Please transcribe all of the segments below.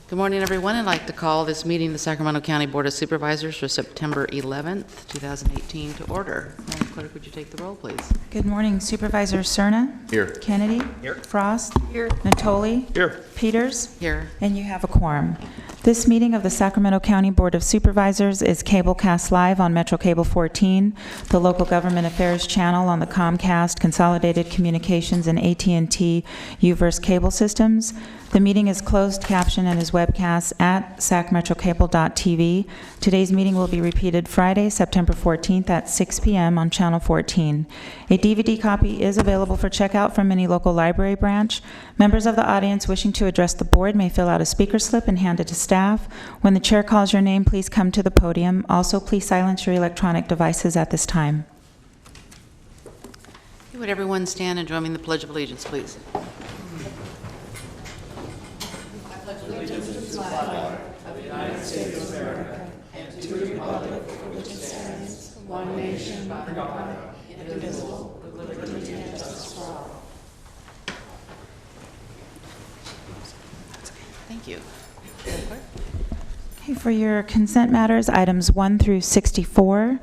Good morning, everyone. I'd like to call this meeting the Sacramento County Board of Supervisors for September 11th, 2018 to order. Madam Clerk, would you take the roll, please? Good morning. Supervisor Cerna? Here. Kennedy? Here. Frost? Here. Natoli? Here. Peters? Here. And you have a quorum. This meeting of the Sacramento County Board of Supervisors is cablecast live on Metro Cable 14, the Local Government Affairs channel on the Comcast, Consolidated Communications, and AT&T UVerse cable systems. The meeting is closed caption and is webcast at sacmetrocable.tv. Today's meeting will be repeated Friday, September 14th at 6 p.m. on Channel 14. A DVD copy is available for checkout from any local library branch. Members of the audience wishing to address the board may fill out a speaker slip and hand it to staff. When the chair calls your name, please come to the podium. Also, please silence your electronic devices at this time. Would everyone stand and join me in the Pledge of Allegiance, please? One nation, under God, indivisible, with liberty and justice for all. Thank you. Okay, for your consent matters, items 1 through 64.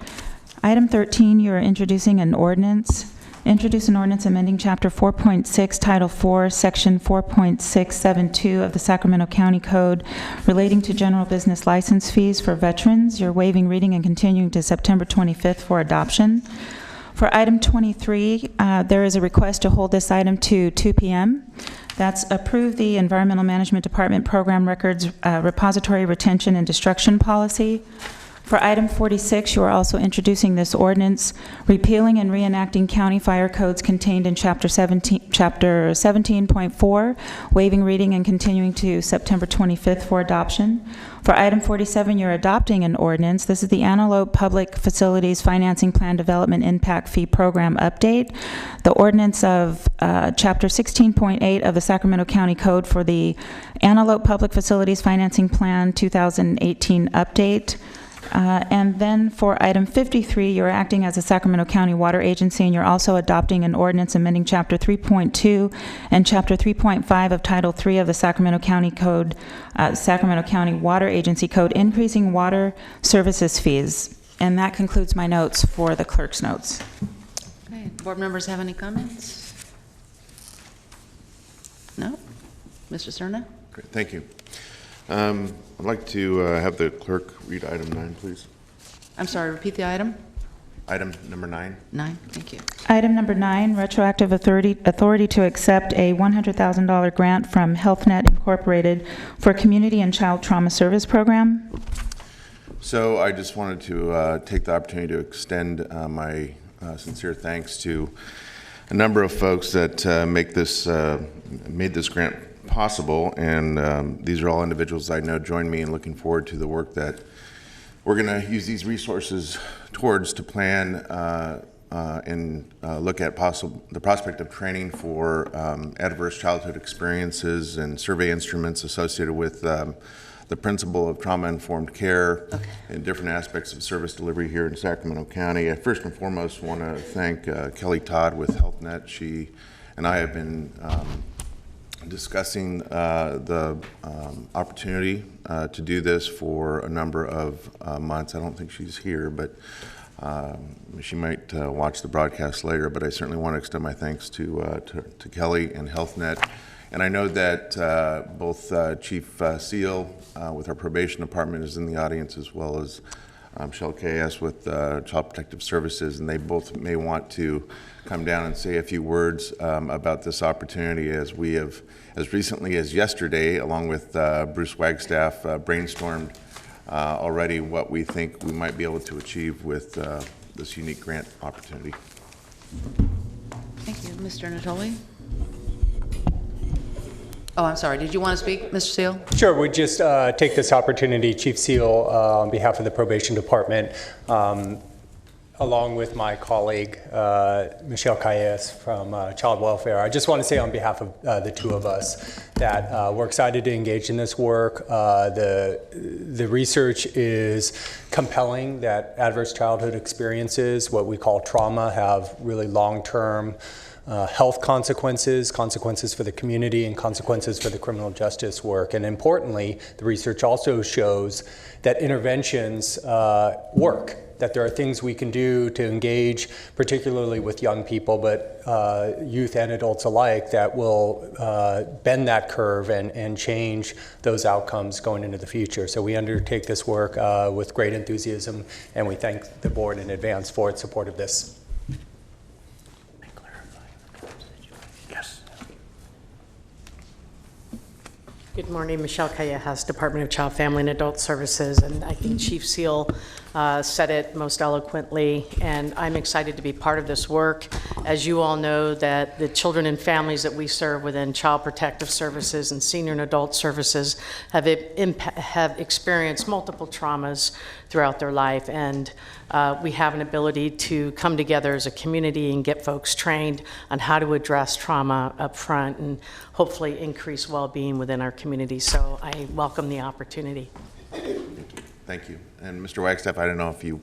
Item 13, you are introducing an ordinance. Introduce an ordinance amending Chapter 4.6, Title 4, Section 4.672 of the Sacramento County Code relating to general business license fees for veterans. You're waiving reading and continuing to September 25th for adoption. For item 23, there is a request to hold this item to 2 p.m. That's approve the Environmental Management Department Program Records Repository Retention and Destruction Policy. For item 46, you are also introducing this ordinance, repealing and reenacting county fire codes contained in Chapter 17.4, waiving reading and continuing to September 25th for adoption. For item 47, you're adopting an ordinance. This is the Antelope Public Facilities Financing Plan Development Impact Fee Program Update. The ordinance of Chapter 16.8 of the Sacramento County Code for the Antelope Public Facilities Financing Plan 2018 update. And then for item 53, you're acting as a Sacramento County Water Agency, and you're also adopting an ordinance amending Chapter 3.2 and Chapter 3.5 of Title 3 of the Sacramento County Code, Sacramento County Water Agency Code, increasing water services fees. And that concludes my notes for the clerk's notes. Okay. Board members have any comments? No? Mr. Cerna? Great, thank you. I'd like to have the clerk read item 9, please. I'm sorry, repeat the item? Item number 9. 9, thank you. Item number 9, retroactive authority to accept a $100,000 grant from HealthNet Incorporated for Community and Child Trauma Service Program. So I just wanted to take the opportunity to extend my sincere thanks to a number of folks that made this grant possible, and these are all individuals I know join me in looking forward to the work that we're going to use these resources towards to plan and look at the prospect of training for adverse childhood experiences and survey instruments associated with the principle of trauma-informed care and different aspects of service delivery here in Sacramento County. I first and foremost want to thank Kelly Todd with HealthNet. She and I have been discussing the opportunity to do this for a number of months. I don't think she's here, but she might watch the broadcast later, but I certainly want to extend my thanks to Kelly and HealthNet. And I know that both Chief Seal with our probation department is in the audience, as well as Shell KS with Child Protective Services, and they both may want to come down and say a few words about this opportunity, as we have, as recently as yesterday, along with Bruce Wagstaff, brainstormed already what we think we might be able to achieve with this unique grant opportunity. Thank you. Mr. Natoli? Oh, I'm sorry. Did you want to speak, Mr. Seal? Sure. We just take this opportunity, Chief Seal, on behalf of the Probation Department, along with my colleague, Michelle Calles from Child Welfare. I just want to say on behalf of the two of us that we're excited to engage in this work. The research is compelling that adverse childhood experiences, what we call trauma, have really long-term health consequences, consequences for the community, and consequences for the criminal justice work. And importantly, the research also shows that interventions work, that there are things we can do to engage, particularly with young people, but youth and adults alike, that will bend that curve and change those outcomes going into the future. So we undertake this work with great enthusiasm, and we thank the board in advance for its support of this. Good morning, Michelle Callejas, Department of Child, Family, and Adult Services, and I think Chief Seal said it most eloquently, and I'm excited to be part of this work. As you all know, that the children and families that we serve within Child Protective Services and Senior and Adult Services have experienced multiple traumas throughout their life, and we have an ability to come together as a community and get folks trained on how to address trauma up front and hopefully increase well-being within our community. So I welcome the opportunity. Thank you. And Mr. Wagstaff, I don't know if you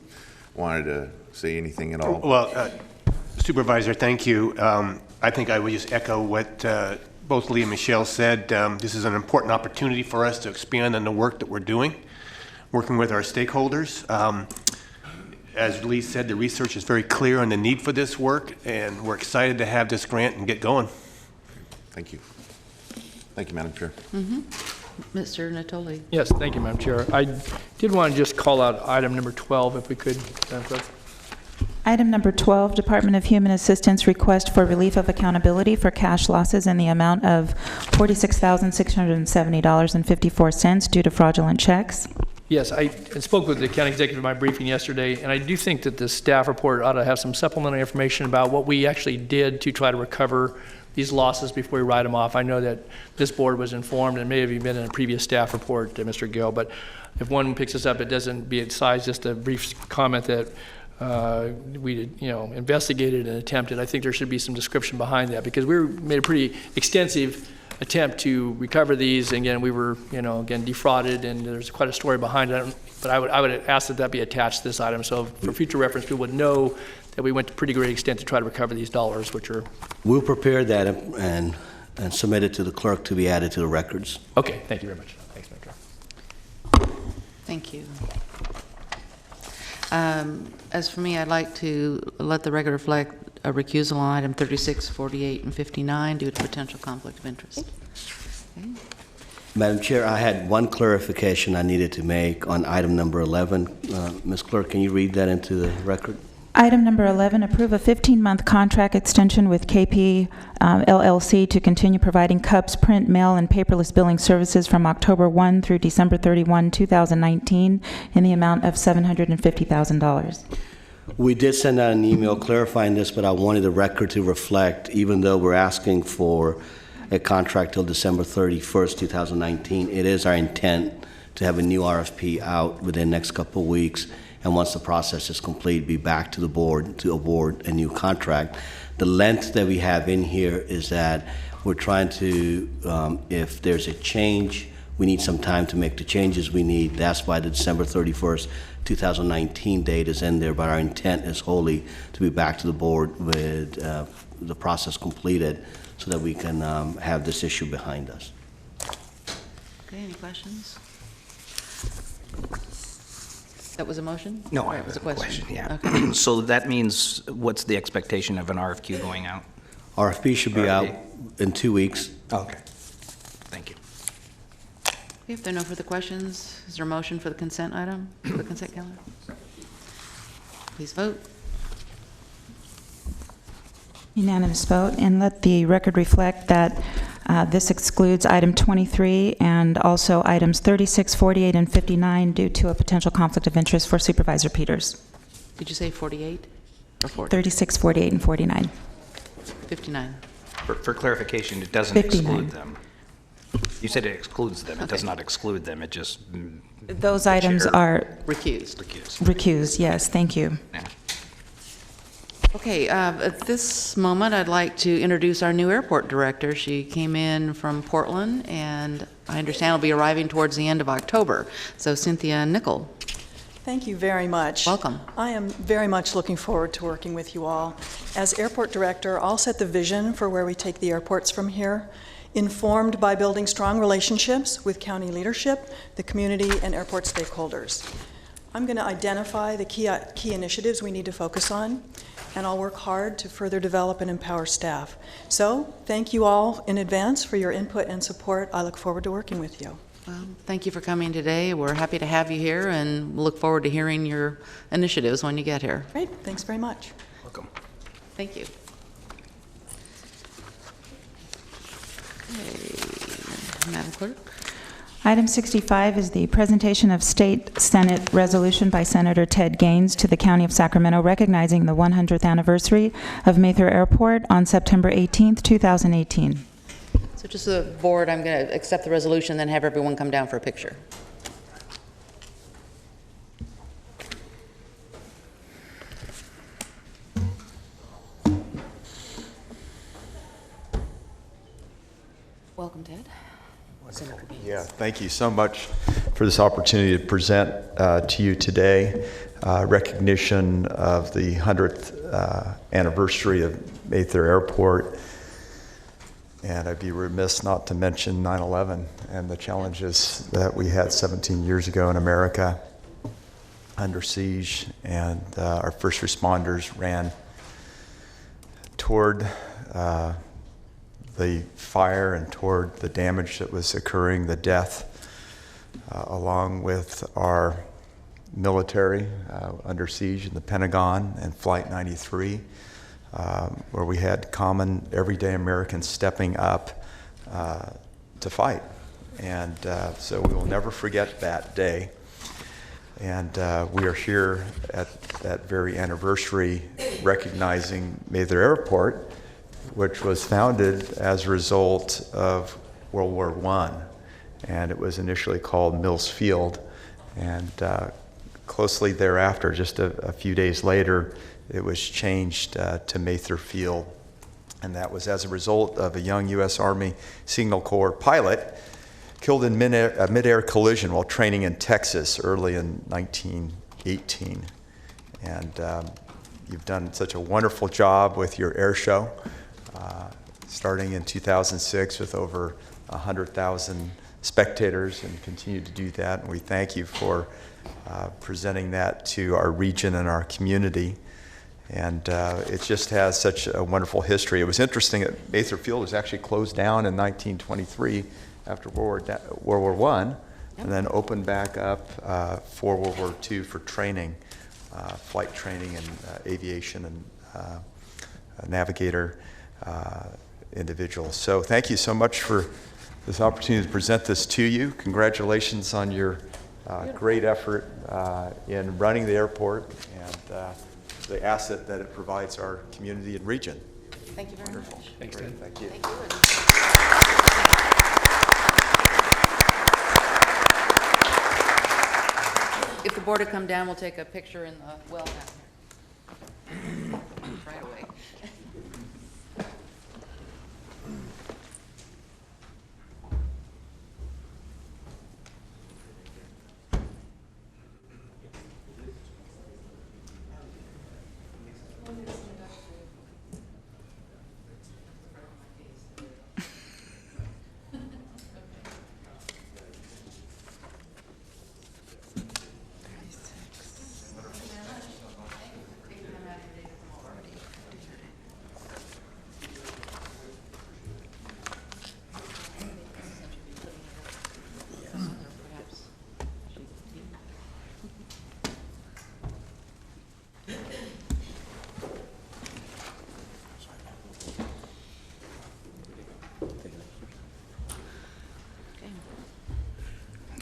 wanted to say anything at all. Well, Supervisor, thank you. I think I would just echo what both Lee and Michelle said. This is an important opportunity for us to expand on the work that we're doing, working with our stakeholders. As Lee said, the research is very clear on the need for this work, and we're excited to have this grant and get going. Thank you. Thank you, Madam Chair. Mr. Natoli. Yes, thank you, Madam Chair. I did want to just call out item number 12, if we could, Madam Clerk. Item number 12, Department of Human Assistance request for relief of accountability for cash losses in the amount of $46,670.54 due to fraudulent checks. Yes, I spoke with the county executive in my briefing yesterday, and I do think that the staff report ought to have some supplementary information about what we actually did to try to recover these losses before we write them off. I know that this board was informed, and may have even been in a previous staff report, Mr. Gill, but if one picks this up, it doesn't be size, just a brief comment that we investigated and attempted. I think there should be some description behind that, because we made a pretty extensive attempt to recover these, and again, we were, again, defrauded, and there's quite a story behind it. But I would ask that be attached to this item, so for future reference, people would know that we went to pretty great extent to try to recover these dollars, which are... We'll prepare that and submit it to the clerk to be added to the records. Okay, thank you very much. Thanks, Mr. Thank you. As for me, I'd like to let the record reflect a recusal on item 36, 48, and 59 due to potential conflict of interest. Okay. Madam Chair, I had one clarification I needed to make on item number 11. Ms. Clerk, can you read that into the record? Item number 11, approve a 15-month contract extension with KP LLC to continue providing cups, print, mail, and paperless billing services from October 1 through December 31, 2019 in the amount of $750,000. We did send out an email clarifying this, but I wanted the record to reflect, even though we're asking for a contract till December 31st, 2019, it is our intent to have a new RFP out within the next couple of weeks. And once the process is complete, be back to the board to award a new contract. The length that we have in here is that we're trying to, if there's a change, we need some time to make the changes we need. That's why the December 31st, 2019 date is in there, but our intent is wholly to be back to the board with the process completed so that we can have this issue behind us. Okay, any questions? That was a motion? No, Or I it was have a a question, yeah. Okay. So that means, what's the expectation of an RFQ going out? RFP should be out in 2 weeks. Okay, thank you. Okay, if there are no further questions, is there a motion for the consent item, for the consent calendar? Please vote. Unanimous vote, and let the record reflect that this excludes item 23 and also items 36, 48, and 59 due to a potential conflict of interest for Supervisor Peters. Did you say 48 or 40? 36, 48, and 49. 59. For clarification, it doesn't 59. exclude them. You said it excludes them. It Okay. does not exclude them. It just... Those items Chair. are Recused. recused, yes, thank you. Yeah. Okay, at this moment, I'd like to introduce our new airport director. She came in from Portland, and I understand will be arriving towards the end of October. So Cynthia Nickel. Thank you very much. Welcome. I am very much looking forward to working with you all. As airport director, I'll set the vision for where we take the airports from here, informed by building strong relationships with county leadership, the community, and airport stakeholders. I'm going to identify the key initiatives we need to focus on, and I'll work hard to further develop and empower staff. So, thank you all in advance for your input and support. I look forward to working with you. Well, thank you for coming today. We're happy to have you here and look forward to hearing your initiatives when you get here. Great, thanks very much. Welcome. Thank you. Okay. Madam Clerk? Item 65 is the presentation of State Senate resolution by Senator Ted Gaines to the County of Sacramento recognizing the 100th anniversary of Mather Airport on September 18th, 2018. So just the board, I'm going to accept the resolution, then have everyone come down for a picture. Welcome, Ted. Yeah, thank you so much for this opportunity to present to you today. Recognition of the 100th anniversary of Mather Airport. And I'd be remiss not to mention 9/11 and the challenges that we had 17 years ago in America under siege, and our first responders ran toward the fire and toward the damage that was occurring, the death, along with our military under siege in the Pentagon and Flight 93. Where we had common everyday Americans stepping up to fight. And so we will never forget that day. And we are here at that very anniversary recognizing Mather Airport, which was founded as a result of World War I. And it was initially called Mills Field. And closely thereafter, just a few days later, it was changed to Mather Field, and that was as a result of a young U.S. Army Signal Corps pilot killed in a mid-air collision while training in Texas early in 1918. And you've done such a wonderful job with your air show, starting in 2006 with over 100,000 spectators, and continue to do that. And we thank you for presenting that to our region and our community. And it just has such a wonderful history. It was interesting that Mather Field was actually closed down in 1923 after World War I, and then opened back up for World War II for training, flight training and aviation and navigator individuals. So thank you so much for this opportunity to present this to you. Congratulations on your great effort in running the airport and the asset that it provides our community and region. Thank you very much. Thanks, Ted. Thank you. Thank you. If the board would come down, we'll take a picture in the well down here. Right away.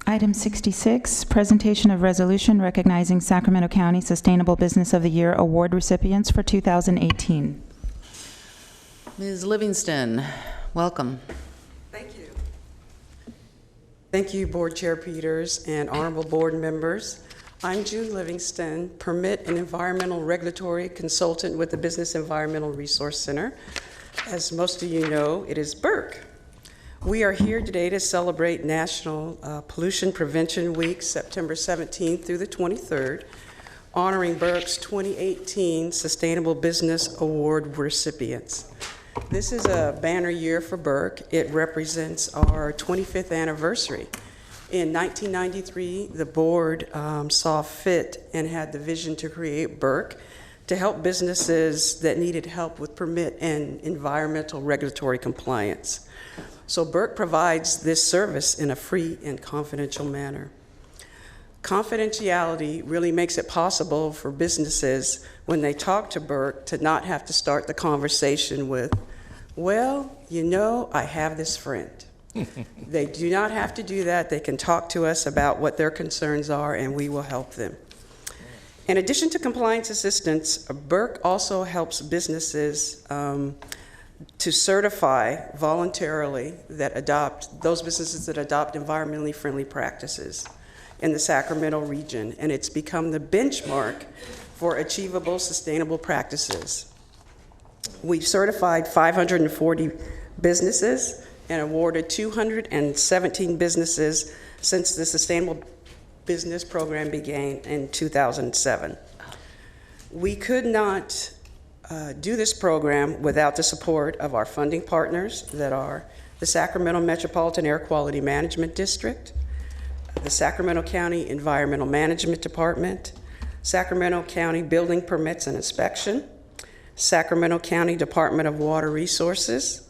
Item 66, presentation of resolution recognizing Sacramento County Sustainable Business of the Year Award recipients for 2018. Ms. Livingston, welcome. Thank you. Thank you, Board Chair Peters and honorable board members. I'm June Livingston, Permit and Environmental Regulatory Consultant with the Business Environmental Resource Center. As most of you know, it is Burke. We are here today to celebrate National Pollution Prevention Week, September 17th through the 23rd, honoring Burke's 2018 Sustainable Business Award recipients. This is a banner year for Burke. It represents our 25th anniversary. In 1993, the board saw fit and had the vision to create Burke to help businesses that needed help with permit and environmental regulatory compliance. So Burke provides this service in a free and confidential manner. Confidentiality really makes it possible for businesses, when they talk to Burke, to not have to start the conversation with, well, you know, I have this friend. They do not have to do that. They can talk to us about what their concerns are, and we will help them. In addition to compliance assistance, Burke also helps businesses to certify voluntarily those businesses that adopt environmentally friendly practices in the Sacramento region, and it's become the benchmark for achievable sustainable practices. We've certified 540 businesses and awarded 217 businesses since the Sustainable Business Program began in 2007. We could not do this program without the support of our funding partners that are the Sacramento Metropolitan Air Quality Management District, the Sacramento County Environmental Management Department, Sacramento County Building Permits and Inspection, Sacramento County Department of Water Resources,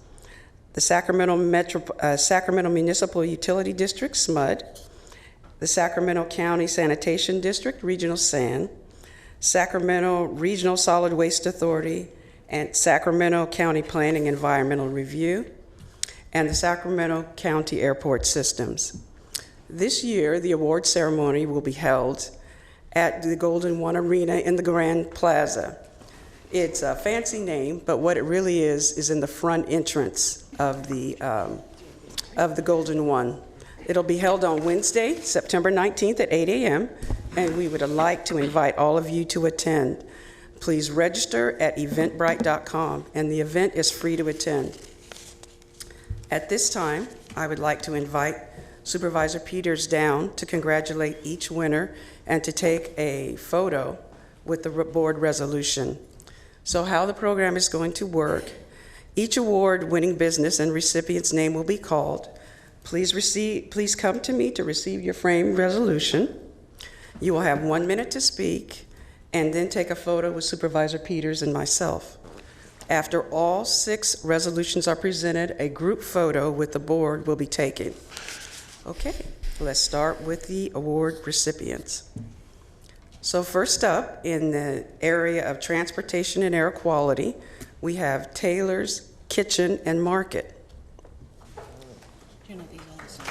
the Sacramento Municipal Utility District, SMUD, the Sacramento County Sanitation District, Regional SAN, Sacramento Regional Solid Waste Authority, and Sacramento County Planning Environmental Review, and the Sacramento County Airport Systems. This year, the award ceremony will be held at the Golden One Arena in the Grand Plaza. It's a fancy name, but what it really is in the front entrance of the Golden One. It'll be held on Wednesday, September 19th at 8 a.m., and we would like to invite all of you to attend. Please register at eventbrite.com, and the event is free to attend. At this time, I would like to invite Supervisor Peters down to congratulate each winner and to take a photo with the board resolution. So how the program is going to work, each award-winning business and recipient's name will be called. Please come to me to receive your framed resolution. You will have 1 minute to speak, and then take a photo with Supervisor Peters and myself. After all 6 resolutions are presented, a group photo with the board will be taken. Okay, let's start with the award recipients. So first up, in the area of transportation and air quality, we have Taylor's Kitchen and Market. You know these all the same.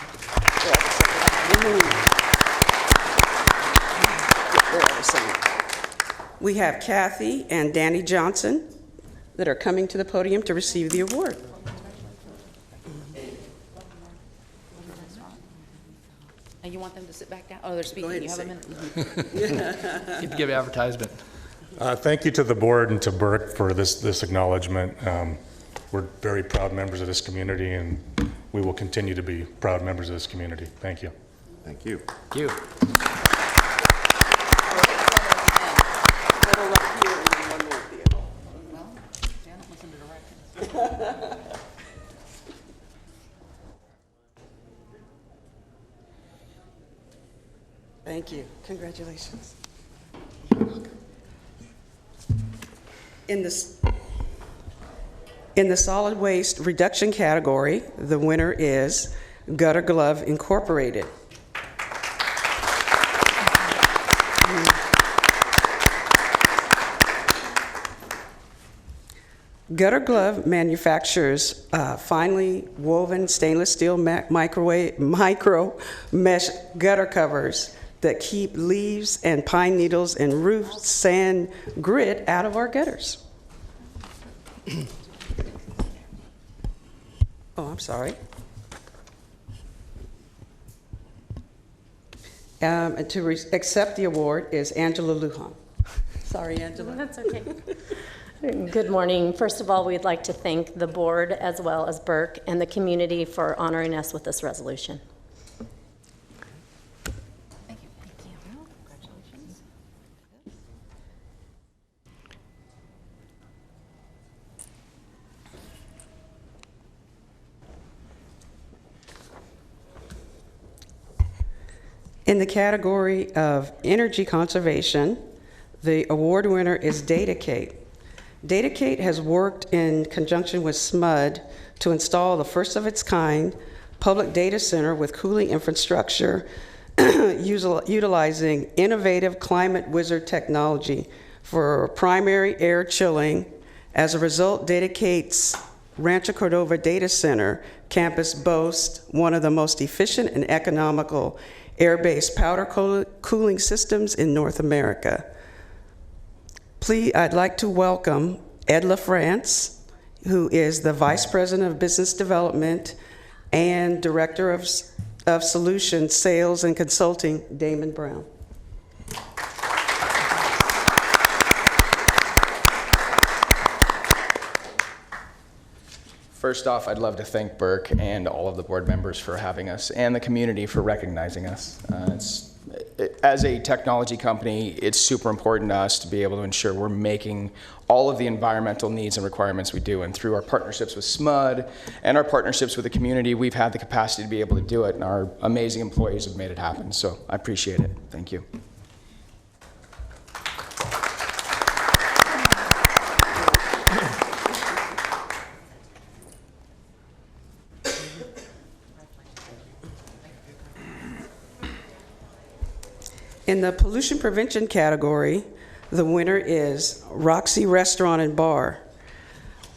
They're all the same. We have Kathy and Danny Johnson that are coming to the podium to receive the award. And you want them to sit back down? Oh, they're speaking. ahead You have a and minute? You can give advertisement. Thank you to the board and to Burke for this acknowledgement. We're very proud members of this community, and we will continue to be proud members of this community. Thank you. Thank you. Thank you. Little up here and then one more at the end. Well, Janet, listen to directions. Thank you. Congratulations. In the solid waste reduction category, the winner is Gutter Glove Incorporated. Gutter Glove manufactures finely woven stainless steel micro mesh gutter covers that keep leaves and pine needles and roof sand grit out of our gutters. Oh, I'm sorry. And to accept the award is Angela Lujan. Sorry, Angela. That's okay. Good morning. First of all, we'd like to thank the board as well as Burke and the community for honoring us with this resolution. Thank you. Congratulations. In the category of energy conservation, the award winner is Datacate. Datacate has worked in conjunction with SMUD to install the first of its kind public data center with cooling infrastructure utilizing innovative Climate Wizard technology for primary air chilling. As a result, Datacate's Rancho Cordova Data Center campus boasts one of the most efficient and economical air-based powder cooling systems in North America. Please, I'd like to welcome Ed LaFrance, who is the Vice President of Business Development and Director of Solutions, Sales and Consulting, Damon Brown. First off, I'd love to thank Burke and all of the board members for having us and the community for recognizing us. As a technology company, it's super important to us to be able to ensure we're making all of the environmental needs and requirements we do. And through our partnerships with SMUD and our partnerships with the community, we've had the capacity to be able to do it, and our amazing employees have made it happen. So I appreciate it. Thank you. In the pollution prevention category, the winner is Roxy Restaurant and Bar.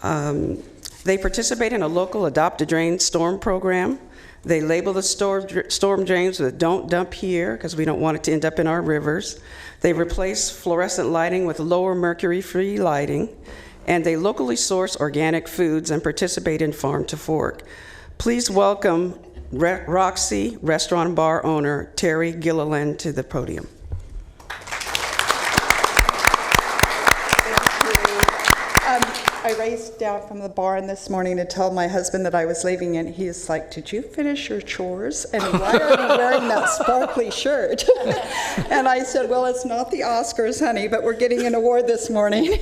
They participate in a local Adopt a Drain storm program. They label the storm drains with "Don't dump here" because we don't want it to end up in our rivers. They replace fluorescent lighting with lower mercury-free lighting. And they locally source organic foods and participate in Farm to Fork. Please welcome Roxy Restaurant and Bar owner Terry Gilliland to the podium. I raced out from the barn this morning to tell my husband that I was leaving, and he's like, "Did you finish your chores? And why are you wearing that sparkly shirt?" And I said, "Well, it's not the Oscars, honey, but we're getting an award this morning,"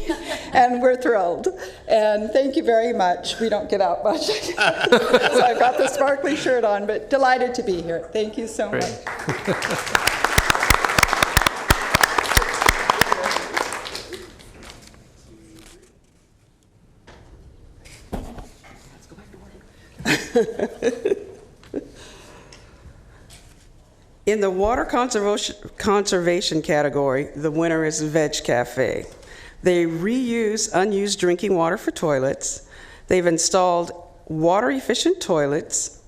and we're thrilled. And thank you very much. We don't get out much. So I've got the sparkly shirt on, but delighted to be here. Thank you so much. In the water conservation category, the winner is Veg Cafe. They reuse unused drinking water for toilets. They've installed water-efficient toilets.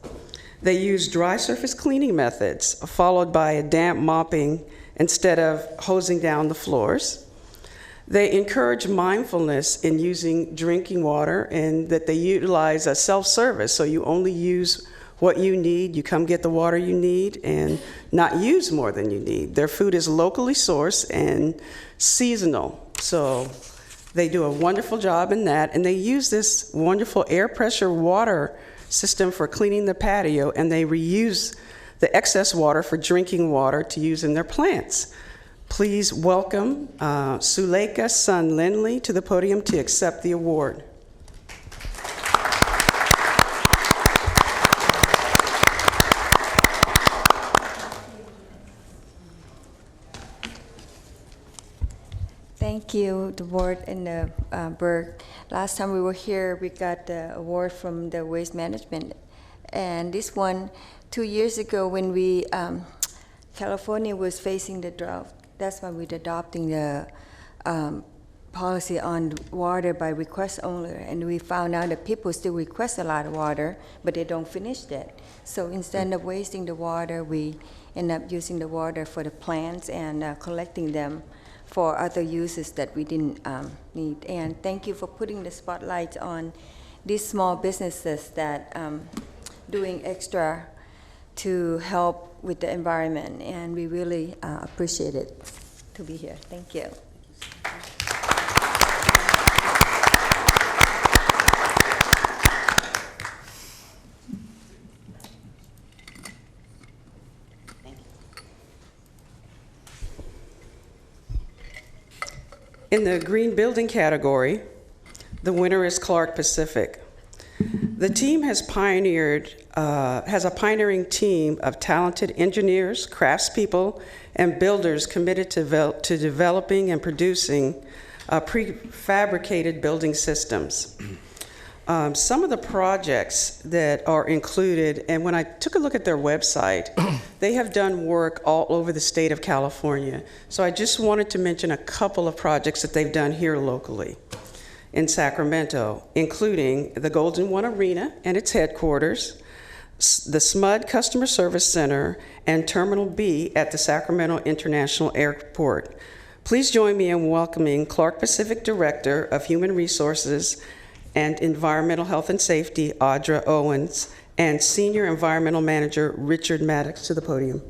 They use dry surface cleaning methods, followed by a damp mopping instead of hosing down the floors. They encourage mindfulness in using drinking water, and that they utilize a self-service, so you only use what you need. You come get the water you need and not use more than you need. Their food is locally sourced and seasonal, so they do a wonderful job in that. And they use this wonderful air pressure water system for cleaning the patio, and they reuse the excess water for drinking water to use in their plants. Please welcome Suleika Sun Lindley to the podium to accept the award. Thank you, the board and the Burke. Last time we were here, we got the award from the Waste Management. And this one, 2 years ago when California was facing the drought, that's when we're adopting the policy on water by request only. And we found out that people still request a lot of water, but they don't finish that. So instead of wasting the water, we end up using the water for the plants and collecting them for other uses that we didn't need. And thank you for putting the spotlight on these small businesses that doing extra to help with the environment, and we really appreciate it to be here. Thank you. In the green building category, the winner is Clark Pacific. The team has a pioneering team of talented engineers, craftspeople, and builders committed to developing and producing prefabricated building systems. Some of the projects that are included, and when I took a look at their website, they have done work all over the state of California. So I just wanted to mention a couple of projects that they've done here locally in Sacramento, including the Golden One Arena and its headquarters, the SMUD Customer Service Center, and Terminal B at the Sacramento International Airport. Please join me in welcoming Clark Pacific Director of Human Resources and Environmental Health and Safety, Audra Owens, and Senior Environmental Manager, Richard Maddox, to the podium.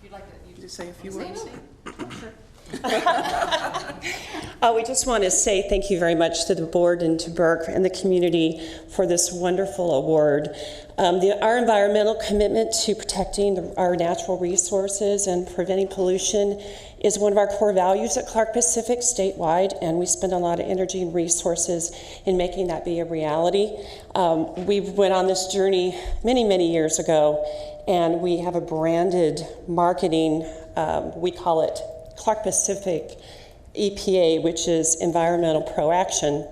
You'd like to say a few words? We just want to say thank you very much to the board and to Burke and the community for this wonderful award. Our environmental commitment to protecting our natural resources and preventing pollution is one of our core values at Clark Pacific statewide, and we spend a lot of energy and resources in making that be a reality. We went on this journey many, many years ago, and we have a branded marketing, we call it Clark Pacific EPA, which is Environmental Proaction.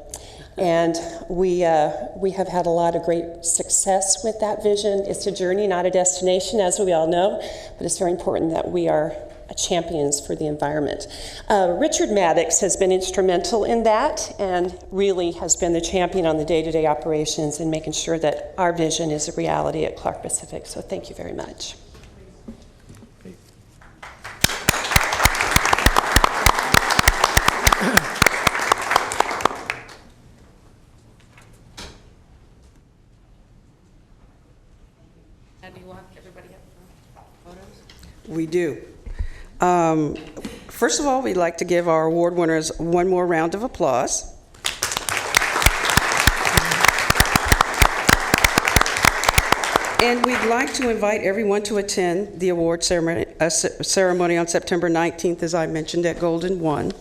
And we have had a lot of great success with that vision. It's a journey, not a destination, as we all know, but it's very important that we are champions for the environment. Richard Maddox has been instrumental in that and really has been the champion on the day-to-day operations and making sure that our vision is a reality at Clark Pacific. So thank you very much. Do you want everybody have photos? We do. First of all, we'd like to give our award winners one more round of applause. And we'd like to invite everyone to attend the award ceremony on September 19th, as I mentioned, at Golden One.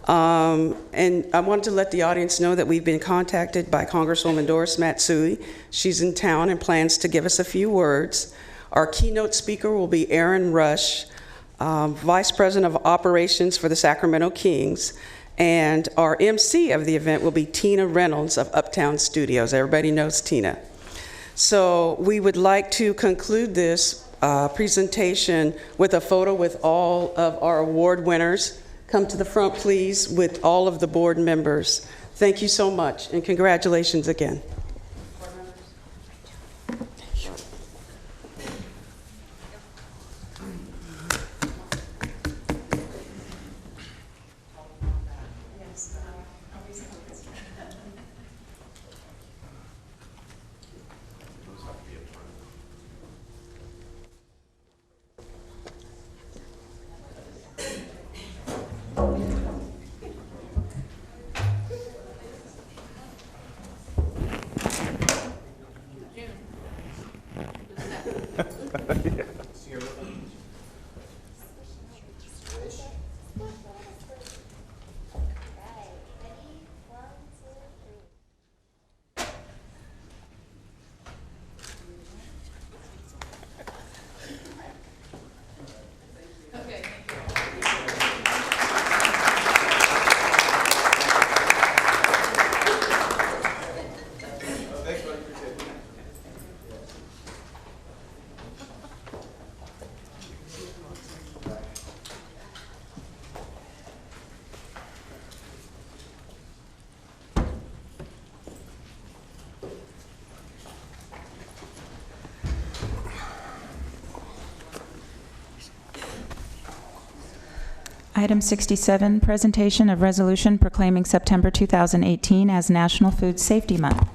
And I wanted to let the audience know that we've been contacted by Congresswoman Doris Matsui. She's in town and plans to give us a few words. Our keynote speaker will be Aaron Rush, Vice President of Operations for the Sacramento Kings. And our MC of the event will be Tina Reynolds of Uptown Studios. Everybody knows Tina. So we would like to conclude this presentation with a photo with all of our award winners. Come to the front, please, with all of the board members. Thank you so much, and congratulations again. Item 67, presentation of resolution proclaiming September 2018 as National Food Safety Month.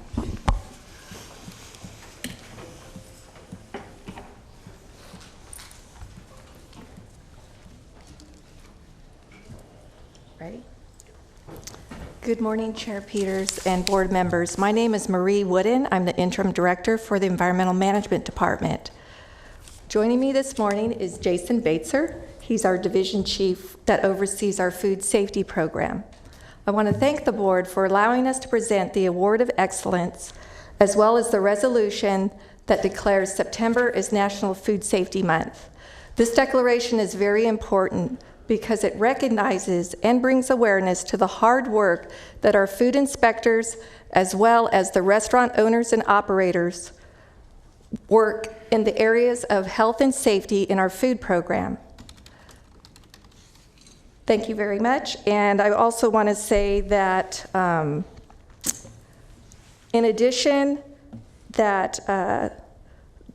Ready? Good morning, Chair Peters and board members. My name is Marie Wooden. I'm the interim director for the Environmental Management Department. Joining me this morning is Jason Baitzer. He's our division chief that oversees our food safety program. I want to thank the board for allowing us to present the Award of Excellence, as well as the resolution that declares September as National Food Safety Month. This declaration is very important because it recognizes and brings awareness to the hard work that our food inspectors, as well as the restaurant owners and operators, work in the areas of health and safety in our food program. Thank you very much. And I also want to say that in addition, that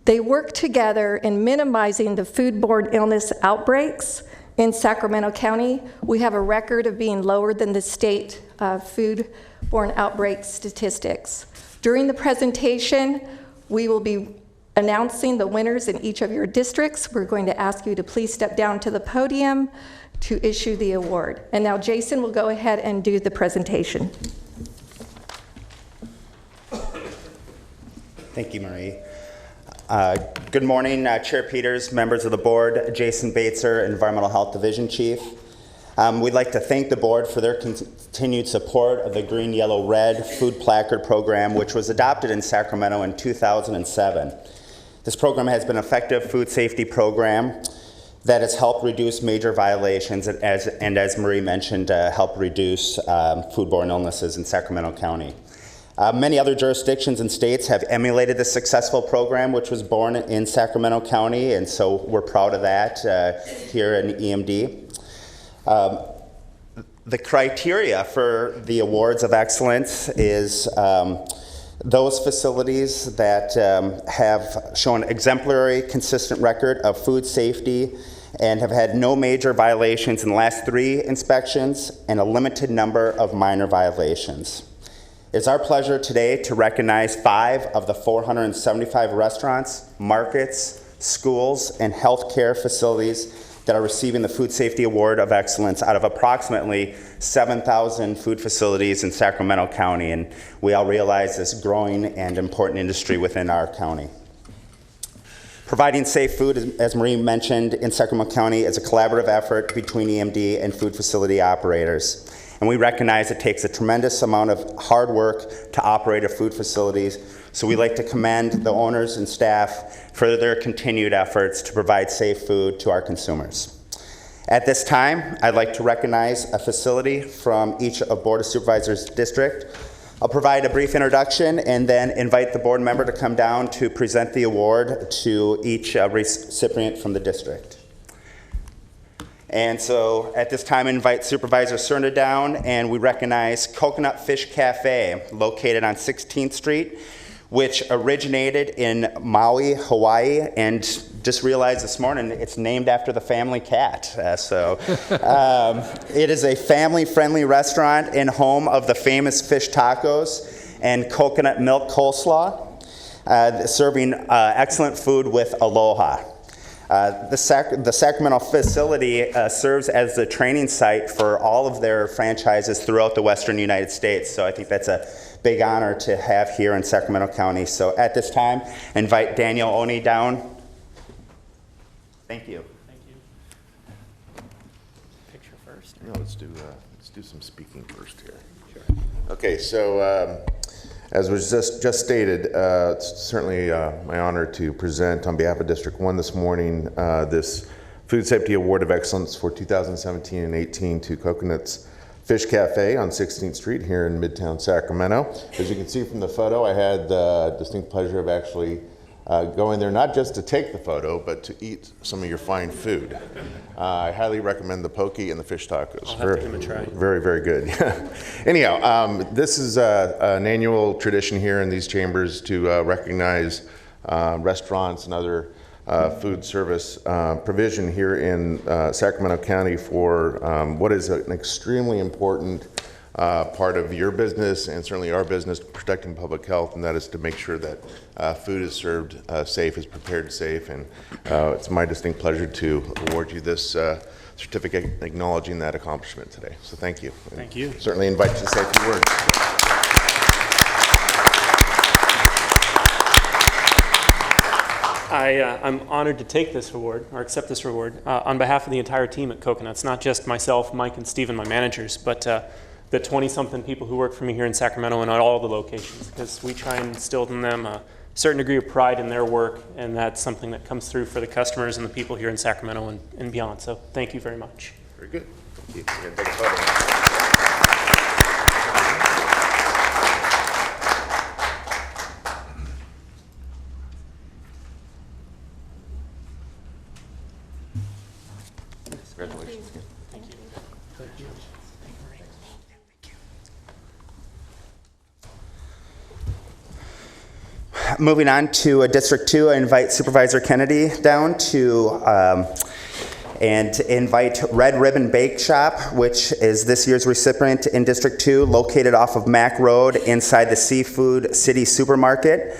they work together in minimizing the foodborne illness outbreaks in Sacramento County. We have a record of being lower than the state foodborne outbreak statistics. During the presentation, we will be announcing the winners in each of your districts. We're going to ask you to please step down to the podium to issue the award. And now Jason will go ahead and do the presentation. Thank you, Marie. Good morning, Chair Peters, members of the board, Jason Baitzer, Environmental Health Division Chief. We'd like to thank the board for their continued support of the Green, Yellow, Red Food Placard Program, which was adopted in Sacramento in 2007. This program has been an effective food safety program that has helped reduce major violations and as Marie mentioned, help reduce foodborne illnesses in Sacramento County. Many other jurisdictions and states have emulated this successful program, which was born in Sacramento County, and so we're proud of that here in EMD. The criteria for the awards of excellence is those facilities that have shown exemplary, consistent record of food safety and have had no major violations in the last 3 inspections and a limited number of minor violations. It's our pleasure today to recognize 5 of the 475 restaurants, markets, schools, and healthcare facilities that are receiving the Food Safety Award of Excellence out of approximately 7,000 food facilities in Sacramento County, and we all realize this growing and important industry within our county. Providing safe food, as Marie mentioned, in Sacramento County is a collaborative effort between EMD and food facility operators. And we recognize it takes a tremendous amount of hard work to operate our food facilities, so we like to commend the owners and staff for their continued efforts to provide safe food to our consumers. At this time, I'd like to recognize a facility from each of Board of Supervisors district. I'll provide a brief introduction and then invite the board member to come down to present the award to each recipient from the district. And so at this time, I invite Supervisor Cerna down, and we recognize Coconut Fish Cafe, located on 16th Street, which originated in Maui, Hawaii, and just realized this morning it's named after the family cat. It is a family-friendly restaurant and home of the famous fish tacos and coconut milk coleslaw, serving excellent food with aloha. The Sacramento facility serves as the training site for all of their franchises throughout the western United States, so I think that's a big honor to have here in Sacramento County. So at this time, I invite Daniel Oni down. Thank you. Thank you. Picture first? No, let's do some speaking first here. Sure. Okay, so as was just stated, it's certainly my honor to present on behalf of District 1 this morning this Food Safety Award of Excellence for 2017 and 18 to Coconut's Fish Cafe on 16th Street here in Midtown Sacramento. As you can see from the photo, I had the distinct pleasure of actually going there not just to take the photo, but to eat some of your fine food. I highly recommend the poke and the fish tacos. I'll have to give them a try. Very, very good. Anyhow, this is an annual tradition here in these chambers to recognize restaurants and other food service provision here in Sacramento County for what is an extremely important part of your business and certainly our business, protecting public health, and that is to make sure that food is served safe, is prepared safe, and it's my distinct pleasure to award you this certificate acknowledging that accomplishment today. So thank you. Thank you. Certainly invite you to say a few words. I'm honored to take this award, or accept this award, on behalf of the entire team at Coconuts, not just myself, Mike, and Stephen, my managers, but the 20-something people who work for me here in Sacramento and at all the locations, because we try and instill in them a certain degree of pride in their work, and that's something that comes through for the customers and the people here in Sacramento and beyond. So thank you very much. Very good. Thank you. We're gonna take a photo. Congratulations. Thank you. Thank you. Moving on to District 2, I invite Supervisor Kennedy down to and invite Red Ribbon Bake Shop, which is this year's recipient in District 2, located off of Mack Road inside the Seafood City Supermarket.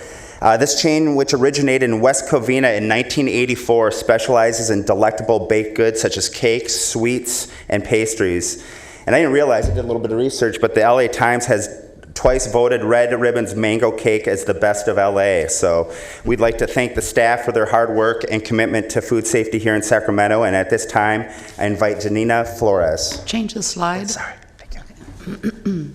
This chain, which originated in West Covina in 1984, specializes in delectable baked goods such as cakes, sweets, and pastries. And I didn't realize, I did a little bit of research, but the LA Times has twice voted Red Ribbon's mango cake as the best of LA. So we'd like to thank the staff for their hard work and commitment to food safety here in Sacramento. And at this time, I invite Janina Flores. Change the slide. Sorry, thank you.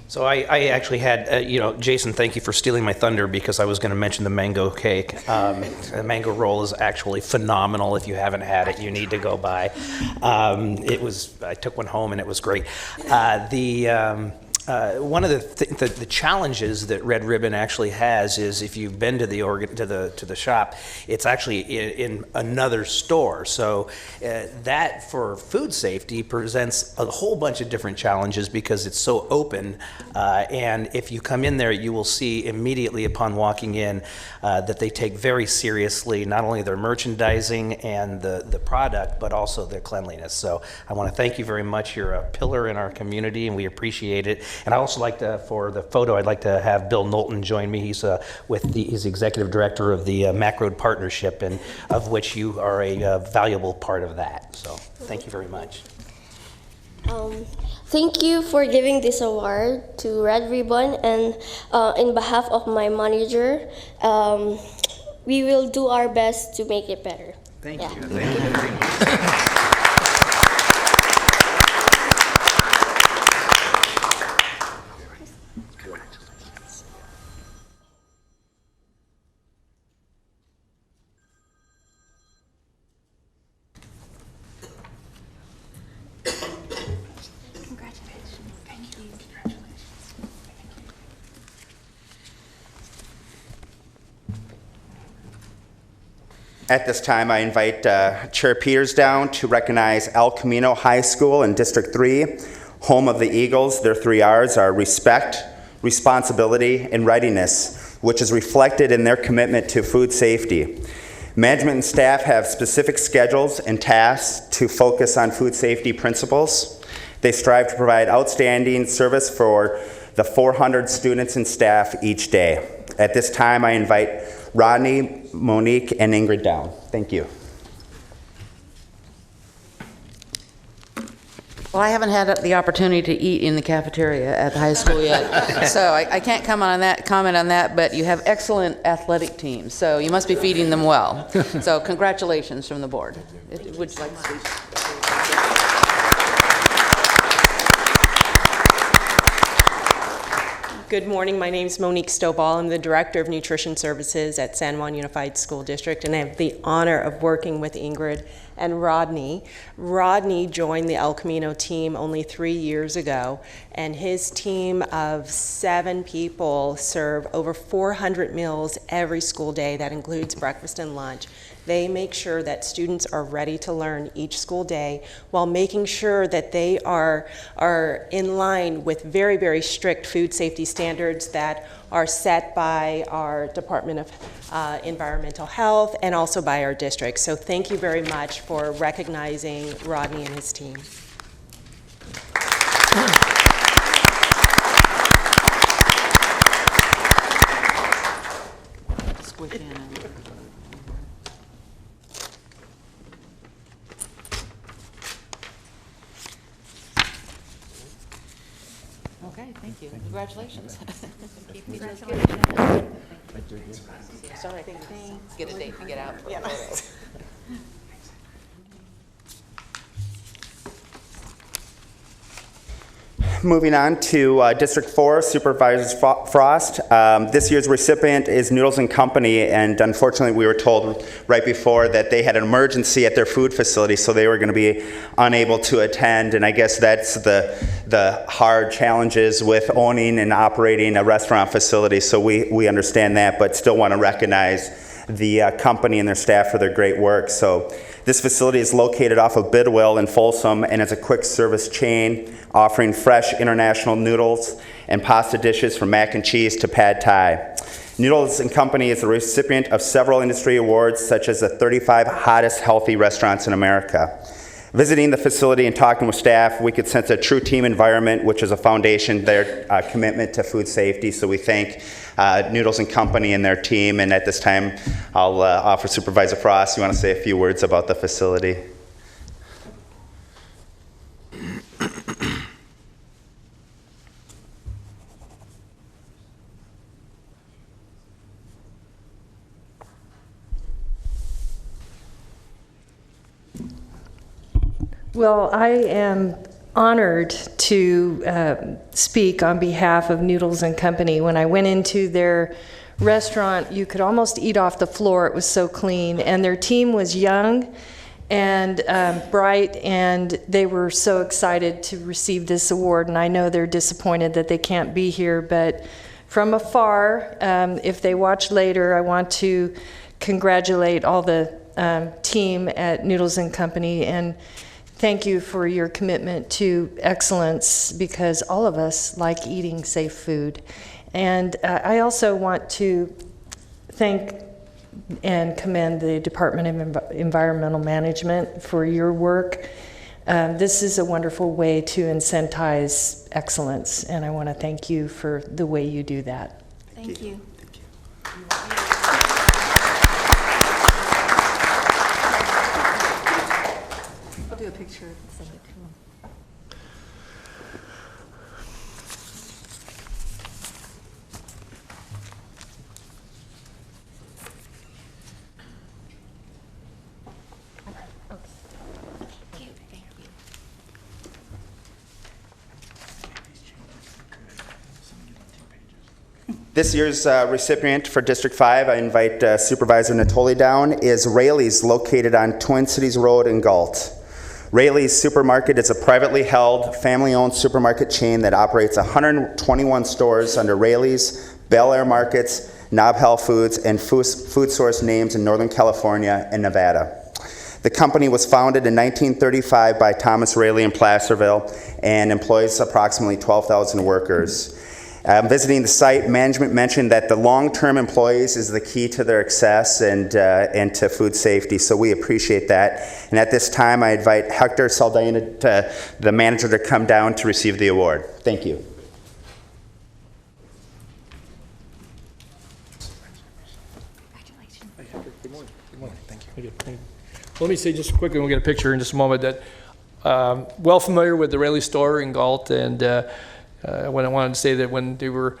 So I actually had, Jason, thank you for stealing my thunder because I was going to mention the mango cake. The mango roll is actually phenomenal. If you haven't had it, you need to go by. I took one home and it was great. One of the challenges that Red Ribbon actually has is if you've been to the shop, it's actually in another store. So that for food safety presents a whole bunch of different challenges because it's so open. And if you come in there, you will see immediately upon walking in that they take very seriously not only their merchandising and the product, but also their cleanliness. So I want to thank you very much. You're a pillar in our community, and we appreciate it. And I also like to, for the photo, I'd like to have Bill Knowlton join me. He's he's executive director of the Mack Road Partnership, and of which you are a valuable part of that. So thank you very much. Thank you for giving this award to Red Ribbon, and in behalf of my manager, we will do our best to make it better. Thank you. Thank you very much. At this time, I invite Chair Peters down to recognize El Camino High School in District 3, home of the Eagles. Their 3 R's are respect, responsibility, and readiness, which is reflected in their commitment to food safety. Management and staff have specific schedules and tasks to focus on food safety principles. They strive to provide outstanding service for the 400 students and staff each day. At this time, I invite Rodney, Monique, and Ingrid down. Thank you. Well, I haven't had the opportunity to eat in the cafeteria at the high school yet, so I can't comment on that, but you have excellent athletic teams, so you must be feeding them well. So congratulations from the board. Would you like to speak? Good morning. My name is Monique Stovall. I'm the Director of Nutrition Services at San Juan Unified School District, and I have the honor of working with Ingrid and Rodney. Rodney joined the El Camino team only 3 years ago, and his team of 7 people serve over 400 meals every school day. That includes breakfast and lunch. They make sure that students are ready to learn each school day while making sure that they are in line with very, very strict food safety standards that are set by our Department of Environmental Health and also by our district. So thank you very much for recognizing Rodney and his team. Okay, thank you. Congratulations. Sorry, get a date to get out for a photo. Moving on to District 4, Supervisors Frost. This year's recipient is Noodles & Company, and unfortunately we were told right before that they had an emergency at their food facility, so they were going to be unable to attend, and I guess that's the hard challenges with owning and operating a restaurant facility, so we understand that, but still want to recognize the company and their staff for their great work. So this facility is located off of Bidwell in Folsom, and it's a quick service chain offering fresh international noodles and pasta dishes from mac and cheese to pad thai. Noodles & Company is the recipient of several industry awards, such as the 35 hottest healthy restaurants in America. Visiting the facility and talking with staff, we could sense a true team environment, which is a foundation, their commitment to food safety. So we thank Noodles & Company and their team. And at this time, I'll offer Supervisor Frost. You want to say a few words about the facility? Well, I am honored to speak on behalf of Noodles & Company. When I went into their restaurant, you could almost eat off the floor. It was so clean. And their team was young and bright, and they were so excited to receive this award. And I know they're disappointed that they can't be here, but from afar, if they watch later, I want to congratulate all the team at Noodles & Company, and thank you for your commitment to excellence, because all of us like eating safe food. And I also want to thank and commend the Department of Environmental Management for your work. This is a wonderful way to incentivize excellence, and I want to thank you for the way you do that. Thank you. I'll do a picture and send it to them. This year's recipient for District 5, I invite Supervisor Natoli down, is Rayleigh's, located on Twin Cities Road in Galt. Rayleigh's Supermarket is a privately held, family-owned supermarket chain that operates 121 stores under Rayleigh's, Bel Air Markets, Nob Health Foods, and Food Source names in Northern California and Nevada. The company was founded in 1935 by Thomas Rayleigh in Placerville and employs approximately 12,000 workers. Visiting the site, management mentioned that the long-term employees is the key to their success and to food safety, so we appreciate that. And at this time, I invite Hector Saldana, the manager, to come down to receive the award. Thank you. Good morning. Good morning. Thank you. Let me say just quickly, we'll get a picture in just a moment, that well familiar with the Rayleigh store in Galt, and when I wanted to say that when they were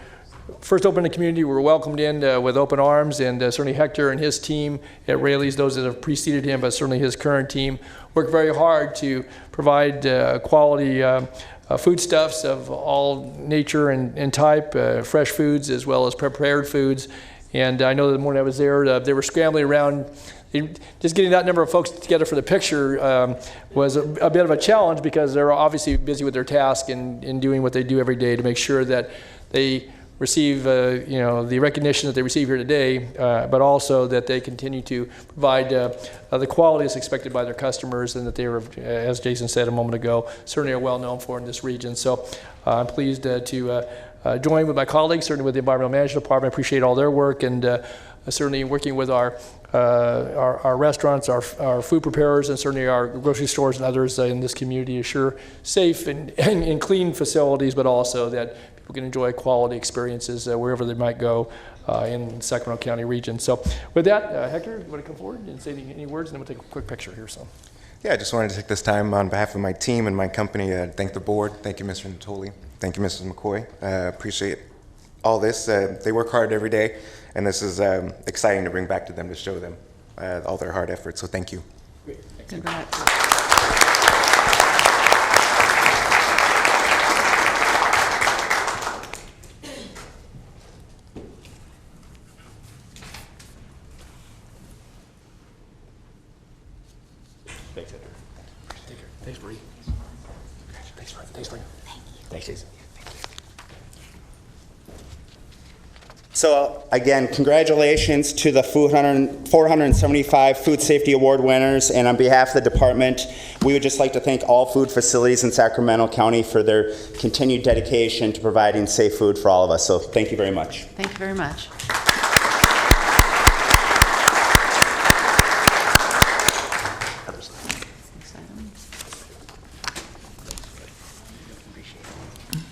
first opened the community, we were welcomed in with open arms, and certainly Hector and his team at Rayleigh's, those that have preceded him, but certainly his current team, worked very hard to provide quality foodstuffs of all nature and type, fresh foods as well as prepared foods. And I know the morning I was there, they were scrambling around. Just getting that number of folks together for the picture was a bit of a challenge, because they're obviously busy with their task and doing what they do every day to make sure that they receive the recognition that they receive here today, but also that they continue to provide the quality that's expected by their customers, and that they were, as Jason said a moment ago, certainly are well known for in this region. So I'm pleased to join with my colleagues, certainly with the Environmental Management Department. I appreciate all their work, and certainly working with our restaurants, our food preparers, and certainly our grocery stores and others in this community, assure safe and clean facilities, but also that people can enjoy quality experiences wherever they might go in the Sacramento County region. So with that, Hector, you want to come forward and say any words, and then we'll take a quick picture here. So. Yeah, I just wanted to take this time on behalf of my team and my company to thank the board. Thank you, Mr. Natoli, Thank you, Mrs. McCoy. Appreciate all this. They work hard every day, and this is exciting to bring back to them to show them all their hard efforts. So thank you. Congrats. Thanks, Bree. Thanks, Bree. Thanks, Jason. So again, congratulations to the 475 Food Safety Award winners, and on behalf of the department, we would just like to thank all food facilities in Sacramento County for their continued dedication to providing safe food for all of us. So thank you very much. Thank you very much.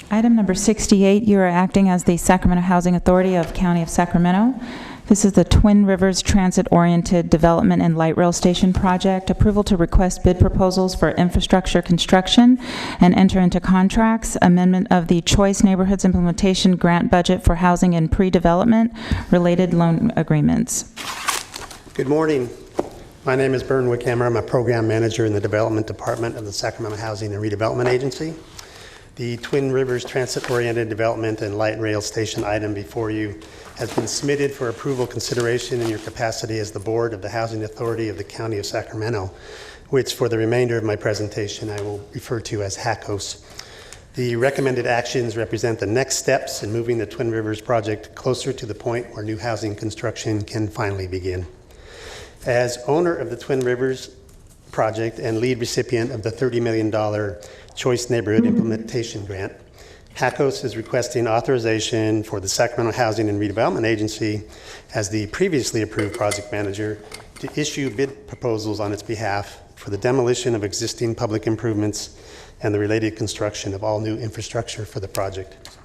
Item number 68, you are acting as the Sacramento Housing Authority of County of Sacramento. This is the Twin Rivers Transit-Oriented Development and Light Rail Station Project. Approval to request bid proposals for infrastructure construction and enter into contracts. Amendment of the Choice Neighborhoods Implementation Grant Budget for Housing and Pre-Development. Related loan agreements. Good morning. My name is Bern Wickhammer. I'm a program manager in the Development Department of the Sacramento Housing and Redevelopment Agency. The Twin Rivers Transit-Oriented Development and Light Rail Station item before you has been submitted for approval consideration in your capacity as the Board of the Housing Authority of the County of Sacramento, which for the remainder of my presentation I will refer to as HACOS. The recommended actions represent the next steps in moving the Twin Rivers project closer to the point where new housing construction can finally begin. As owner of the Twin Rivers project and lead recipient of the $30 million Choice Neighborhood Implementation Grant, HACOS is requesting authorization for the Sacramento Housing and Redevelopment Agency as the previously approved project manager to issue bid proposals on its behalf for the demolition of existing public improvements and the related construction of all new infrastructure for the project.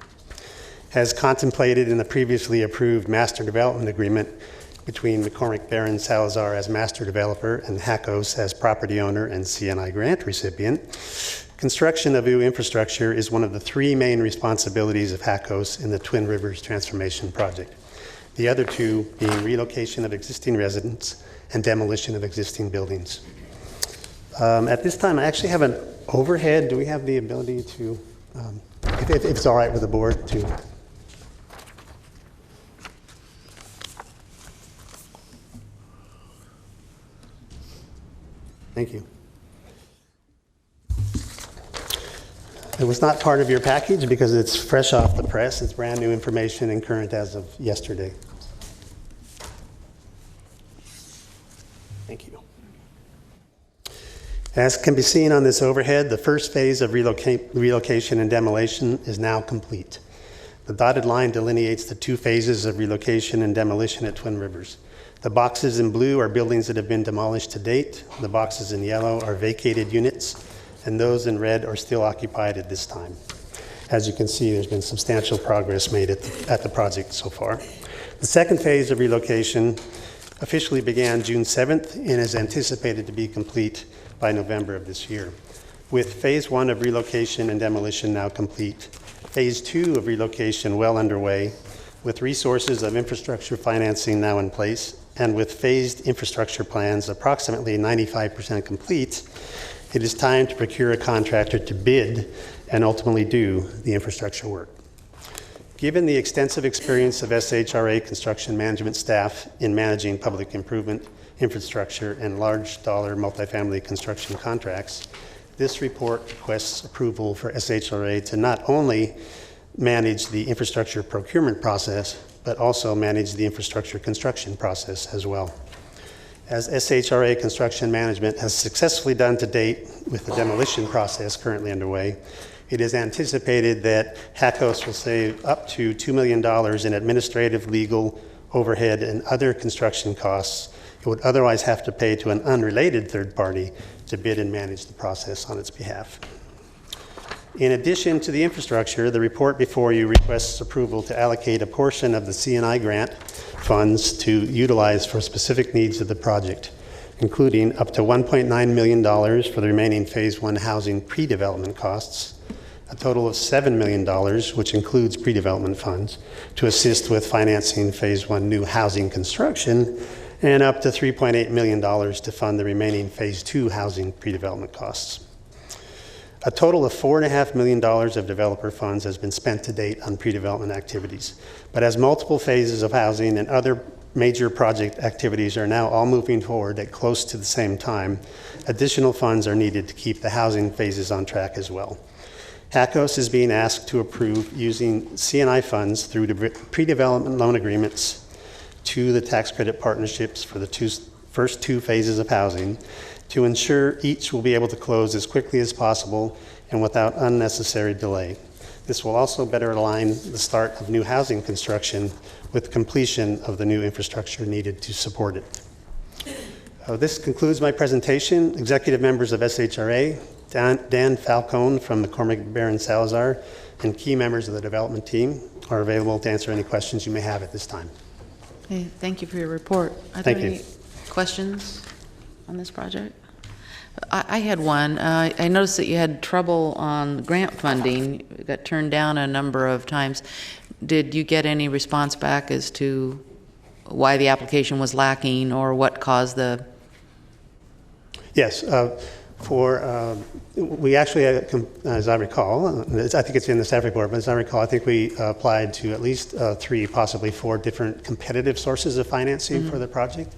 As contemplated in the previously approved master development agreement between McCormick Barron Salazar as master developer and HACOS as property owner and CNI grant recipient, construction of new infrastructure is one of the three main responsibilities of HACOS in the Twin Rivers Transformation Project. The other two being relocation of existing residents and demolition of existing buildings. At this time, I actually have an overhead. Do we have the ability to, if it's all right with the board, to Thank you. It was not part of your package because it's fresh off the press. It's brand new information and current as of yesterday. Thank you. As can be seen on this overhead, the first phase of relocation and demolition is now complete. The dotted line delineates the two phases of relocation and demolition at Twin Rivers. The boxes in blue are buildings that have been demolished to date. The boxes in yellow are vacated units, and those in red are still occupied at this time. As you can see, there's been substantial progress made at the project so far. The second phase of relocation officially began June 7th and is anticipated to be complete by November of this year. With phase 1 of relocation and demolition now complete, phase 2 of relocation well underway, with resources of infrastructure financing now in place, and with phased infrastructure plans approximately 95% complete, it is time to procure a contractor to bid and ultimately do the infrastructure work. Given the extensive experience of SHRA construction management staff in managing public improvement, infrastructure, and large dollar multifamily construction contracts, this report requests approval for SHRA to not only manage the infrastructure procurement process, but also manage the infrastructure construction process as well. As SHRA Construction Management has successfully done to date with the demolition process currently underway, it is anticipated that HACOS will save up to $2 million in administrative, legal, overhead, and other construction costs it would otherwise have to pay to an unrelated third party to bid and manage the process on its behalf. In addition to the infrastructure, the report before you requests approval to allocate a portion of the CNI grant funds to utilize for specific needs of the project, including up to $1.9 million for the remaining phase 1 housing pre-development costs, a total of $7 million, which includes pre-development funds, to assist with financing Phase 1 new housing construction, and up to $3.8 million to fund the remaining Phase 2 housing pre-development costs. A total of $4.5 million of developer funds has been spent to date on pre-development activities. But as multiple phases of housing and other major project activities are now all moving forward at close to the same time, additional funds are needed to keep the housing phases on track as well. HACOS is being asked to approve using C&I funds through the pre-development loan agreements to the tax credit partnerships for the first two phases of housing to ensure each will be able to close as quickly as possible and without unnecessary delay. This will also better align the start of new housing construction with completion of the new infrastructure needed to support it. This concludes my presentation. Executive members of SHRA, Dan Falcone from McCormick Baron Salazar, and key members of the development team are available to answer any questions you may have at this time. Okay, thank you for your report. Are there any questions on this project? I had one. I noticed that you had trouble on grant funding. It got turned down a number of times. Did you get any response back as to why the application was lacking or what caused the? Yes. We actually, as I recall, I think it's in the staff report, but as I recall, I think we applied to at least 3, possibly 4 different competitive sources of financing for the project.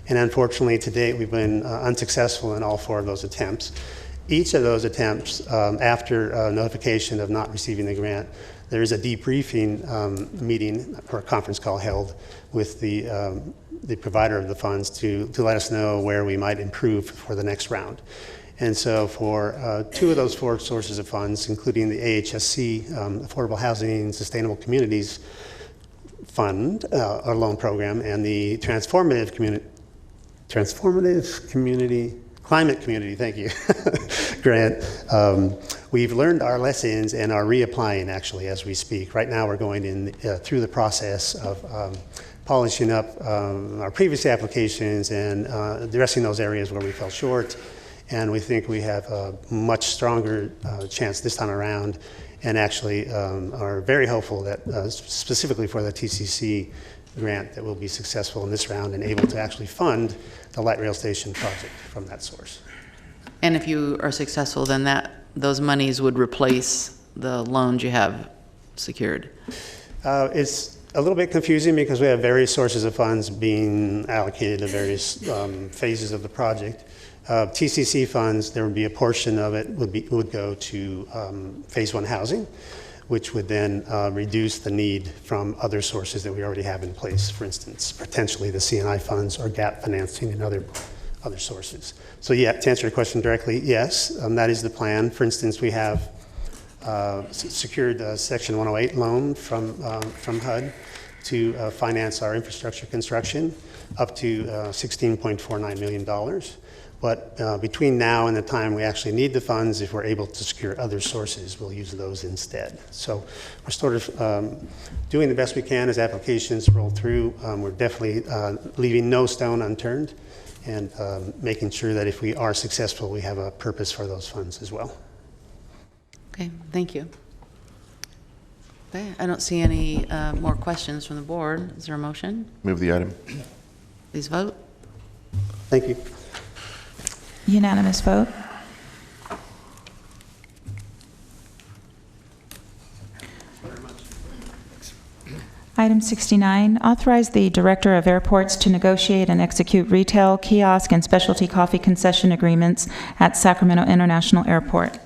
And unfortunately, to date, we've been unsuccessful in all 4 of those attempts. Each of those attempts, after notification of not receiving the grant, there is a debriefing meeting or conference call held with the provider of the funds to let us know where we might improve for the next round. And so for 2 of those 4 sources of funds, including the AHSC, Affordable Housing Sustainable Communities Fund, or loan program, and the Climate Community, thank you, grant, we've learned our lessons and are reapplying actually as we speak. Right now we're going in through the process of polishing up our previous applications and addressing those areas where we fell short. And we think we have a much stronger chance this time around, and actually are very hopeful that specifically for the TCC grant that we'll be successful in this round and able to actually fund the light rail station project from that source. And if you are successful, then those monies would replace the loans you have secured? It's a little bit confusing because we have various sources of funds being allocated to various phases of the project. TCC funds, there would be a portion of it would go to Phase 1 housing, which would then reduce the need from other sources that we already have in place. For instance, potentially the C&I funds or gap financing and other sources. So yeah, to answer your question directly, yes, that is the plan. For instance, we have secured a Section 108 loan from HUD to finance our infrastructure construction up to $16.49 million. But between now and the time we actually need the funds, if we're able to secure other sources, we'll use those instead. So we're sort of doing the best we can as applications roll through. We're definitely leaving no stone unturned and making sure that if we are successful, we have a purpose for those funds as well. Okay, thank you. Okay, I don't see any more questions from the board. Is there a motion? Move the item. Please vote. Thank you. Unanimous vote. Item 69, authorize the Director of Airports to negotiate and execute retail, kiosk, and specialty coffee concession agreements at Sacramento International Airport.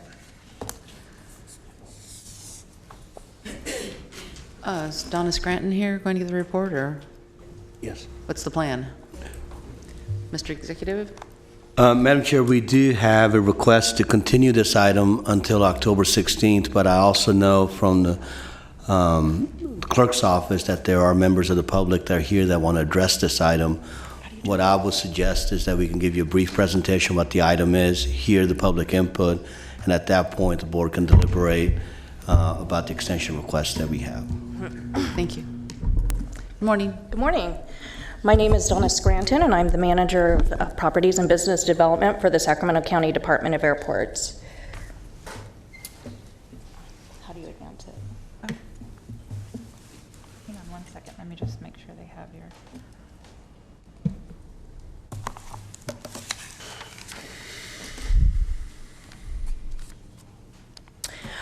Is Donna Scranton here going to give the report, or? Yes. What's the plan? Mr. Executive? Madam Chair, we do have a request to continue this item until October 16th, but I also know from the clerk's office that there are members of the public that are here that want to address this item. What I would suggest is that we can give you a brief presentation what the item is, hear the public input, and at that point the board can deliberate about the extension request that we have. Thank you. Good morning. Good morning. My name is Donna Scranton, and I'm the manager of Properties and Business Development for the Sacramento County Department of Airports.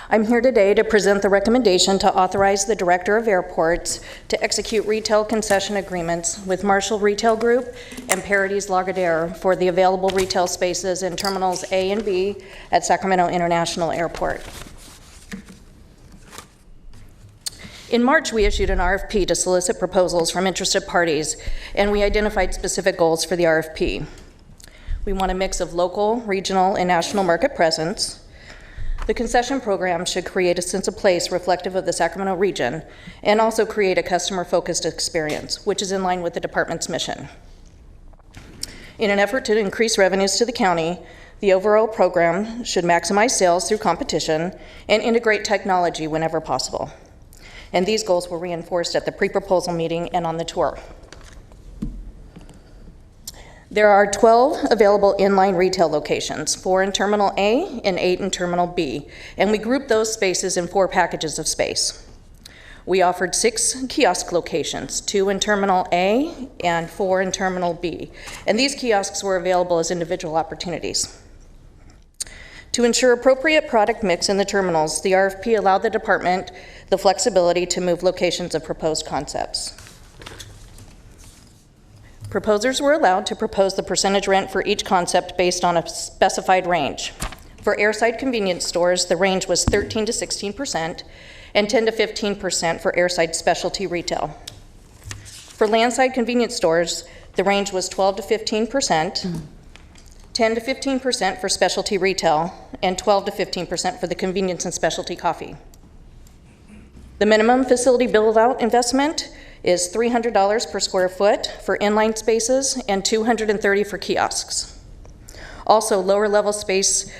I'm here today to present the recommendation to authorize the Director of Airports to execute retail concession agreements with Marshall Retail Group and Paradies Lagardère for the available retail spaces in Terminals A and B at Sacramento International Airport. In March, we issued an RFP to solicit proposals from interested parties, and we identified specific goals for the RFP. We want a mix of local, regional, and national market presence. The concession program should create a sense of place reflective of the Sacramento region and also create a customer-focused experience, which is in line with the department's mission. In an effort to increase revenues to the county, the overall program should maximize sales through competition and integrate technology whenever possible. And these goals were reinforced at the pre-proposal meeting and on the tour. There are 12 available inline retail locations, 4 in Terminal A and 8 in Terminal B, and we grouped those spaces in 4 packages of space. We offered 6 kiosk locations, 2 in Terminal A and 4 in Terminal B, and these kiosks were available as individual opportunities. To ensure appropriate product mix in the terminals, the RFP allowed the department the flexibility to move locations of proposed concepts. Proposers were allowed to propose the percentage rent for each concept based on a specified range. For airside convenience stores, the range was 13 to 16% and 10 to 15% for airside specialty retail. For landside convenience stores, the range was 12 to 15%, 10 to 15% for specialty retail, and 12 to 15% for the convenience and specialty coffee. The minimum facility build-out investment is $300 per square foot for inline spaces and $230 for kiosks. Also, lower level space,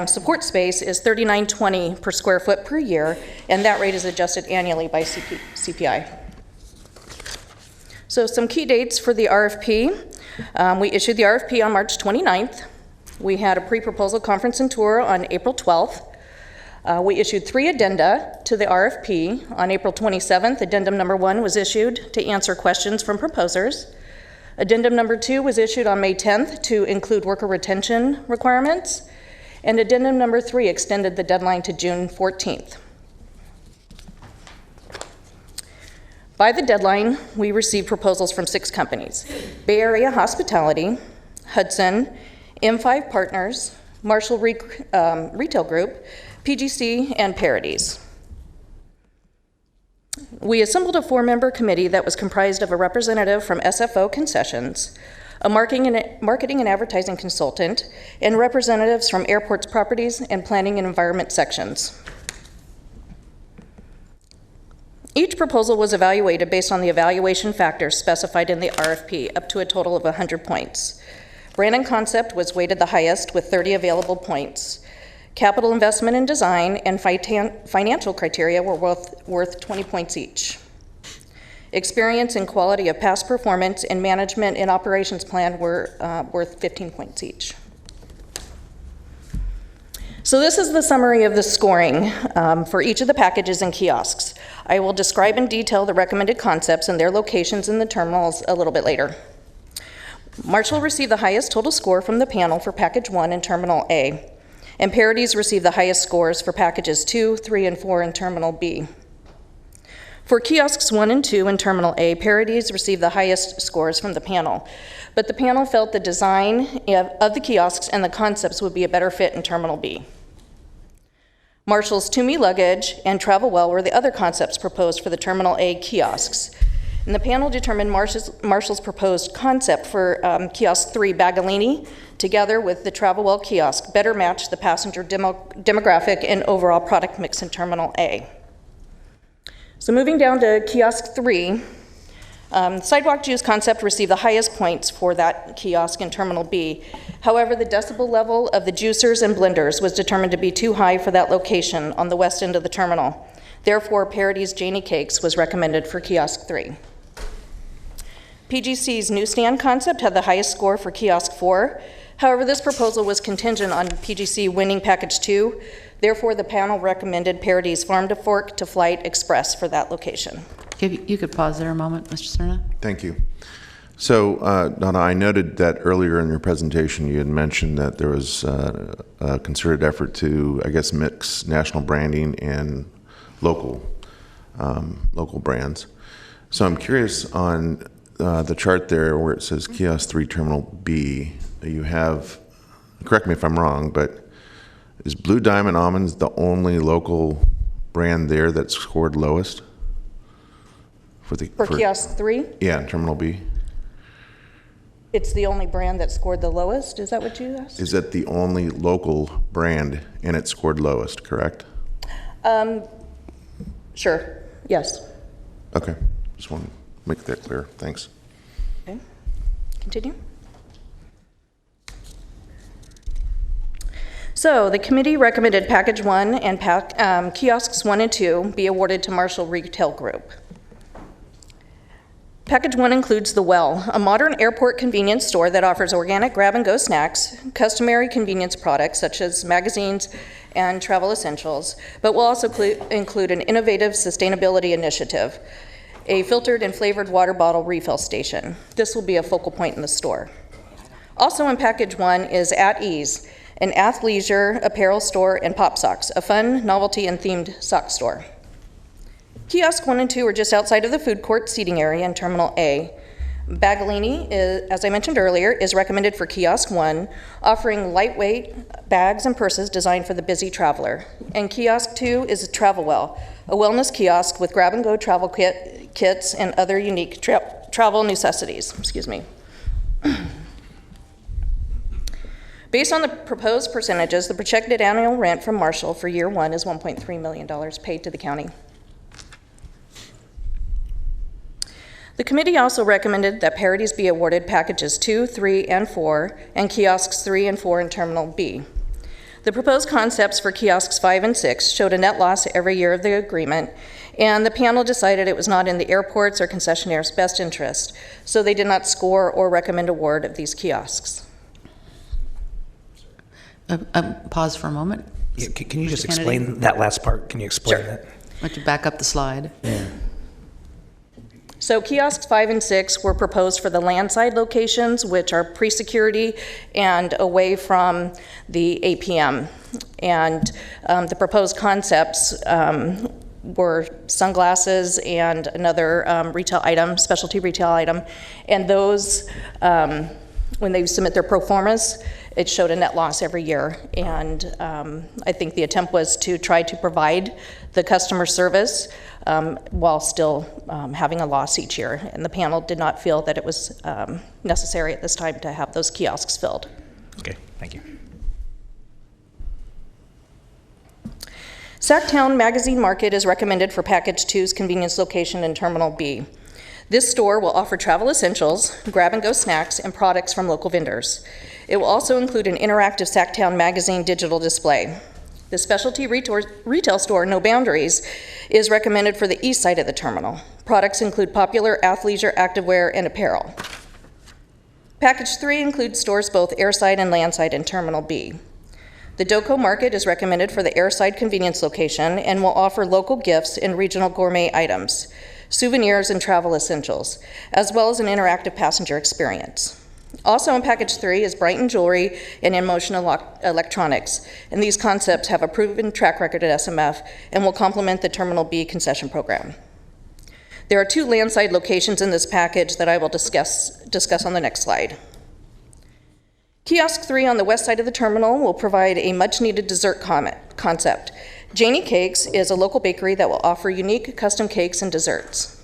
support space is $39.20 per square foot per year, and that rate is adjusted annually by CPI. So some key dates for the RFP. We issued the RFP on March 29th. We had a pre-proposal conference and tour on April 12th. We issued 3 addenda to the RFP. On April 27th, addendum number 1 was issued to answer questions from proposers. Addendum number 2 was issued on May 10th to include worker retention requirements. And addendum number 3 extended the deadline to June 14th. By the deadline, we received proposals from 6 companies: Bay Area Hospitality, Hudson, M5 Partners, Marshall Retail Group, PGC, and Paradies. We assembled a 4-member committee that was comprised of a representative from SFO Concessions, a marketing and advertising consultant, and representatives from airports, properties, and planning and environment sections. Each proposal was evaluated based on the evaluation factors specified in the RFP, up to a total of 100 points. Brand and concept was weighted the highest with 30 available points. Capital investment and design and financial criteria were worth 20 points each. Experience and quality of past performance and management and operations plan were worth 15 points each. So this is the summary of the scoring for each of the packages and kiosks. I will describe in detail the recommended concepts and their locations in the terminals a little bit later. Marshall received the highest total score from the panel for package 1 in Terminal A, and Paradies received the highest scores for packages 2, 3, and 4 in Terminal B. For kiosks 1 and 2 in Terminal A, Paradies received the highest scores from the panel, but the panel felt the design of the kiosks and the concepts would be a better fit in Terminal B. Marshall's To Me Luggage and Travel Well were the other concepts proposed for the Terminal A kiosks. And the panel determined Marshall's proposed concept for kiosk 3, Bagalini, together with the Travel Well kiosk, better match the passenger demographic and overall product mix in Terminal A. So moving down to kiosk 3, Sidewalk Juice concept received the highest points for that kiosk in Terminal B. However, the decibel level of the juicers and blenders was determined to be too high for that location on the west end of the terminal. Therefore, Paradies Janie Cakes was recommended for kiosk 3. PGC's newsstand concept had the highest score for kiosk 4. However, this proposal was contingent on PGC winning package 2. Therefore, the panel recommended Paradies Farm to Fork to Flight Express for that location. You could pause there a moment, Mr. Cerna. Thank you. So, Donna, I noted that earlier in your presentation you had mentioned that there was a concerted effort to, I guess, mix national branding and local brands. So I'm curious on the chart there where it says Kiosk 3 Terminal B, you have, correct me if I'm wrong, but is Blue Diamond Almonds the only local brand there that scored lowest? For Kiosk 3? Yeah, Terminal B. It's the only brand that scored the lowest? Is that what you asked? Is that the only local brand and it scored lowest, correct? Sure, yes. Okay, just want to make that clear. Thanks. Okay, continue. So the committee recommended Package 1 and Kiosks 1 and 2 be awarded to Marshall Retail Group. Package 1 includes The Well, a modern airport convenience store that offers organic grab-and-go snacks, customary convenience products such as magazines and travel essentials, but will also include an innovative sustainability initiative, a filtered and flavored water bottle refill station. This will be a focal point in the store. Also in Package 1 is At Ease, an athleisure apparel store, and Pop Socks, a fun, novelty, and themed sock store. Kiosk 1 and 2 are just outside of the food court seating area in Terminal A. Bagalini, as I mentioned earlier, is recommended for Kiosk 1, offering lightweight bags and purses designed for the busy traveler. And Kiosk 2 is Travelwell, a wellness kiosk with grab-and-go travel kits and other unique travel necessities. Excuse me. Based on the proposed percentages, the projected annual rent from Marshall for year 1 is $1.3 million paid to the county. The committee also recommended that Parodies be awarded Packages 2, 3, and 4, and Kiosks 3 and 4 in Terminal B. The proposed concepts for Kiosks 5 and 6 showed a net loss every year of the agreement, and the panel decided it was not in the airport's or concessionaire's best interest, so they did not score or recommend award of these kiosks. Pause for a moment. Yeah, can you just Mr. Kennedy? explain that last part? Can you explain Sure. that? Why don't you back up the slide? Yeah. So kiosks 5 and 6 were proposed for the landside locations, which are pre-security and away from the APM. And the proposed concepts were sunglasses and another retail item, specialty retail item. And those, when they submit their pro formas, it showed a net loss every year. And I think the attempt was to try to provide the customer service while still having a loss each year. And the panel did not feel that it was necessary at this time to have those kiosks filled. Okay, thank you. Sacktown Magazine Market is recommended for Package 2's convenience location in Terminal B. This store will offer travel essentials, grab-and-go snacks, and products from local vendors. It will also include an interactive Sacktown Magazine digital display. The specialty retail store, No Boundaries, is recommended for the east side of the terminal. Products include popular athleisure, activewear, and apparel. Package 3 includes stores both airside and landside in Terminal B. The Doco Market is recommended for the airside convenience location and will offer local gifts and regional gourmet items, souvenirs, and travel essentials, as well as an interactive passenger experience. Also in Package 3 is Brighton Jewelry and In-Motion Electronics, and these concepts have a proven track record at SMF and will complement the Terminal B concession program. There are 2 landside locations in this package that I will discuss on the next slide. Kiosk 3 on the west side of the terminal will provide a much-needed dessert concept. Janie Cakes is a local bakery that will offer unique custom cakes and desserts.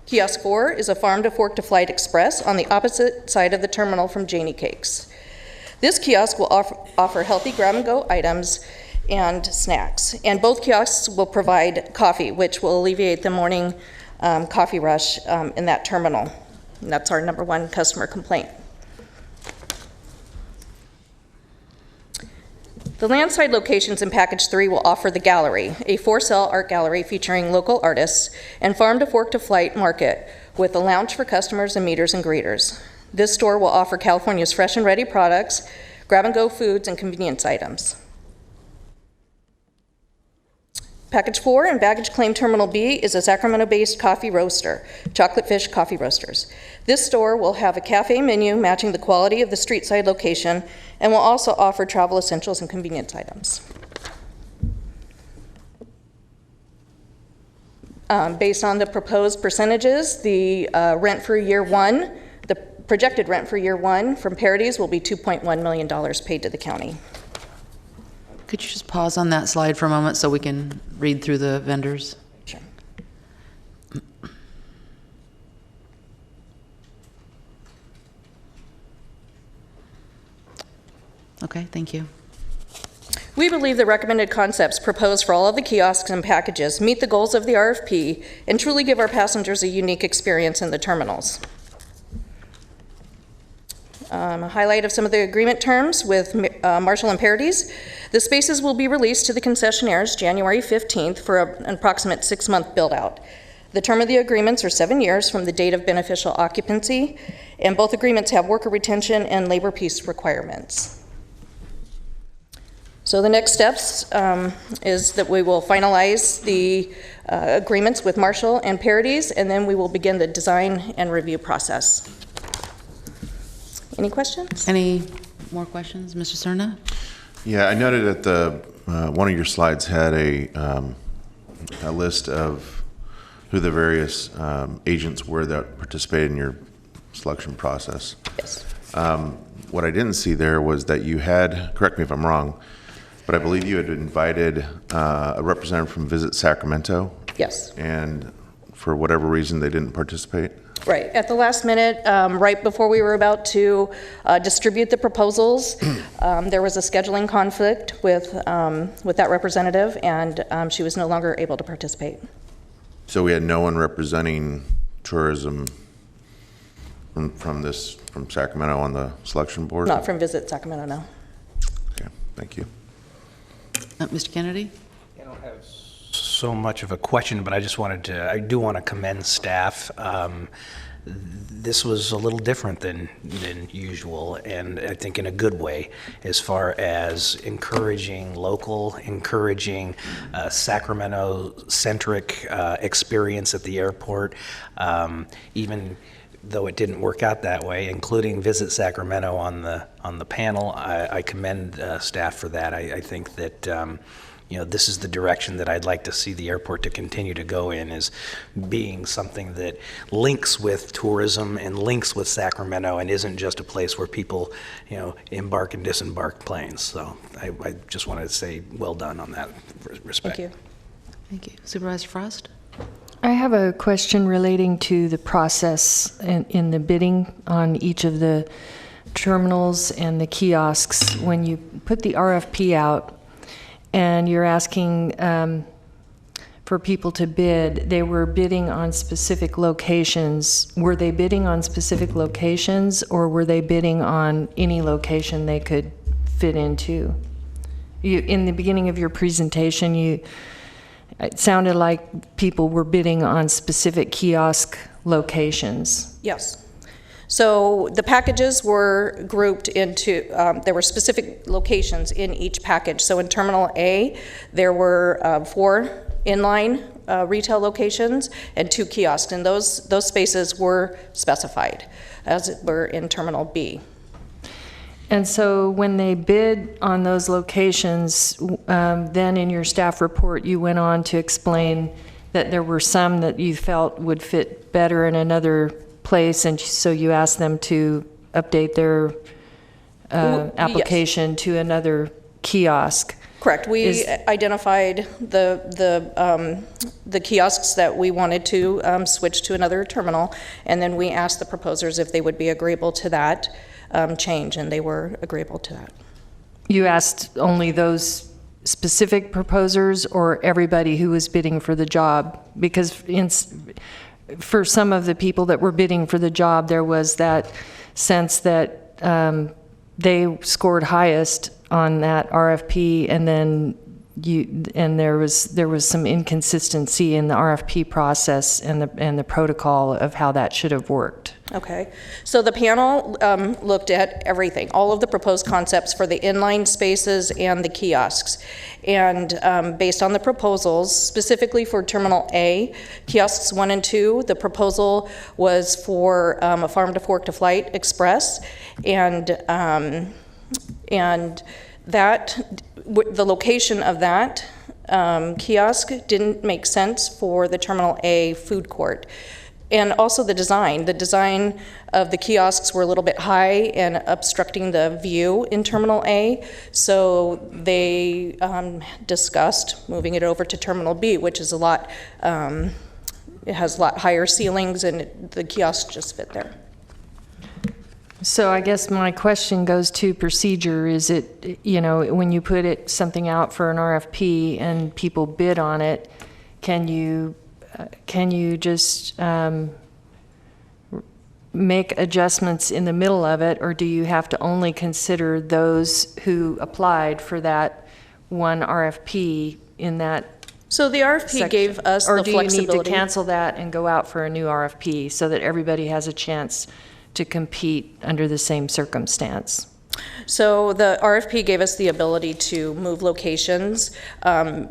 Kiosk 4 is a farm-to-fork-to-flight express on the opposite side of the terminal from Janie Cakes. This kiosk will offer healthy grab-and-go items and snacks, and both kiosks will provide coffee, which will alleviate the morning coffee rush in that terminal. And that's our #1 customer complaint. The landside locations in Package 3 will offer the Gallery, a for-sale art gallery featuring local artists, and farm-to-fork-to-flight market with a lounge for customers and meeters and greeters. This store will offer California's fresh and ready products, grab-and-go foods, and convenience items. Package 4 in Baggage Claim Terminal B is a Sacramento-based coffee roaster, Chocolate Fish Coffee Roasters. This store will have a cafe menu matching the quality of the street side location and will also offer travel essentials and convenience items. Based on the proposed percentages, the rent for year one, the projected rent for year one from Parodies will be $2.1 million paid to the county. Could you just pause on that slide for a moment so we can read through the vendors? Sure. Okay, thank you. We believe the recommended concepts proposed for all of the kiosks and packages meet the goals of the RFP and truly give our passengers a unique experience in the terminals. A highlight of some of the agreement terms with Marshall and Parodies. The spaces will be released to the concessionaires January 15th for an approximate 6-month build-out. The term of the agreements are 7 years from the date of beneficial occupancy, and both agreements have worker retention and labor peace requirements. So the next steps is that we will finalize the agreements with Marshall and Parodies, and then we will begin the design and review process. Any questions? Any more questions, Mr. Cerna? Yeah, I noted that the one of your slides had a list of who the various agents were that participated in your selection process. Yes. What I didn't see there was that you had, correct me if I'm wrong, but I believe you had invited a representative from Visit Sacramento. Yes. And for whatever reason, they didn't participate? Right. At the last minute, right before we were about to distribute the proposals, there was a scheduling conflict with that representative, and she was no longer able to participate. So we had no one representing tourism from Sacramento on the selection board? Not from Visit Sacramento, no. Okay, thank you. Mr. Kennedy? I don't have so much of a question, but I do want to commend staff. This was a little different than usual, and I think in a good way, as far as encouraging local, encouraging Sacramento-centric experience at the airport, even though it didn't work out that way, including Visit Sacramento on the panel. I commend staff for that. I think that this is the direction that I'd like to see the airport to continue to go in, is being something that links with tourism and links with Sacramento and isn't just a place where people, embark and disembark planes. So I just wanted to say well done on that respect. Thank you. Thank you. Supervisor Frost? I have a question relating to the process in the bidding on each of the terminals and the kiosks. When you put the RFP out and you're asking for people to bid, they were bidding on specific locations. Were they bidding on specific locations, or were they bidding on any location they could fit into? In the beginning of your presentation, it sounded like people were bidding on specific kiosk locations. Yes. So the packages were grouped into, there were specific locations in each package. So in Terminal A, there were 4 inline retail locations and 2 kiosks, and those spaces were specified, as it were in Terminal B. And so when they bid on those locations, then in your staff report, you went on to explain that there were some that you felt would fit better in another place, and so you asked them to update their application to another kiosk. Correct. We identified the kiosks that we wanted to switch to another terminal, and then we asked the proposers if they would be agreeable to that change, and they were agreeable to that. You asked only those specific proposers or everybody who was bidding for the job? Because for some of the people that were bidding for the job, there was that sense that they scored highest on that RFP, and then there was some inconsistency in the RFP process and the protocol of how that should have worked. Okay, so the panel looked at everything, all of the proposed concepts for the inline spaces and the kiosks. And based on the proposals, specifically for Terminal A, kiosks 1 and 2, the proposal was for a farm to fork to flight express, and that, the location of that kiosk didn't make sense for the Terminal A food court. And also the design of the kiosks were a little bit high and obstructing the view in Terminal A. So they discussed moving it over to Terminal B, which is a lot, it has a lot higher ceilings, and the kiosks just fit there. So I guess my question goes to procedure. Is it, when you put something out for an RFP and people bid on it, can you just make adjustments in the middle of it, or do you have to only consider those who applied for that one RFP in that? So the RFP section? gave us the flexibility. Or do you need to cancel that and go out for a new RFP so that everybody has a chance to compete under the same circumstance? So the RFP gave us the ability to move locations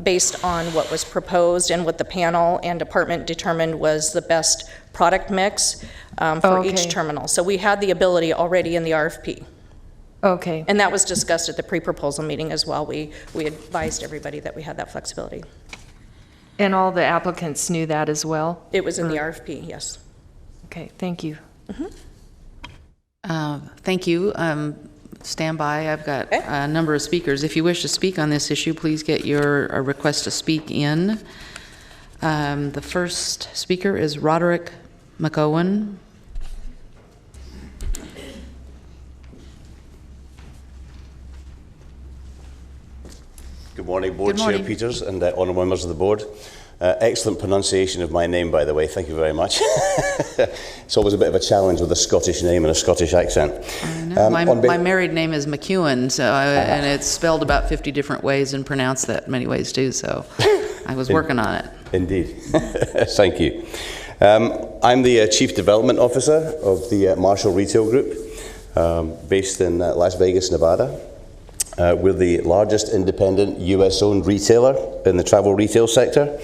based on what was proposed and what the panel and department determined was the best product mix for each terminal. So we had the ability already in the RFP. Okay. And that was discussed at the pre-proposal meeting as well. We advised everybody that we had that flexibility. And all the applicants knew that as well? It was in the RFP, yes. Okay, thank you. Thank you. Stand by. I've got a number of speakers. If you wish to speak on this issue, please get your request to speak in. The first speaker is Roderick McOwen. Good morning, Board Good morning. Chair Peters and honourable members of the Board. Excellent pronunciation of my name, by the way. Thank you very much. It's always a bit of a challenge with a Scottish name and a Scottish accent. I know. My married name is McEwen, so and it's spelled about 50 different ways and pronounced that many ways too, so I was working on it. Indeed. Thank you. I'm the Chief Development Officer of the Marshall Retail Group, based in Las Vegas, Nevada. We're the largest independent US-owned retailer in the travel retail sector.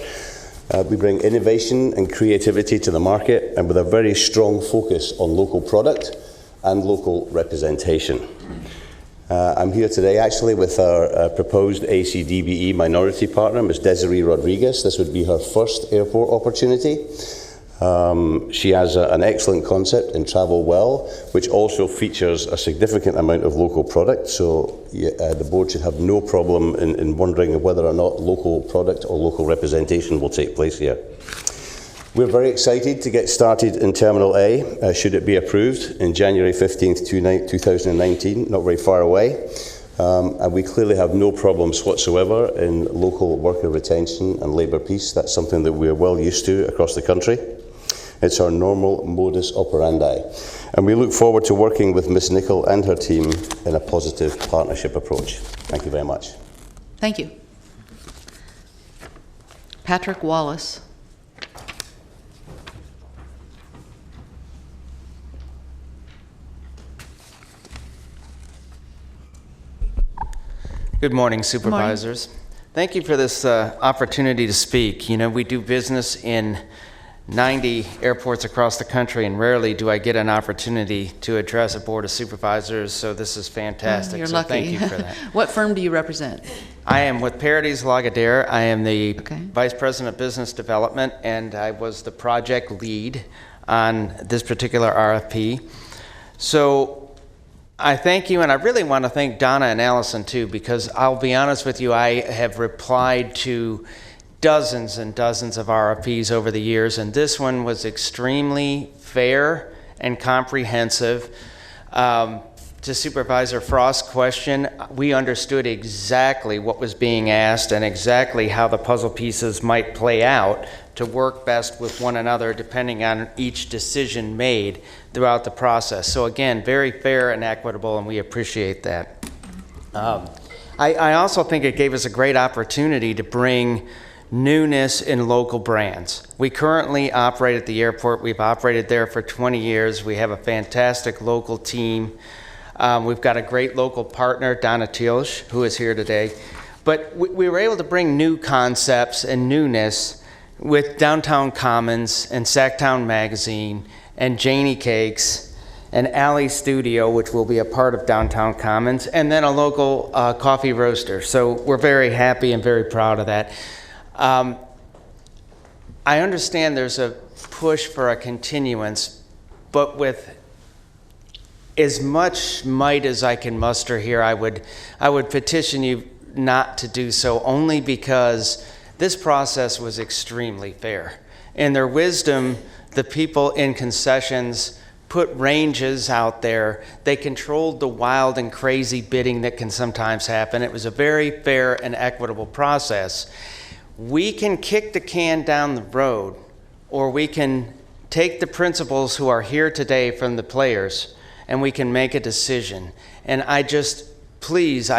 We bring innovation and creativity to the market, and with a very strong focus on local product and local representation. I'm here today actually with our proposed ACDBE minority partner, Ms. Desiree Rodriguez. This would be her first airport opportunity. She has an excellent concept in Travel Well, which also features a significant amount of local product, so the board should have no problem in wondering whether or not local product or local representation will take place here. We're very excited to get started in Terminal A, should it be approved, in January 15th, 2019, not very far away. And we clearly have no problems whatsoever in local worker retention and labour peace. That's something that we're well used to across the country. It's our normal modus operandi. And we look forward to working with Ms. Nicol and her team in a positive partnership approach. Thank you very much. Thank you. Patrick Wallace. Good morning, Supervisors. Thank you for this opportunity to speak. You know, we do business in 90 airports across the country, and rarely do I get an opportunity to address a Board of Supervisors, so this is fantastic. You're so lucky. Thank you for that. What firm do you represent? I am with Paradis Lagardère. I am the Vice President of Business Development, and I was the project lead on this particular RFP. So I thank you, and I really want to thank Donna and Allison too, because I'll be honest with you, I have replied to dozens and dozens of RFPs over the years, and this one was extremely fair and comprehensive. To Supervisor Frost's question, we understood exactly what was being asked and exactly how the puzzle pieces might play out to work best with one another depending on each decision made throughout the process. So again, very fair and equitable, and we appreciate that. I also think it gave us a great opportunity to bring newness in local brands. We currently operate at the airport. We've operated there for 20 years. We have a fantastic local team. We've got a great local partner, Donna Tilsch, who is here today. But we were able to bring new concepts and newness with Downtown Commons and Sacktown Magazine and Janie Cakes and Alley Studio, which will be a part of Downtown Commons, and then a local coffee roaster. So we're very happy and very proud of that. I understand there's a push for a continuance, but with as much might as I can muster here, I would petition you not to do so, only because this process was extremely fair. In their wisdom, the people in concessions put ranges out there. They controlled the wild and crazy bidding that can sometimes happen. It was a very fair and equitable process. We can kick the can down the road, or we can take the principals who are here today from the players, and we can make a decision. And I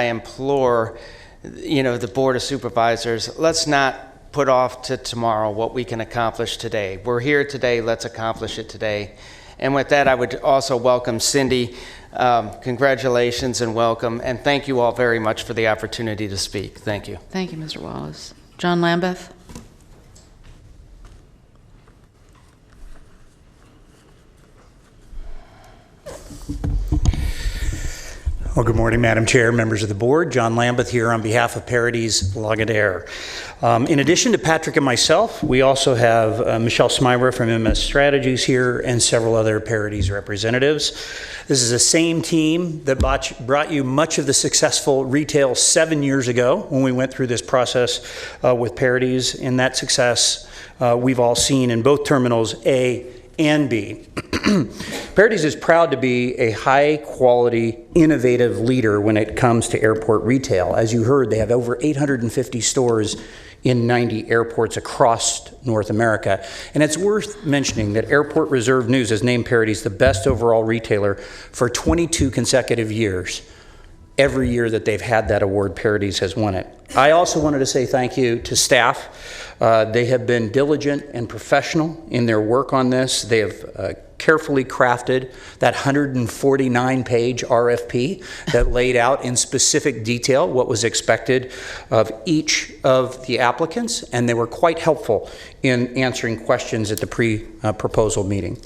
implore, the Board of Supervisors, let's not put off to tomorrow what we can accomplish today. We're here today, let's accomplish it today. And with that, I would also welcome Cindy. Congratulations and welcome, and thank you all very much for the opportunity to speak. Thank you. Thank you, Mr. Wallace. John Lambeth? Well, good morning, Madam Chair, members of the board. John Lambeth here on behalf of Parodies Lagardère. In addition to Patrick and myself, we also have Michelle Smyra from MS Strategies here and several other Parodies representatives. This is the same team that brought you much of the successful retail 7 years ago when we went through this process with Parodies. And that success we've all seen in both terminals A and B. Parodies is proud to be a high-quality, innovative leader when it comes to airport retail. As you heard, they have over 850 stores in 90 airports across North America. And it's worth mentioning that Airport Reserve News has named Parodies the best overall retailer for 22 consecutive years. Every year that they've had that award, Parodies has won it. I also wanted to say thank you to staff. They have been diligent and professional in their work on this. They have carefully crafted that 149-page RFP that laid out in specific detail what was expected of each of the applicants, and they were quite helpful in answering questions at the pre-proposal meeting.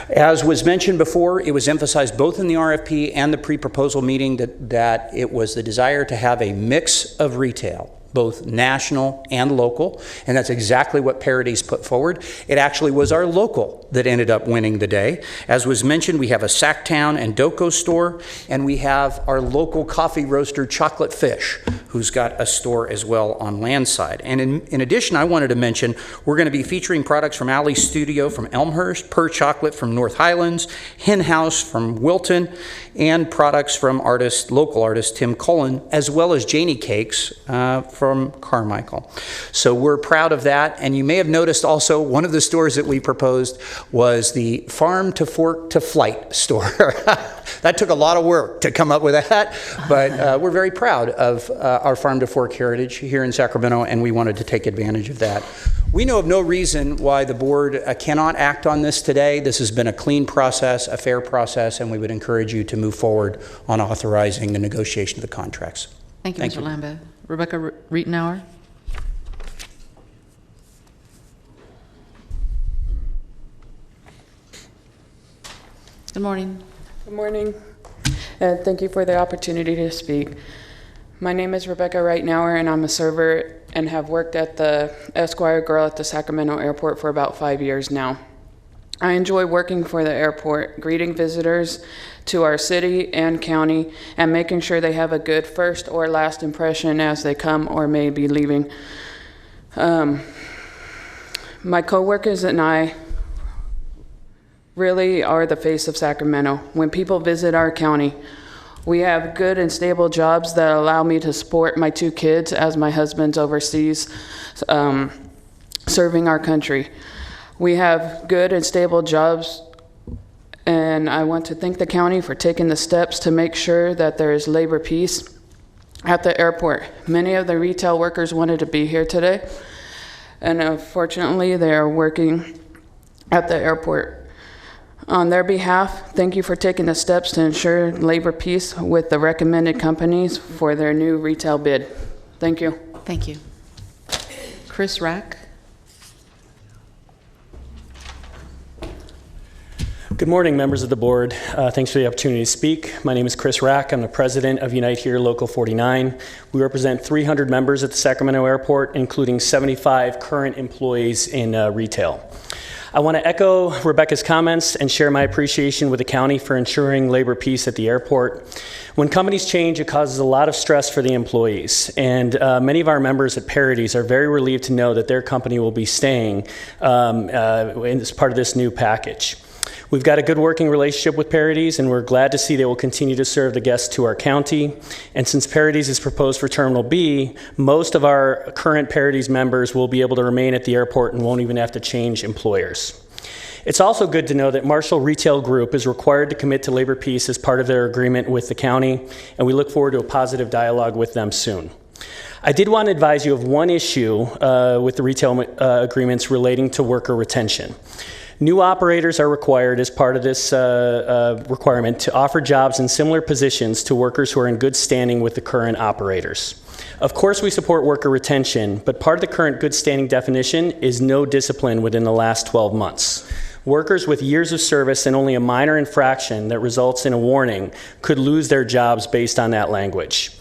As was mentioned before, it was emphasized both in the RFP and the pre-proposal meeting that it was the desire to have a mix of retail, both national and local, and that's exactly what Parodies put forward. It actually was our local that ended up winning the day. As was mentioned, we have a Sacktown and Doco store, and we have our local coffee roaster, Chocolate Fish, who's got a store as well on Landside. And in addition, I wanted to mention, we're going to be featuring products from Alley Studio from Elmhurst, Per Chocolate from North Highlands, Hen House from Wilton, and products from local artist Tim Cullen, as well as Janie Cakes from Carmichael. So we're proud of that. And you may have noticed also one of the stores that we proposed was the Farm to Fork to Flight store. That took a lot of work to come up with that, but we're very proud of our Farm to Fork heritage here in Sacramento, and we wanted to take advantage of that. We know of no reason why the board cannot act on this today. This has been a clean process, a fair process, and we would encourage you to move forward on authorizing the negotiation of the contracts. Thank you, Mr. Lambeth. Rebecca Rietenauer? Good morning. Good morning. Thank you for the opportunity to speak. My name is Rebecca Rietenauer, and I'm a server and have worked at the Esquire Grill at the Sacramento airport for about 5 years now. I enjoy working for the airport, greeting visitors to our city and county, and making sure they have a good first or last impression as they come or may be leaving. My coworkers and I really are the face of Sacramento. When people visit our county, we have good and stable jobs that allow me to support my 2 kids as my husband's overseas serving our country. We have good and stable jobs, and I want to thank the county for taking the steps to make sure that there is labor peace at the airport. Many of the retail workers wanted to be here today, and unfortunately they are working at the airport. On their behalf, thank you for taking the steps to ensure labor peace with the recommended companies for their new retail bid. Thank you. Thank you. Chris Rack. Good morning, members of the board. Thanks for the opportunity to speak. My name is Chris Rack. I'm the president of Unite Here Local 49. We represent 300 members at the Sacramento Airport, including 75 current employees in retail. I want to echo Rebecca's comments and share my appreciation with the county for ensuring labor peace at the airport. When companies change, it causes a lot of stress for the employees, and many of our members at Parities are very relieved to know that their company will be staying as part of this new package. We've got a good working relationship with Parities, and we're glad to see they will continue to serve the guests to our county. And since Parities is proposed for Terminal B, most of our current Parities members will be able to remain at the airport and won't even have to change employers. It's also good to know that Marshall Retail Group is required to commit to labor peace as part of their agreement with the county, and we look forward to a positive dialogue with them soon. I did want to advise you of one issue with the retail agreements relating to worker retention. New operators are required as part of this requirement to offer jobs in similar positions to workers who are in good standing with the current operators. Of course, we support worker retention, but part of the current good standing definition is no discipline within the last 12 months. Workers with years of service and only a minor infraction that results in a warning could lose their jobs based on that language.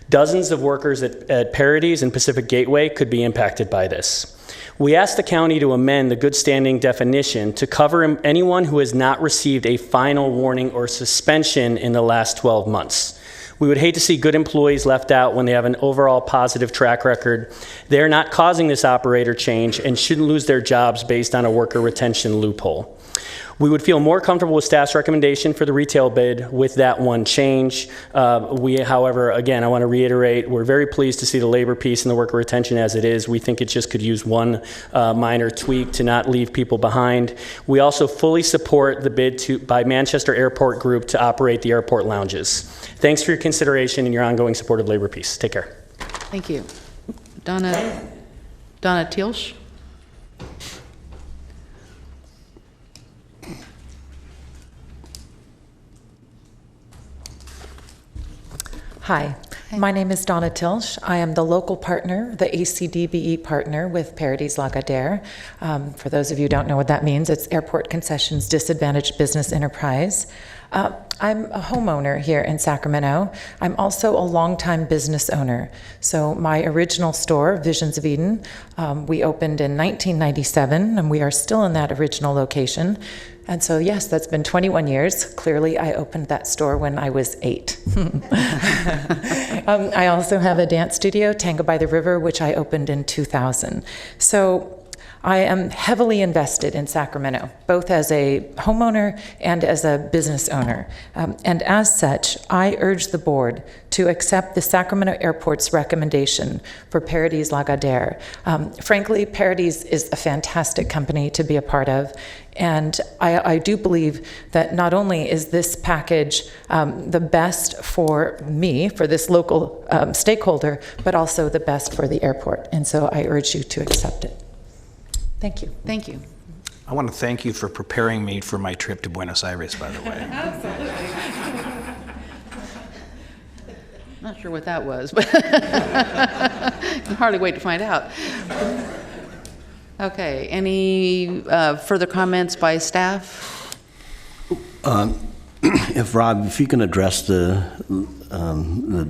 Dozens of workers at Parities and Pacific Gateway could be impacted by this. We asked the county to amend the good standing definition to cover anyone who has not received a final warning or suspension in the last 12 months. We would hate to see good employees left out when they have an overall positive track record. They're not causing this operator change and shouldn't lose their jobs based on a worker retention loophole. We would feel more comfortable with staff's recommendation for the retail bid with that one change. However, again, I want to reiterate, we're very pleased to see the labor piece and the worker retention as it is. We think it just could use one minor tweak to not leave people behind. We also fully support the bid by Manchester Airport Group to operate the airport lounges. Thanks for your consideration and your ongoing support of labor peace. Take care. Thank you. Donna Tielsch. Hi, my name is Donna Tilsch. I am the local partner, the ACDBE partner with Parities Lagardère. For those of you who don't know what that means, it's Airport Concessions Disadvantaged Business Enterprise. I'm a homeowner here in Sacramento. I'm also a longtime business owner. So my original store, Visions of Eden, we opened in 1997, and we are still in that original location. And so, yes, that's been 21 years. Clearly, I opened that store when I was 8. I also have a dance studio, Tango by the River, which I opened in 2000. So I am heavily invested in Sacramento, both as a homeowner and as a business owner. And as such, I urge the board to accept the Sacramento Airport's recommendation for Parities Lagardère. Frankly, Parities is a fantastic company to be a part of. And I do believe that not only is this package the best for me, for this local stakeholder, but also the best for the airport. And so I urge you to accept it. Thank you. Thank you. I want to thank you for preparing me for my trip to Buenos Aires, by the way. Absolutely. Not sure what that was, but I can hardly wait to find out. Okay, any further comments by staff? If you can address the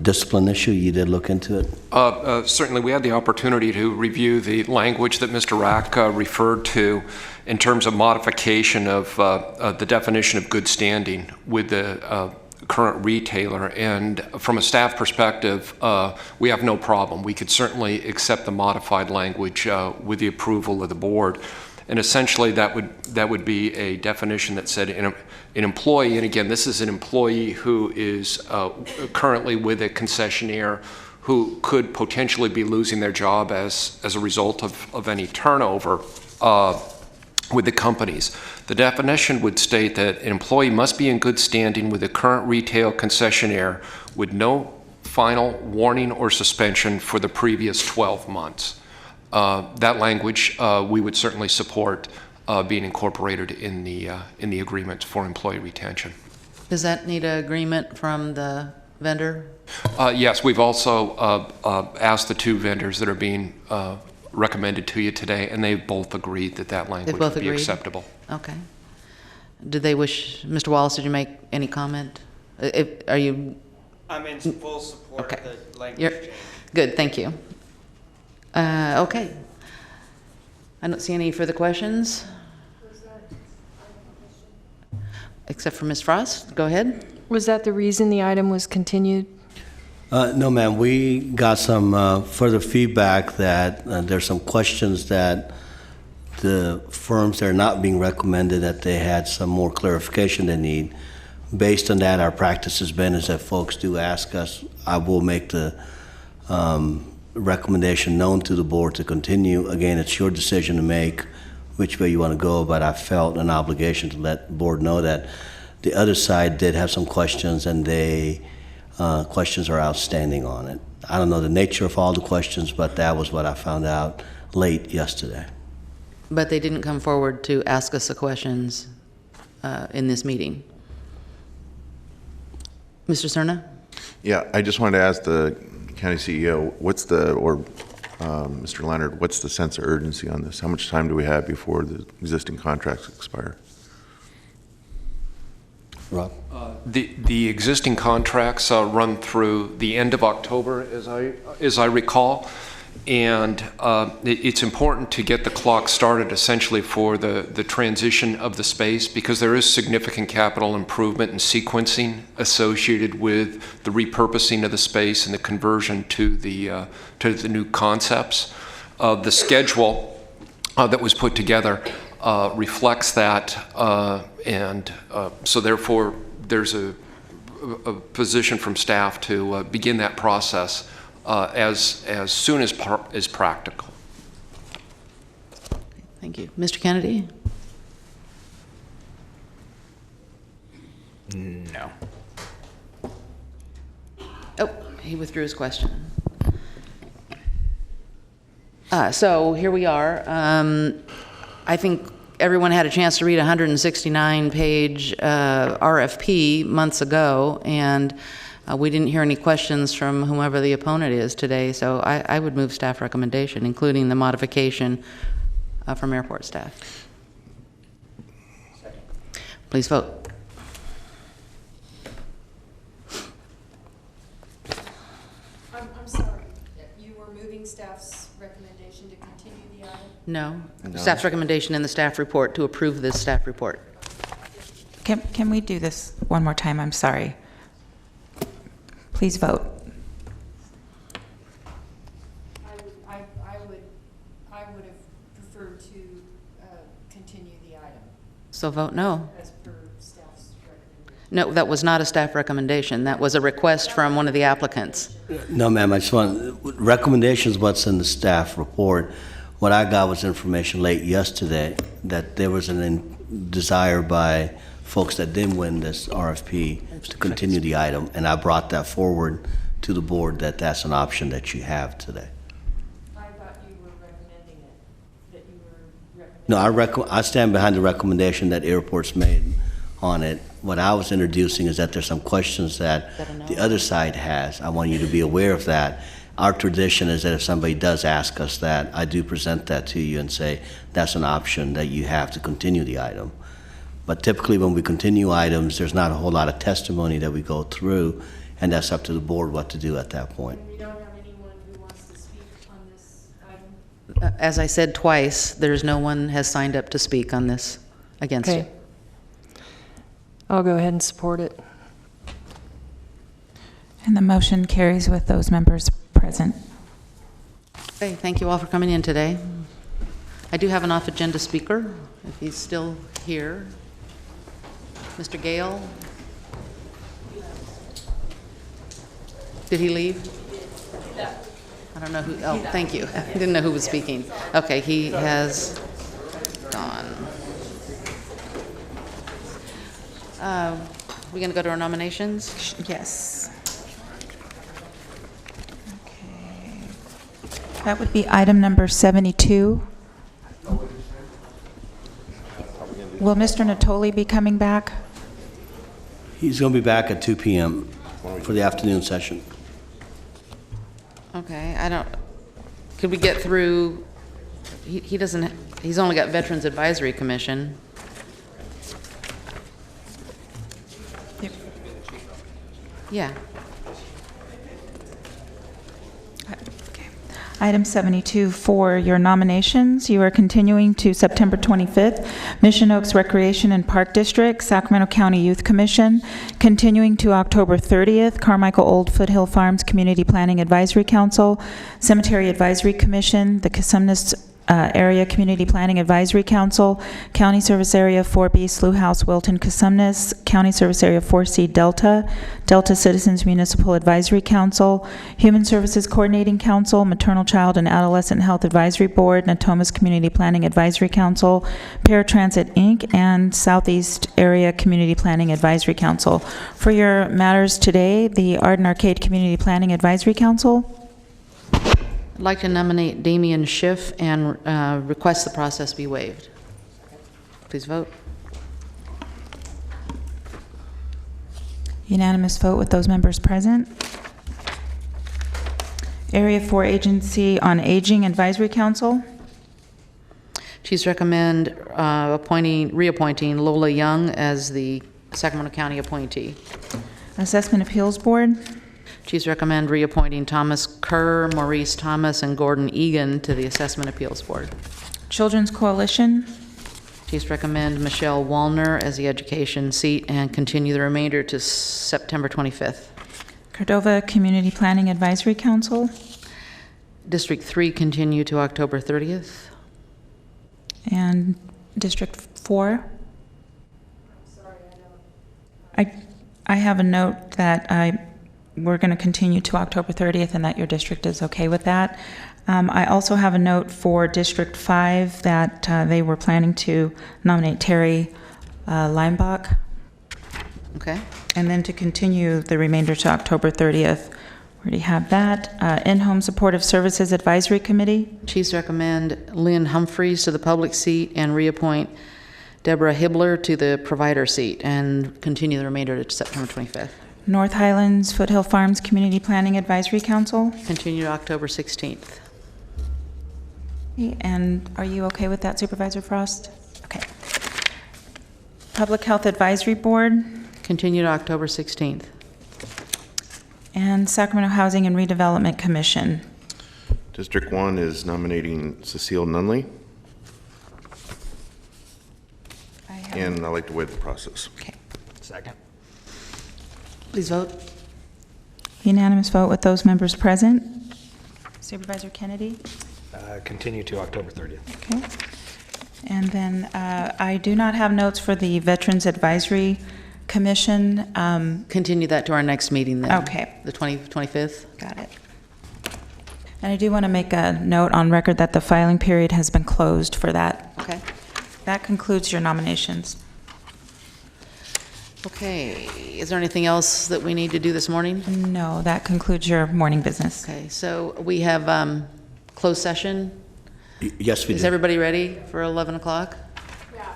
discipline issue, you did look into it? Certainly, we had the opportunity to review the language that Mr. Rack referred to in terms of modification of the definition of good standing with the current retailer, and from a staff perspective, we have no problem. We could certainly accept the modified language with the approval of the board. And essentially that would be a definition that said an employee, and again, this is an employee who is currently with a concessionaire who could potentially be losing their job as a result of any turnover with the companies. The definition would state that an employee must be in good standing with the current retail concessionaire with no final warning or suspension for the previous 12 months. That language we would certainly support being incorporated in the agreement for employee retention. Does that need an agreement from the vendor? Yes, we've also asked the two vendors that are being recommended to you today, and they've both agreed that that language would be acceptable. Okay. Did they wish, Mr. Wallace, did you make any comment? Are you? I'm in full support of the language change. Good, thank you. Okay. I don't see any further questions. Except for Ms. Frost. Go ahead. Was that the reason the item was continued? No, ma'am. We got some further feedback that there's some questions that the firms that are not being recommended, that they had some more clarification they need. Based on that, our practice has been is that folks do ask us. I will make the recommendation known to the board to continue. Again, it's your decision to make which way you want to go, but I felt an obligation to let the board know that the other side did have some questions, and they questions are outstanding on it. I don't know the nature of all the questions, but that was what I found out late yesterday. But they didn't come forward to ask us the questions in this meeting. Mr. Cerna? Yeah, I just wanted to ask the county CEO, Mr. Leonard, what's the sense of urgency on this? How much time do we have before the existing contracts expire? Rob? The existing contracts run through the end of October, as I recall, and it's important to get the clock started essentially for the transition of the space, because there is significant capital improvement and sequencing associated with the repurposing of the space and the conversion to the new concepts. The schedule that was put together reflects that, and so therefore there's a position from staff to begin that process as soon as practical. Thank you. Mr. Kennedy? No. Oh, he withdrew his question. So here we are. I think everyone had a chance to read a 169-page RFP months ago, and we didn't hear any questions from whomever the opponent is today, so I would move staff recommendation, including the modification from airport staff. Please vote. I'm sorry, you were moving staff's recommendation to continue the item? No. Staff's recommendation in the staff report to approve this staff report. Can we do this one more time? I'm sorry. Please vote. I would have preferred to continue the item. So vote no. As per staff's recommendation. No, that was not a staff recommendation. That was a request from one of the applicants. No, ma'am. I just want recommendations. What's in the staff report? What I got was information late yesterday that there was a desire by folks that didn't win this RFP to continue the item, and I brought that forward to the board that that's an option that you have today. I thought you were recommending it, that you were recommending. No, I stand behind the recommendation that airports made on it. What I was introducing is that there's some questions that the other side has. I want you to be aware of that. Our tradition is that if somebody does ask us that, I do present that to you and say that's an option that you have to continue the item. But typically when we continue items, there's not a whole lot of testimony that we go through, and that's up to the board what to do at that point. We don't have anyone who wants to speak on this item? As I said twice, there's no one has signed up to speak on this against it. I'll go ahead and support it. And the motion carries with those members present. Okay, thank you all for coming in today. I do have an off-agenda speaker, if he's still here. Mr. Gale? Did he leave? I don't know who, oh, thank you. I didn't know who was speaking. Okay, he has gone. We gonna go to our nominations? Yes. That would be item number 72. Will Mr. Natoli be coming back? He's going to be back at 2 p.m. for the afternoon session. Okay, could we get through, he doesn't, he's only got Veterans Advisory Commission. Yep. Yeah. Item 72 for your nominations. You are continuing to September 25th, Mission Oaks Recreation and Park District, Sacramento County Youth Commission. Continuing to October 30th, Carmichael Old Foothill Farms Community Planning Advisory Council, Cemetery Advisory Commission, the Cosumnes Area Community Planning Advisory Council, County Service Area 4B Slough House Wilton Cosumnes, County Service Area 4C Delta, Delta Citizens Municipal Advisory Council, Human Services Coordinating Council, Maternal Child and Adolescent Health Advisory Board, Natomas Community Planning Advisory Council, Paratransit Inc., and Southeast Area Community Planning Advisory Council. For your matters today, the Arden Arcade Community Planning Advisory Council. I'd like to nominate Damian Schiff and request the process be waived. Please vote. Unanimous vote with those members present. Area 4 Agency on Aging Advisory Council. Chiefs recommend reappointing Lola Young as the Sacramento County appointee. Assessment Appeals Board. Chiefs recommend reappointing Thomas Kerr, Maurice Thomas, and Gordon Egan to the Assessment Appeals Board. Children's Coalition. Chiefs recommend Michelle Wallner as the education seat and continue the remainder to September 25th. Cordova Community Planning Advisory Council. District 3 continue to October 30th. And District 4. I have a note that we're going to continue to October 30th and that your district is okay with that. I also have a note for District 5 that they were planning to nominate Terry Leimbach. Okay. And then to continue the remainder to October 30th. We already have that. In-Home Supportive Services Advisory Committee. Chiefs recommend Lynn Humphreys to the public seat and reappoint Deborah Hibbler to the provider seat and continue the remainder to September 25th. North Highlands Foothill Farms Community Planning Advisory Council. Continue to October 16th. And are you okay with that, Supervisor Frost? Okay. Public Health Advisory Board. Continue to October 16th. And Sacramento Housing and Redevelopment Commission. District 1 is nominating Cecile Nunley. And I'd like to waive the process. Okay. Second. Please vote. Unanimous vote with those members present. Supervisor Kennedy? Continue to October 30th. Okay. And then I do not have notes for the Veterans Advisory Commission. Continue that to our next meeting then. Okay. The 25th. Got it. And I do want to make a note on record that the filing period has been closed for that. Okay. That concludes your nominations. Okay, is there anything else that we need to do this morning? No, that concludes your morning business. Okay, so we have closed session. Yes, we do. Is everybody ready for 11 o'clock? Yeah,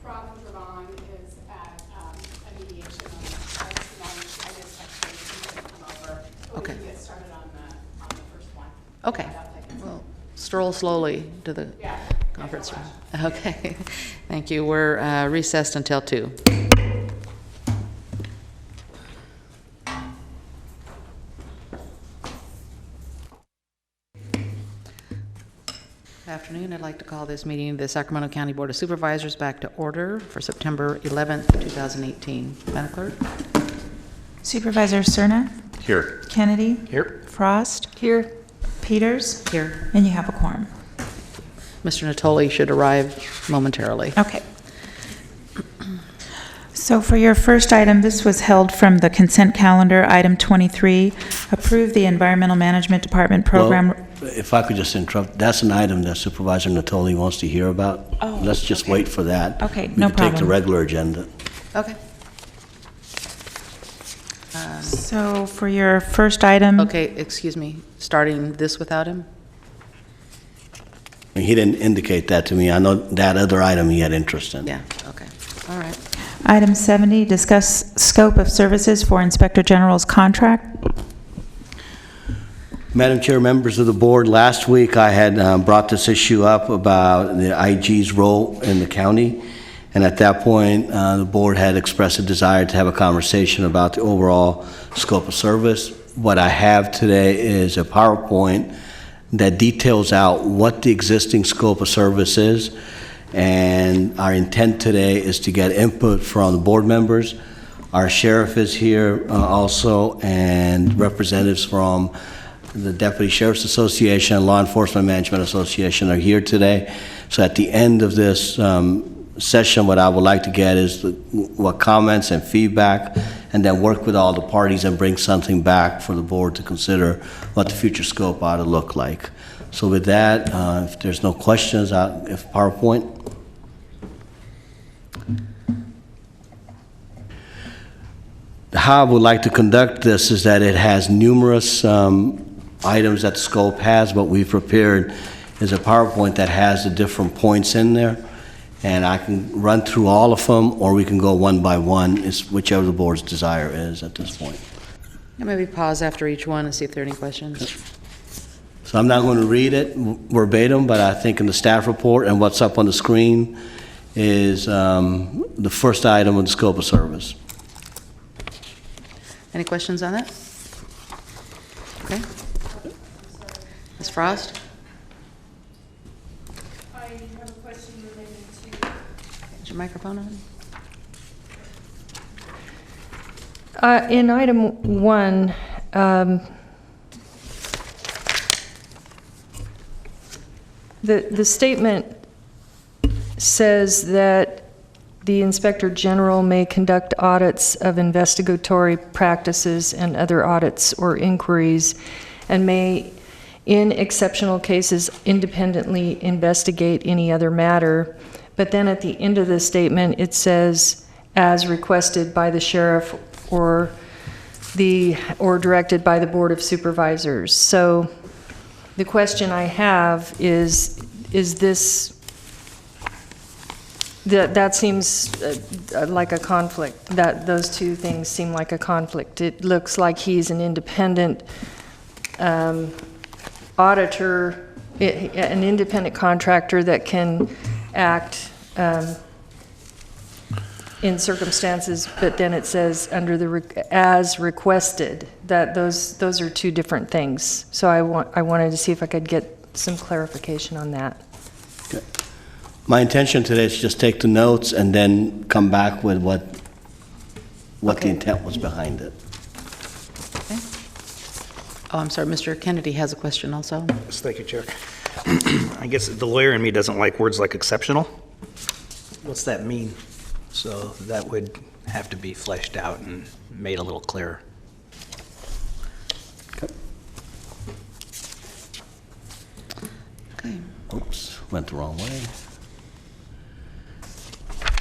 Rob Javon is at a mediation on the I guess actually he can come over. But Okay. we can get started on the first one. Okay, well, stroll slowly to the conference room. Okay, thank you. We're recessed until 2. Good afternoon. I'd like to call this meeting of the Sacramento County Board of Supervisors back to order for September 11th, 2018. Madam Clerk? Supervisor Cerna? Here. Kennedy? Here. Frost? Here. Peters? Here. And you have a quorum. Mr. Natoli should arrive momentarily. Okay. So for your first item, this was held from the consent calendar, item 23, approve the Environmental Management Department program. Well, if I could just interrupt, that's an item that Supervisor Natoli wants to hear about. Oh, Let's just okay. wait for that. Okay, We no can take the problem. regular agenda. Okay. So for your first item. Okay, excuse me, starting this without him? He didn't indicate that to me. I know that other item he had interest in. Yeah, okay, all right. Item 70, discuss scope of services for Inspector General's contract. Madam Chair, members of the board, last week I had brought this issue up about the IG's role in the county, and at that point the board had expressed a desire to have a conversation about the overall scope of service. What I have today is a PowerPoint that details out what the existing scope of service is, and our intent today is to get input from the board members. Our sheriff is here also, and representatives from the Deputy Sheriff's Association and Law Enforcement Management Association are here today. So at the end of this session, what I would like to get is what comments and feedback, and then work with all the parties and bring something back for the board to consider what the future scope ought to look like. So with that, if there's no questions, if PowerPoint. How I would like to conduct this is that it has numerous items that the scope has. What we've prepared is a PowerPoint that has the different points in there, and I can run through all of them, or we can go one by one. It's whichever the board's desire is at this point. And maybe pause after each one and see if there are any questions. So I'm not going to read it verbatim, but I think in the staff report and what's up on the screen is the first item of the scope of service. Any questions on that? Okay. Ms. Frost? I have a question related to... Is your microphone on? In item 1, the statement says that the Inspector General may conduct audits of investigatory practices and other audits or inquiries, and may, in exceptional cases, independently investigate any other matter. But then at the end of the statement, it says, as requested by the sheriff or directed by the Board of Supervisors. So the question I have is this, that seems like a conflict, that those two things seem like a conflict. It looks like he's an independent auditor, an independent contractor that can act in circumstances, but then it says under the as requested, that those are two different things. So I wanted to see if I could get some clarification on that. Okay. My intention today is to just take the notes and then come back with what the intent was behind it. Okay. Oh, I'm sorry, Mr. Kennedy has a question also. Yes, thank you, Chair. I guess the lawyer in me doesn't like words like exceptional. What's that mean? So that would have to be fleshed out and made a little clearer. Okay. Oops, went the wrong way.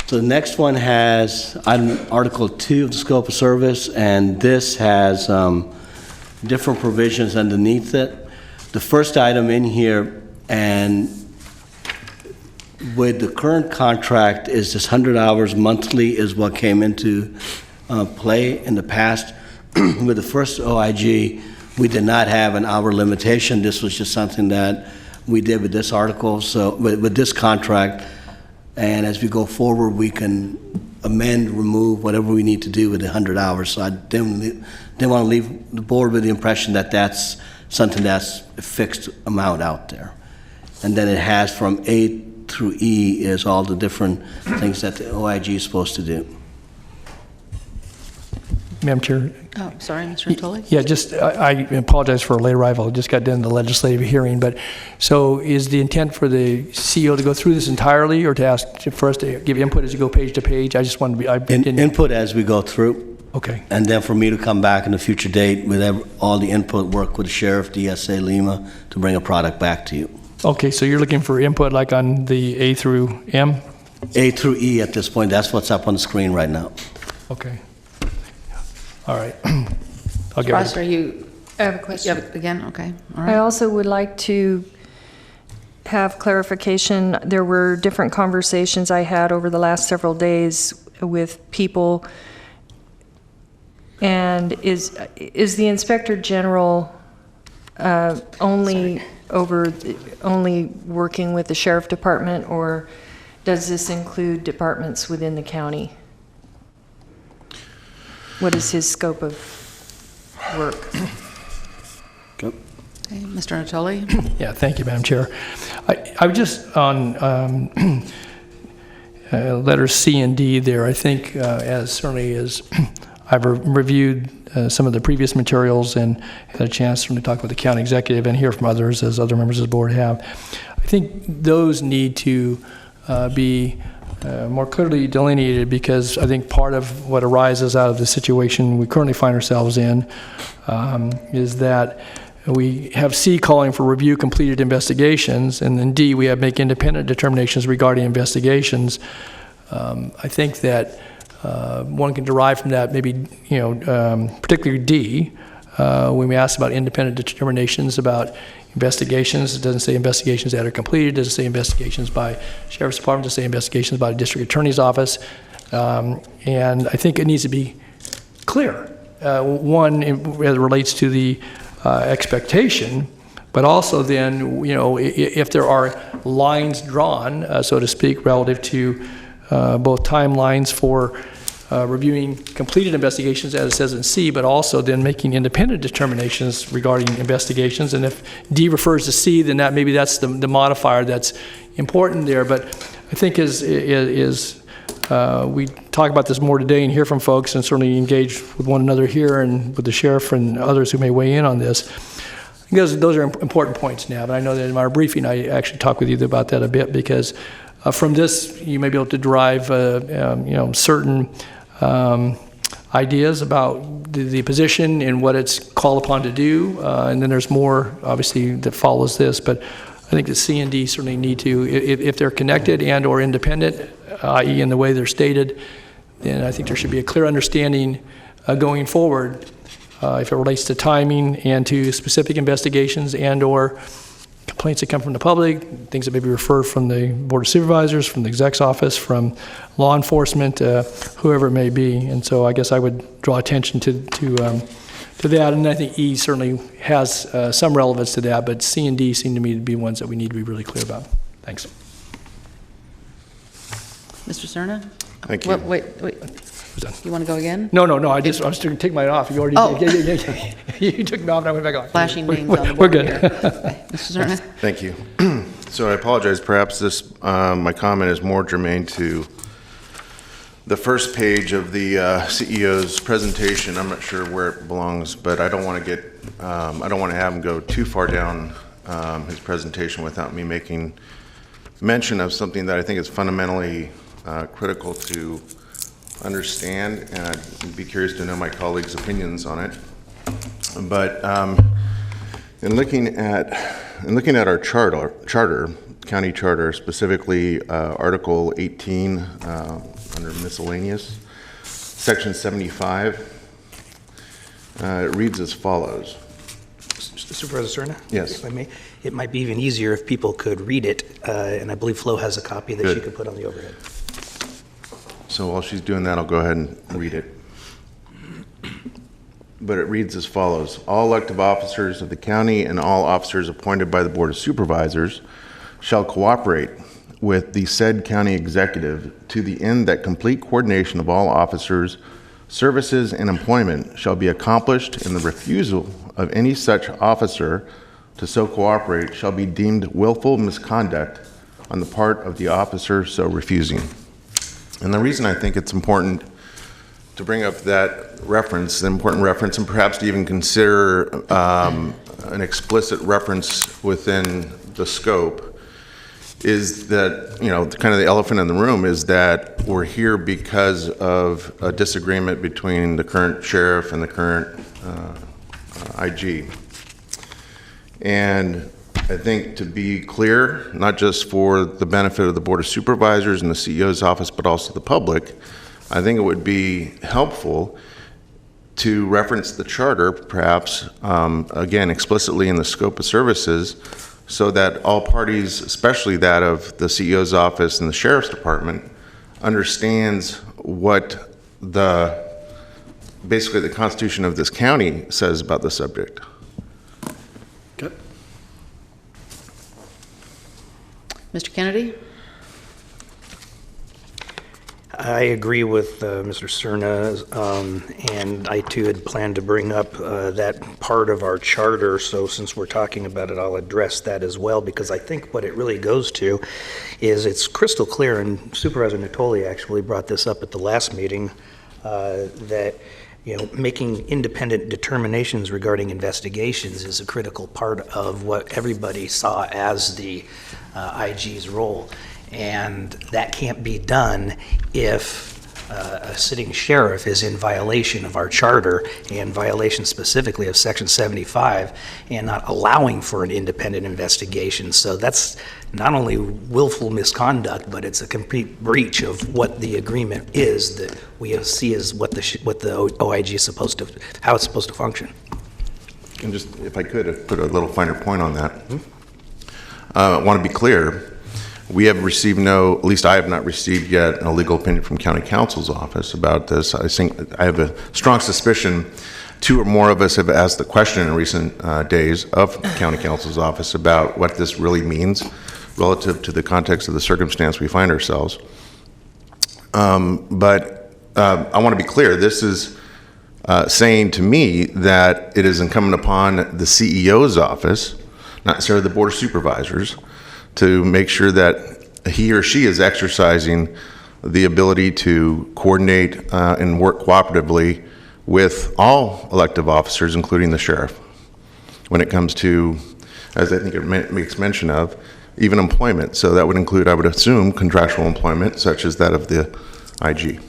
So the next one has Article 2 of the scope of service, and this has different provisions underneath it. The first item in here, and with the current contract, is this 100 hours monthly is what came into play in the past. With the first OIG, we did not have an hour limitation. This was just something that we did with this article, so with this contract. And as we go forward, we can amend, remove, whatever we need to do with the 100 hours. So I didn't want to leave the board with the impression that that's something that's a fixed amount out there. And then it has from A through E is all the different things that the OIG is supposed to do. Madam Chair. Oh, sorry, Mr. Tully? Yeah, just, I apologize for a late arrival. I just got done the legislative hearing, but so is the intent for the CEO to go through this entirely, or to ask for us to give input as you go page to page? I just wanted to be, Input as we go through. Okay. And then for me to come back in a future date with all the input, work with the sheriff, DSA, Lima, to bring a product back to you. Okay, so you're looking for input like on the A through M? A through E at this point. That's what's up on the screen right now. Okay. All right. Frost, are you? I have a question. Again? Okay. All right. I also would like to have clarification. There were different conversations I had over the last several days with people. And is the Inspector General only working with the Sheriff Department, or does this include departments within the county? What is his scope of work? Okay, Mr. Natoli? Yeah, thank you, Madam Chair. I was just on letters C and D there. I think as certainly as I've reviewed some of the previous materials and had a chance to talk with the county executive and hear from others, as other members of the board have. I think those need to be more clearly delineated, because I think part of what arises out of the situation we currently find ourselves in is that we have C calling for review completed investigations, and then D, we have make independent determinations regarding investigations. I think that one can derive from that maybe, particularly D, when we ask about independent determinations about investigations. It doesn't say investigations that are completed. It doesn't say investigations by Sheriff's Department. It doesn't say investigations by the District Attorney's Office. And I think it needs to be clear. One, as it relates to the expectation, but also then, if there are lines drawn, so to speak, relative to both timelines for reviewing completed investigations, as it says in C, but also then making independent determinations regarding investigations. And if D refers to C, then maybe that's the modifier that's important there. But I think as we talk about this more today and hear from folks, and certainly engage with one another here and with the sheriff and others who may weigh in on this, I think those are important points now. But I know that in our briefing, I actually talked with you about that a bit, because from this, you may be able to derive, certain ideas about the position and what it's called upon to do. And then there's more, obviously, that follows this. But I think the C and D certainly need to, if they're connected and or independent, i.e. in the way they're stated, then I think there should be a clear understanding going forward if it relates to timing and to specific investigations and or complaints that come from the public, things that may be referred from the Board of Supervisors, from the exec's office, from law enforcement, whoever it may be. And so I guess I would draw attention to that. And I think E certainly has some relevance to that, but C and D seem to me to be ones that we need to be really clear about. Thanks. Mr. Cerna? Thank you. Wait. You want to go again? No. I was going to take mine off. You already did. You took me off and I went back on. Flashing names on the board. We're good. Here. Okay. Mr. Cerna? Thank you. So I apologize. Perhaps this my comment is more germane to the first page of the CEO's presentation. I'm not sure where it belongs, but I don't want to have him go too far down his presentation without me making mention of something that I think is fundamentally critical to understand, and I'd be curious to know my colleagues' opinions on it. But in looking at our charter, county charter, specifically Article 18 under miscellaneous, Section 75, it reads as follows. Supervisor Cerna? Yes. If I may, it might be even easier if people could read it, and I believe Flo has a copy that Good. she could put on the overhead. So while she's doing that, I'll go ahead and read it. But it reads as follows. All elective officers of the county and all officers appointed by the Board of Supervisors shall cooperate with the said county executive to the end that complete coordination of all officers, services, and employment shall be accomplished, and the refusal of any such officer to so cooperate shall be deemed willful misconduct on the part of the officer so refusing. And the reason I think it's important to bring up that reference, the important reference, and perhaps to even consider an explicit reference within the scope, is that, kind of the elephant in the room is that we're here because of a disagreement between the current sheriff and the current IG. And I think to be clear, not just for the benefit of the Board of Supervisors and the CEO's office, but also the public, I think it would be helpful to reference the charter, perhaps, again, explicitly in the scope of services, so that all parties, especially that of the CEO's office and the Sheriff's Department, understands what basically the Constitution of this county says about the subject. Okay. Mr. Kennedy? I agree with Mr. Cerna, and I too had planned to bring up that part of our charter, so since we're talking about it, I'll address that as well, because I think what it really goes to is it's crystal clear, and Supervisor Natoli actually brought this up at the last meeting, that making independent determinations regarding investigations is a critical part of what everybody saw as the IG's role. And that can't be done if a sitting sheriff is in violation of our charter and violation specifically of Section 75 and not allowing for an independent investigation. So that's not only willful misconduct, but it's a complete breach of what the agreement is that we see as what the OIG is supposed to, how it's supposed to function. And just, if I could, put a little finer point on that. I want to be clear. We have received at least I have not received yet a legal opinion from County Counsel's office about this. I think I have a strong suspicion 2 or more of us have asked the question in recent days of County Counsel's office about what this really means relative to the context of the circumstance we find ourselves. But I want to be clear, this is saying to me that it is incumbent upon the CEO's office, not necessarily the Board of Supervisors, to make sure that he or she is exercising the ability to coordinate and work cooperatively with all elective officers, including the sheriff, when it comes to, as I think it makes mention of, even employment. So that would include, I would assume, contractual employment, such as that of the IG.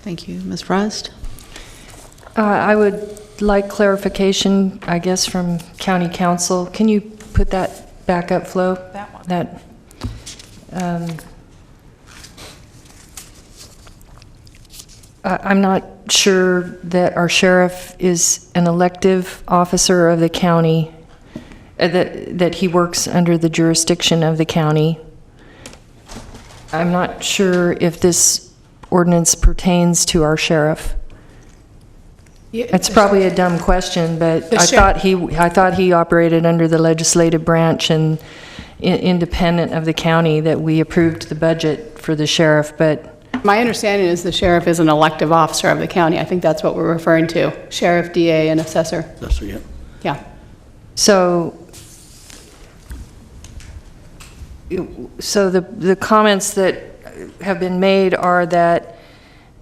Thank you. Ms. Frost? I would like clarification, I guess, from County Council. Can you put that back up, Flo? That one. That, I'm not sure that our sheriff is an elective officer of the county, that he works under the jurisdiction of the county. I'm not sure if this ordinance pertains to our sheriff. It's probably a dumb question, but I thought he operated under the legislative branch and independent of the county, that we approved the budget for the sheriff, but My understanding is the sheriff is an elective officer of the county. I think that's what we're referring to. Sheriff, DA, and assessor. That's right, yeah. Yeah. So the comments that have been made are that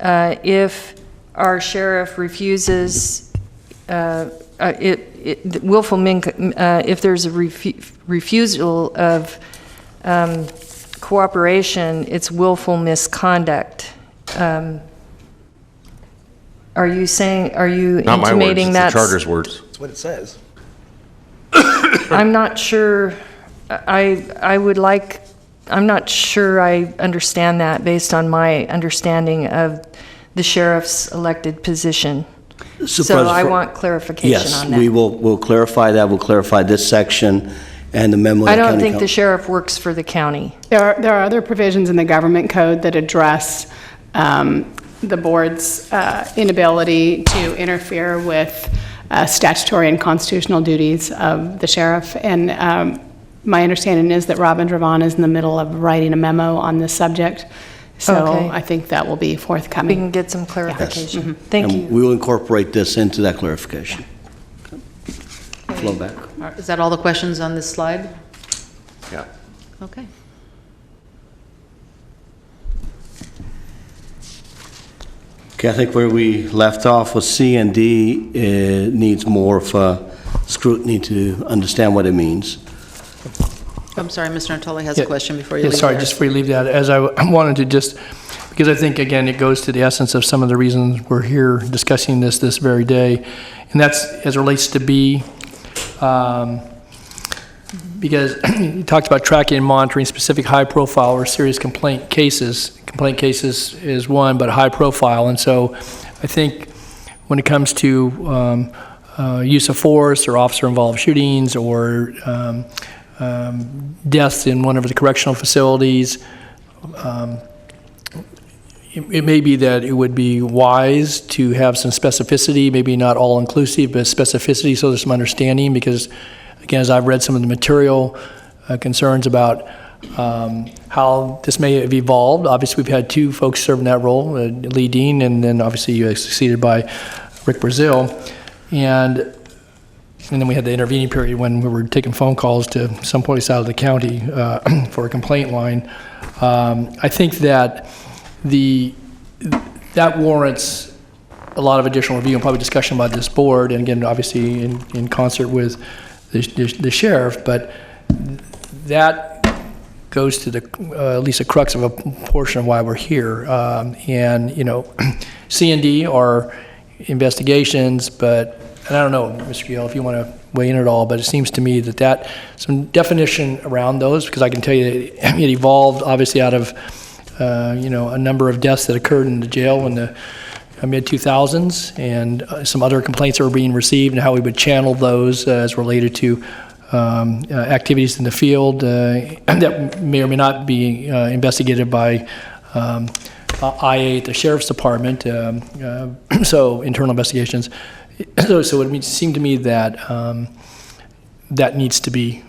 if our sheriff refuses, if there's a refusal of cooperation, it's willful misconduct. Are you saying, are you Not my words, intimating it's that's... the charter's words. That's what it says. I'm not sure, I'm not sure I understand that based on my understanding of the sheriff's elected position. So I want clarification on that. Yes, we'll clarify that. We'll clarify this section and the memo. I don't think the sheriff works for the county. There are other provisions in the government code that address the board's inability to interfere with statutory and constitutional duties of the sheriff. And my understanding is that Robin Dravon is in the middle of writing a memo on this subject. So Okay. I think that will be forthcoming. We can get some clarification. Yes. Thank you. And we will incorporate this into that clarification. Flow back. Is that all the questions on this slide? Yeah. Okay. Okay, I think where we left off with C and D needs more of scrutiny to understand what it means. I'm sorry, Mr. Natoli has a question before you leave. Sorry, there. just before you leave that, as I wanted to just, because I think, again, it goes to the essence of some of the reasons we're here discussing this very day, and that's as it relates to B, because you talked about tracking and monitoring specific high-profile or serious complaint cases. Complaint cases is one, but high profile, and so I think when it comes to use of force or officer-involved shootings or deaths in one of the correctional facilities. It may be that it would be wise to have some specificity, maybe not all-inclusive, but specificity so there's some understanding, because, again, as I've read some of the material, concerns about how this may have evolved. Obviously, we've had two folks serve in that role, Lee Dean, and then obviously succeeded by Rick Brazil. And then we had the intervening period when we were taking phone calls to some place out of the county for a complaint line. I think that that warrants a lot of additional review and probably discussion by this board, and again, obviously in concert with the sheriff, but that goes to the at least a crux of a portion of why we're here. And C&D are investigations, but and I don't know, Mr. Gill, if you want to weigh in at all, but it seems to me that some definition around those, because I can tell you that it evolved obviously out of a number of deaths that occurred in the jail in the mid-2000s, and some other complaints that were being received, and how we would channel those as related to activities in the field that may or may not be investigated by IA at the Sheriff's Department, so internal investigations. So it seemed to me that that needs to be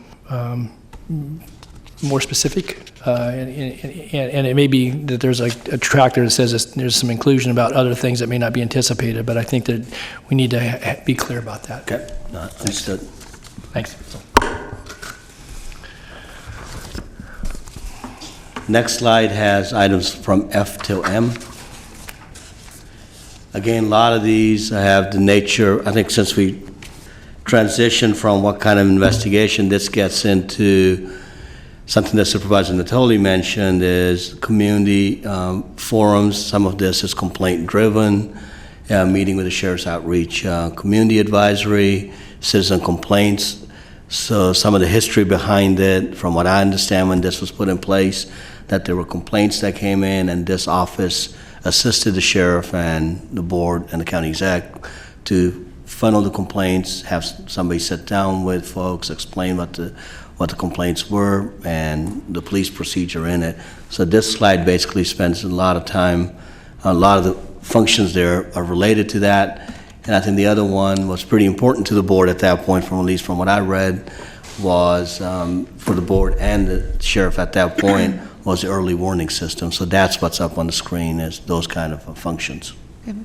more specific, and it may be that there's a tractor that says there's some inclusion about other things that may not be anticipated, but I think that we need to be clear about that. Okay, understood. Thanks. Next slide has items from F till M. Again, a lot of these have the nature, I think since we transitioned from what kind of investigation, this gets into something that Supervisor Natoli mentioned is community forums. Some of this is complaint-driven, meeting with the Sheriff's Outreach Community Advisory, citizen complaints. So some of the history behind it, from what I understand when this was put in place, that there were complaints that came in, and this office assisted the sheriff and the board and the county exec to funnel the complaints, have somebody sit down with folks, explain what the complaints were and the police procedure in it. So this slide basically spends a lot of time, a lot of the functions there are related to that. And I think the other one was pretty important to the board at that point, from at least from what I read, was for the board and the sheriff at that point was the early warning system. So that's what's up on the screen, is those kind of functions. Okay.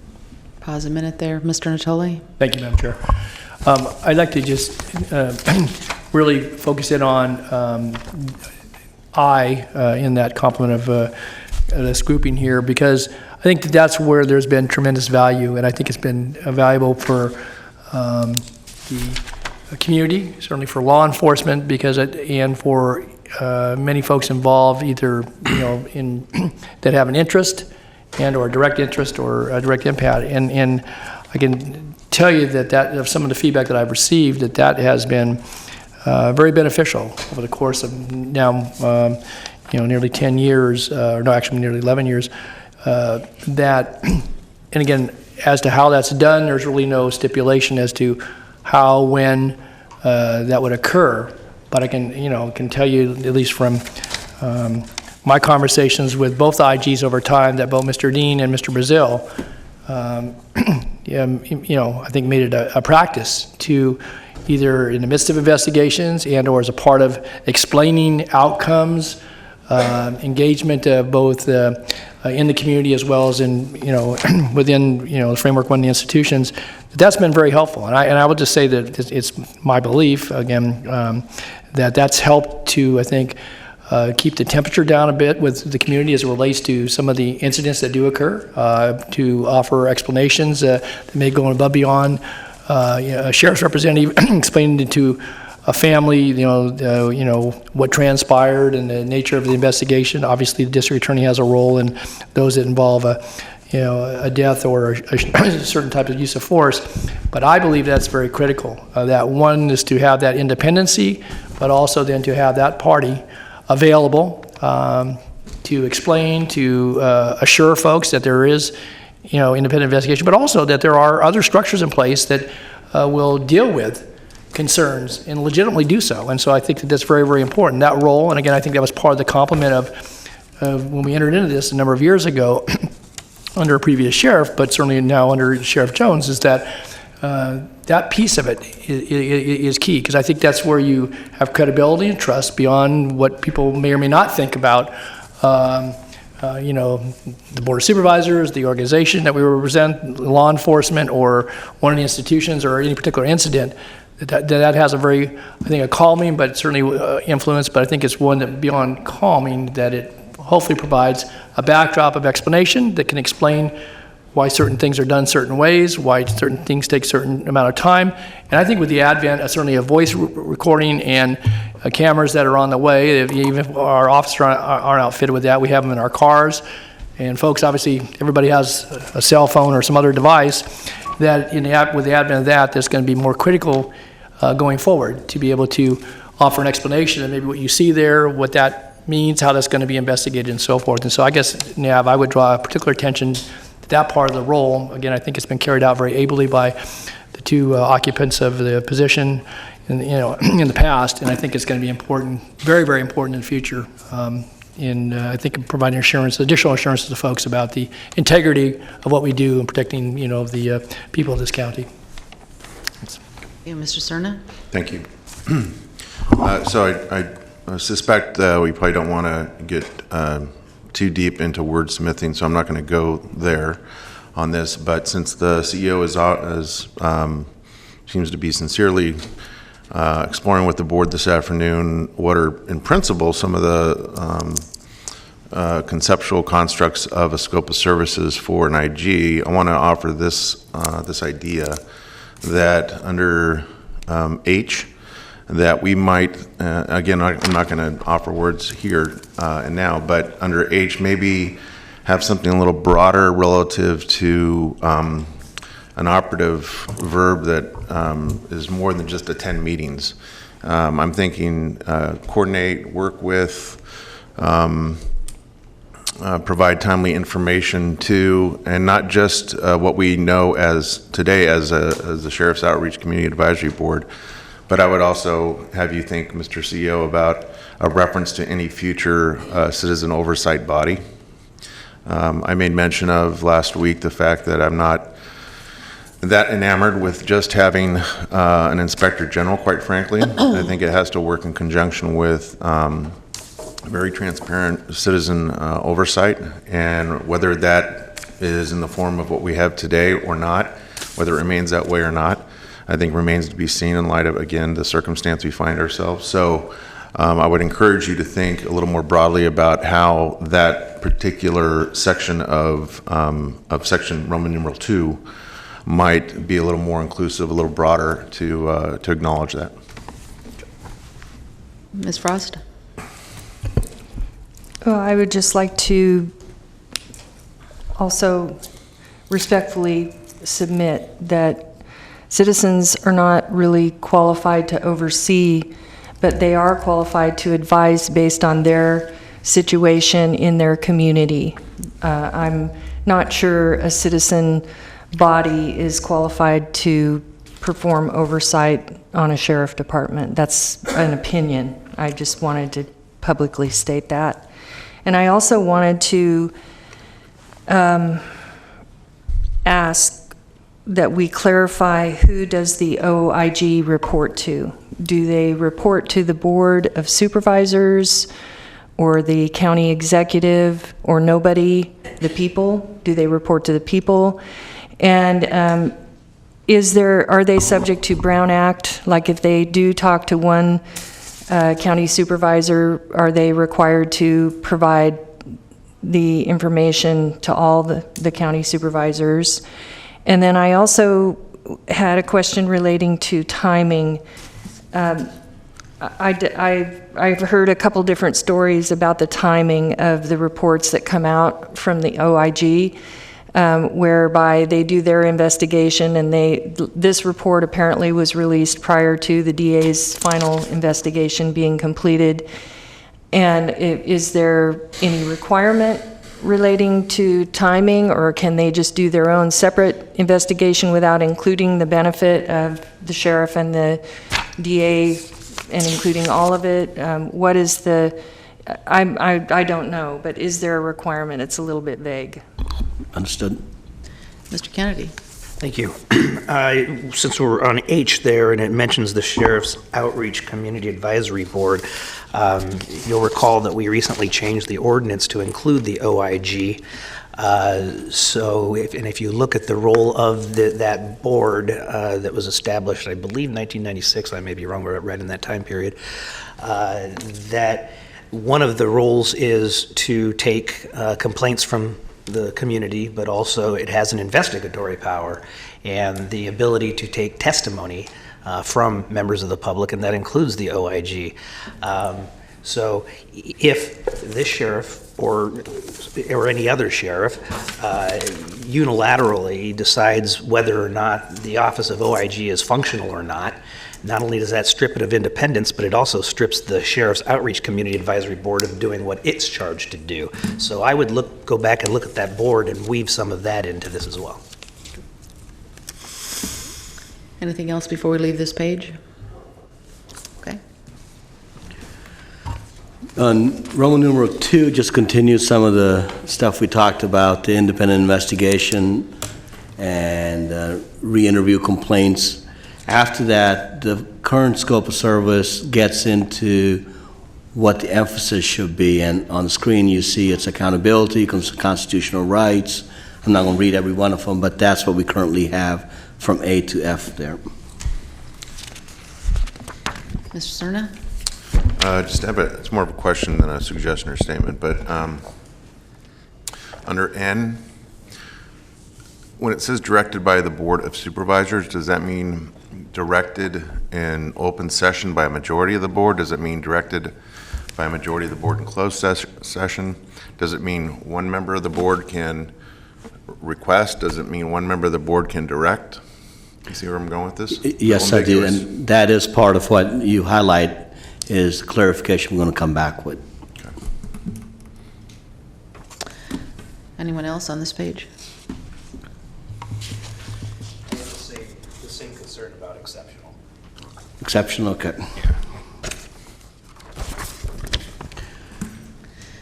Pause a minute there, Mr. Natoli. Thank you, Madam Chair. I'd like to just really focus in on in that complement of this grouping here, because I think that's where there's been tremendous value, and I think it's been valuable for the community, certainly for law enforcement, and for many folks involved, either that have an interest and or direct interest or a direct impact. And I can tell you that of some of the feedback that I've received, that has been very beneficial over the course of now nearly 10 years, nearly 11 years. And again, as to how that's done, there's really no stipulation as to how, when that would occur. But I can tell you, at least from my conversations with both IGs over time, that both Mr. Dean and Mr. Brazil, I think made it a practice to, either in the midst of investigations and or as a part of explaining outcomes, engagement both in the community as well as in within the framework of the institutions. That's been very helpful, and I would just say that it's my belief again that that's helped to, I think, keep the temperature down a bit with the community as it relates to some of the incidents that do occur, to offer explanations that may go above beyond a sheriff's representative explaining to a family, what transpired and the nature of the investigation. Obviously, the district attorney has a role in those that involve a death or a certain type of use of force. But I believe that's very critical. That one is to have that independency, but also then to have that party available to explain, to assure folks that there is, independent investigation, but also that there are other structures in place that will deal with concerns and legitimately do so. And so I think that that's very, very important. That role, and again, I think that was part of the complement of when we entered into this a number of years ago under a previous sheriff, but certainly now under Sheriff Jones, is that that piece of it is key, because I think that's where you have credibility and trust beyond what people may or may not think about the Board of Supervisors, the organization that we represent, law enforcement, or one of the institutions, or any particular incident. That has a very, I think, a calming, but certainly influence, but I think it's one that beyond calming, that it hopefully provides a backdrop of explanation that can explain why certain things are done certain ways, why certain things take a certain amount of time. And I think with the advent of certainly of voice recording and cameras that are on the way, even if our officers aren't outfitted with that, we have them in our cars. And folks, obviously, everybody has a cell phone or some other device, that with the advent of that, that's going to be more critical going forward, to be able to offer an explanation of maybe what you see there, what that means, how that's going to be investigated, and so forth. And so I guess, Nav, I would draw particular attention to that part of the role. Again, I think it's been carried out very ably by the two occupants of the position in the past, and I think it's going to be important, very, very important in the future. I think providing additional assurances to folks about the integrity of what we do in protecting, the people of this county. Mr. Cerna? Thank you. So I suspect we probably don't want to get too deep into wordsmithing, so I'm not going to go there on this. But since the CEO seems to be sincerely exploring with the board this afternoon what are, in principle, some of the conceptual constructs of a scope of services for an IG, I want to offer this idea that under H, that we might, again, I'm not going to offer words here and now, but under H, maybe have something a little broader relative to an operative verb that is more than just attend meetings. I'm thinking coordinate, work with, provide timely information to, and not just what we know as today as the Sheriff's Outreach Community Advisory Board, but I would also have you think, Mr. CEO, about a reference to any future citizen oversight body. I made mention of last week the fact that I'm not that enamored with just having an Inspector General, quite frankly. I think it has to work in conjunction with very transparent citizen oversight, and whether that is in the form of what we have today or not, whether it remains that way or not, I think remains to be seen in light of, again, the circumstance we find ourselves. So I would encourage you to think a little more broadly about how that particular section of section Roman numeral 2 might be a little more inclusive, a little broader to acknowledge that. Ms. Frost? Well, I would just like to also respectfully submit that citizens are not really qualified to oversee, but they are qualified to advise based on their situation in their community. I'm not sure a citizen body is qualified to perform oversight on a sheriff department. That's an opinion. I just wanted to publicly state that. And I also wanted to ask that we clarify, who does the OIG report to? Do they report to the Board of Supervisors or the county executive or nobody, the people? Do they report to the people? And are they subject to Brown Act? Like if they do talk to one county supervisor, are they required to provide the information to all the county supervisors? And then I also had a question relating to timing. I've heard a couple different stories about the timing of the reports that come out from the OIG, whereby they do their investigation, and this report apparently was released prior to the DA's final investigation being completed. And is there any requirement relating to timing, or can they just do their own separate investigation without including the benefit of the sheriff and the DA and including all of it? What is the, I don't know, but is there a requirement? It's a little bit vague. Understood. Mr. Kennedy. Thank you. Since we're on H there, and it mentions the Sheriff's Outreach Community Advisory Board, you'll recall that we recently changed the ordinance to include the OIG. If you look at the role of that board that was established, I believe 1996, I may be wrong, right in that time period, that one of the roles is to take complaints from the community, but also it has an investigatory power and the ability to take testimony from members of the public, and that includes the OIG. So if this sheriff or any other sheriff unilaterally decides whether or not the office of OIG is functional or not only does that strip it of independence, but it also strips the Sheriff's Outreach Community Advisory Board of doing what it's charged to do. So I would go back and look at that board and weave some of that into this as well. Anything else before we leave this page? Okay. Roman numeral 2 just continues some of the stuff we talked about, the independent investigation and re-interview complaints. After that, the current scope of service gets into what the emphasis should be, and on the screen you see it's accountability, constitutional rights. I'm not going to read every one of them, but that's what we currently have from A to F there. Mr. Cerna? It's more of a question than a suggestion or statement, but under N, when it says directed by the Board of Supervisors, does that mean directed in open session by a majority of the board? Does it mean directed by a majority of the board in closed session? Does it mean one member of the board can request? Does it mean one member of the board can direct? You see where I'm going with this? Yes, I do, and that is part of what you highlight is the clarification we're going to come back with. Okay. Anyone else on this page? The same concern about exceptional. Exceptional, okay.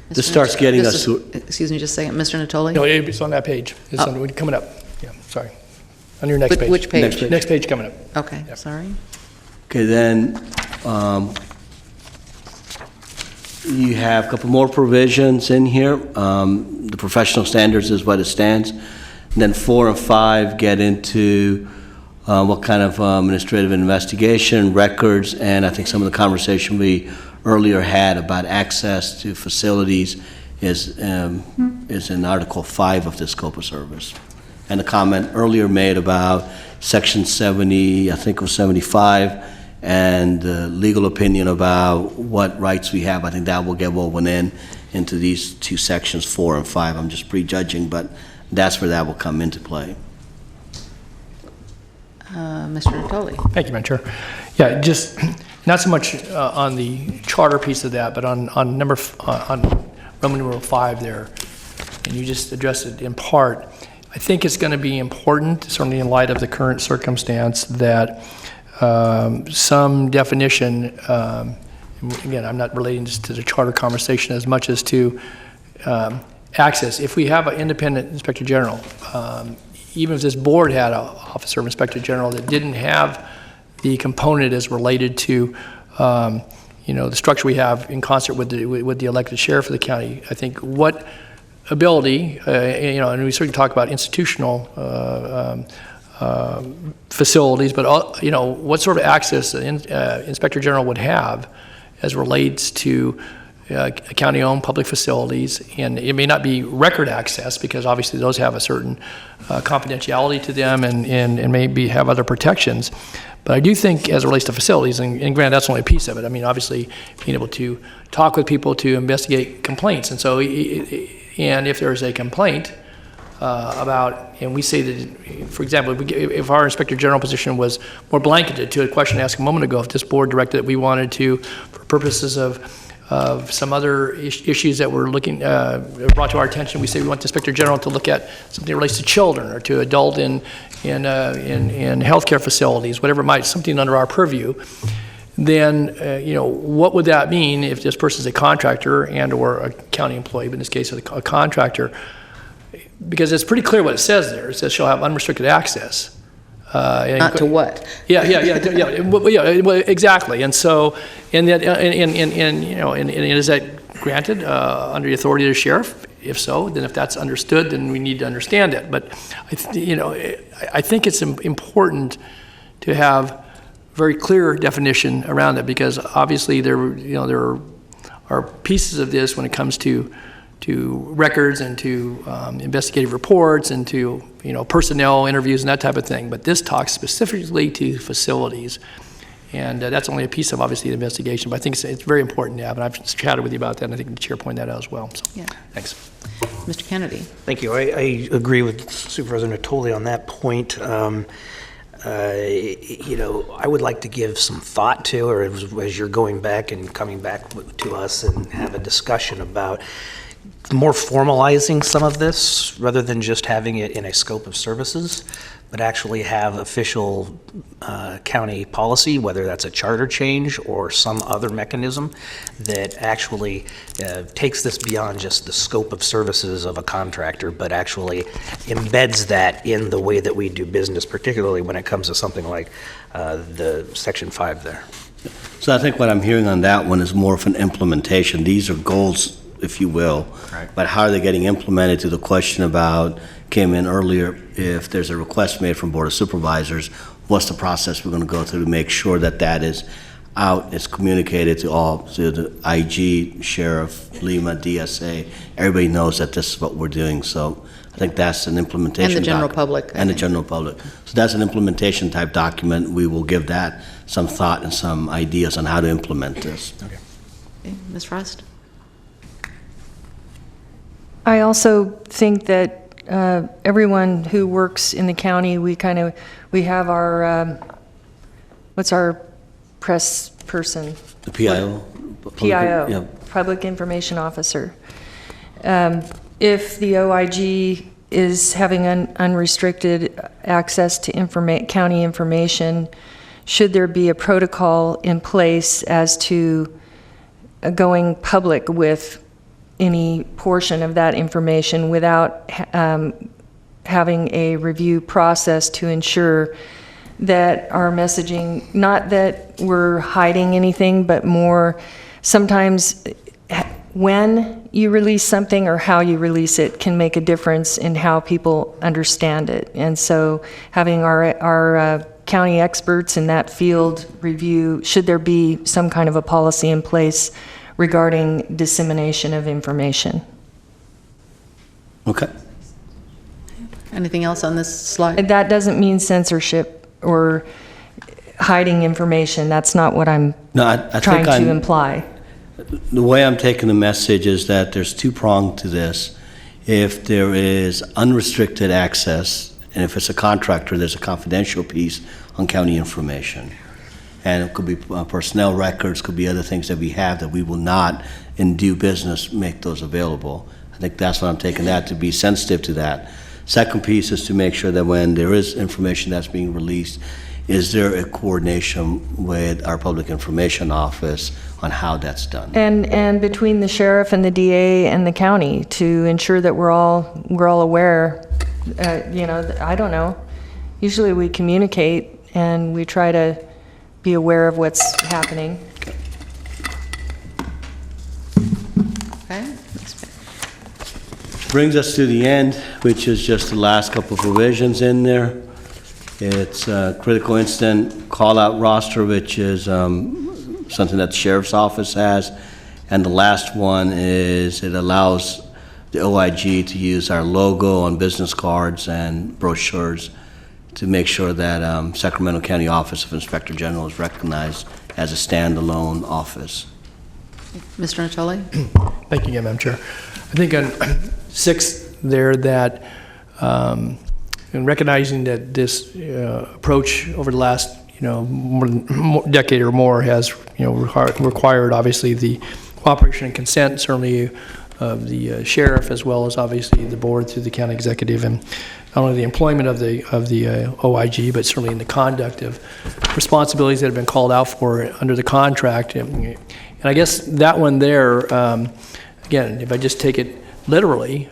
This starts getting us to... Excuse me just a second. Mr. Natoli? No, it's on that page. It's coming up. Yeah, sorry. On your next page. Which page? Next page coming up. Okay, Yep. sorry. Okay, then you have a couple more provisions in here. The professional standards is what it stands. And then 4 and 5 get into what kind of administrative investigation, records, and I think some of the conversation we earlier had about access to facilities is in Article 5 of the scope of service. And the comment earlier made about Section 70, I think it was 75, and legal opinion about what rights we have, I think that will get woven into these two sections, 4 and 5. I'm just prejudging, but that's where that will come into play. Mr. Natoli. Thank you, Madam Chair. Yeah, just not so much on the charter piece of that, but on Roman numeral 5 there, and you just addressed it in part. I think it's going to be important, certainly in light of the current circumstance, that some definition, again, I'm not relating just to the charter conversation as much as to access. If we have an independent inspector general, even if this board had an officer of inspector general that didn't have the component as related to the structure we have in concert with the elected sheriff of the county, I think what ability, and we certainly talk about institutional facilities, but what sort of access an inspector general would have as relates to county-owned public facilities, and it may not be record access because obviously those have a certain confidentiality to them and maybe have other protections. But I do think as it relates to facilities, and granted that's only a piece of it, I mean obviously being able to talk with people to investigate complaints, and so and if there's a complaint about, and we say that, for example, if our inspector general position was more blanketed to a question asked a moment ago, if this board directed that we wanted to, for purposes of of some other issues that were brought to our attention. We say we want the Inspector General to look at something that relates to children or to adult in healthcare facilities, whatever it might, something under our purview. Then, what would that mean if this person is a contractor and or a county employee, but in this case, a contractor? Because it's pretty clear what it says there. It says she'll have unrestricted access. Not to what? Yeah, exactly. And so, and is that granted under the authority of the sheriff? If so, then if that's understood, then we need to understand it. But I think it's important to have very clear definition around it, because obviously there are pieces of this when it comes to records and to investigative reports and to personnel interviews and that type of thing. But this talks specifically to facilities, and that's only a piece of obviously the investigation. But I think it's very important to have, and I've chatted with you about that, and I think the chair pointed that out as well. So, yeah. Thanks, Mr. Kennedy. Thank you. I agree with Supervisor Natoli on that point. I would like to give some thought to, or as you're going back and coming back to us and have a discussion about more formalizing some of this rather than just having it in a scope of services, but actually have official county policy, whether that's a charter change or some other mechanism that actually takes this beyond just the scope of services of a contractor, but actually embeds that in the way that we do business, particularly when it comes to something like the Section 5 there. So I think what I'm hearing on that one is more of an implementation. These are goals, if you will, right. But how are they getting implemented? To the question about came in earlier, if there's a request made from Board of Supervisors, what's the process we're going to go through to make sure that that is out, it's communicated to all, to the IG, Sheriff, Lima, DSA, everybody knows that this is what we're doing. So I think that's an implementation. And the general public. And the general public. So that's an implementation type document. We will give that some thought and some ideas on how to implement this. Okay. Ms. Frost? I also think that everyone who works in the county, we have our, what's our press person? The PIO? PIO, yeah. Public Information Officer. If the OIG is having unrestricted access to county information, should there be a protocol in place as to going public with any portion of that information without having a review process to ensure that our messaging, not that we're hiding anything, but more sometimes when you release something or how you release it can make a difference in how people understand it. And so having our county experts in that field review, should there be some kind of a policy in place regarding dissemination of information. Okay. Anything else on this slide? That doesn't mean censorship or hiding information. That's not what I'm trying to imply. The way I'm taking the message is that there's two-pronged to this. If there is unrestricted access, and if it's a contractor, there's a confidential piece on county information. And it could be personnel records, could be other things that we have that we will not, in due business, make those available. I think that's what I'm taking that, to be sensitive to that. Second piece is to make sure that when there is information that's being released, is there a coordination with our public information office on how that's done? And between the sheriff and the DA and the county to ensure that we're all aware. I don't know. Usually we communicate and we try to be aware of what's happening. Okay. Brings us to the end, which is just the last couple of provisions in there. It's a critical incident call-out roster, which is something that the sheriff's office has. And the last one is it allows the OIG to use our logo on business cards and brochures to make sure that Sacramento County Office of Inspector General is recognized as a standalone office. Mr. Natoli? Thank you again, Madam Chair. I think on 6 there that in recognizing that this approach over the last decade or more has required obviously the cooperation and consent, certainly of the sheriff, as well as obviously the board through the county executive, and not only the employment of the OIG, but certainly in the conduct of responsibilities that have been called out for under the contract. And I guess that one there, again, if I just take it literally,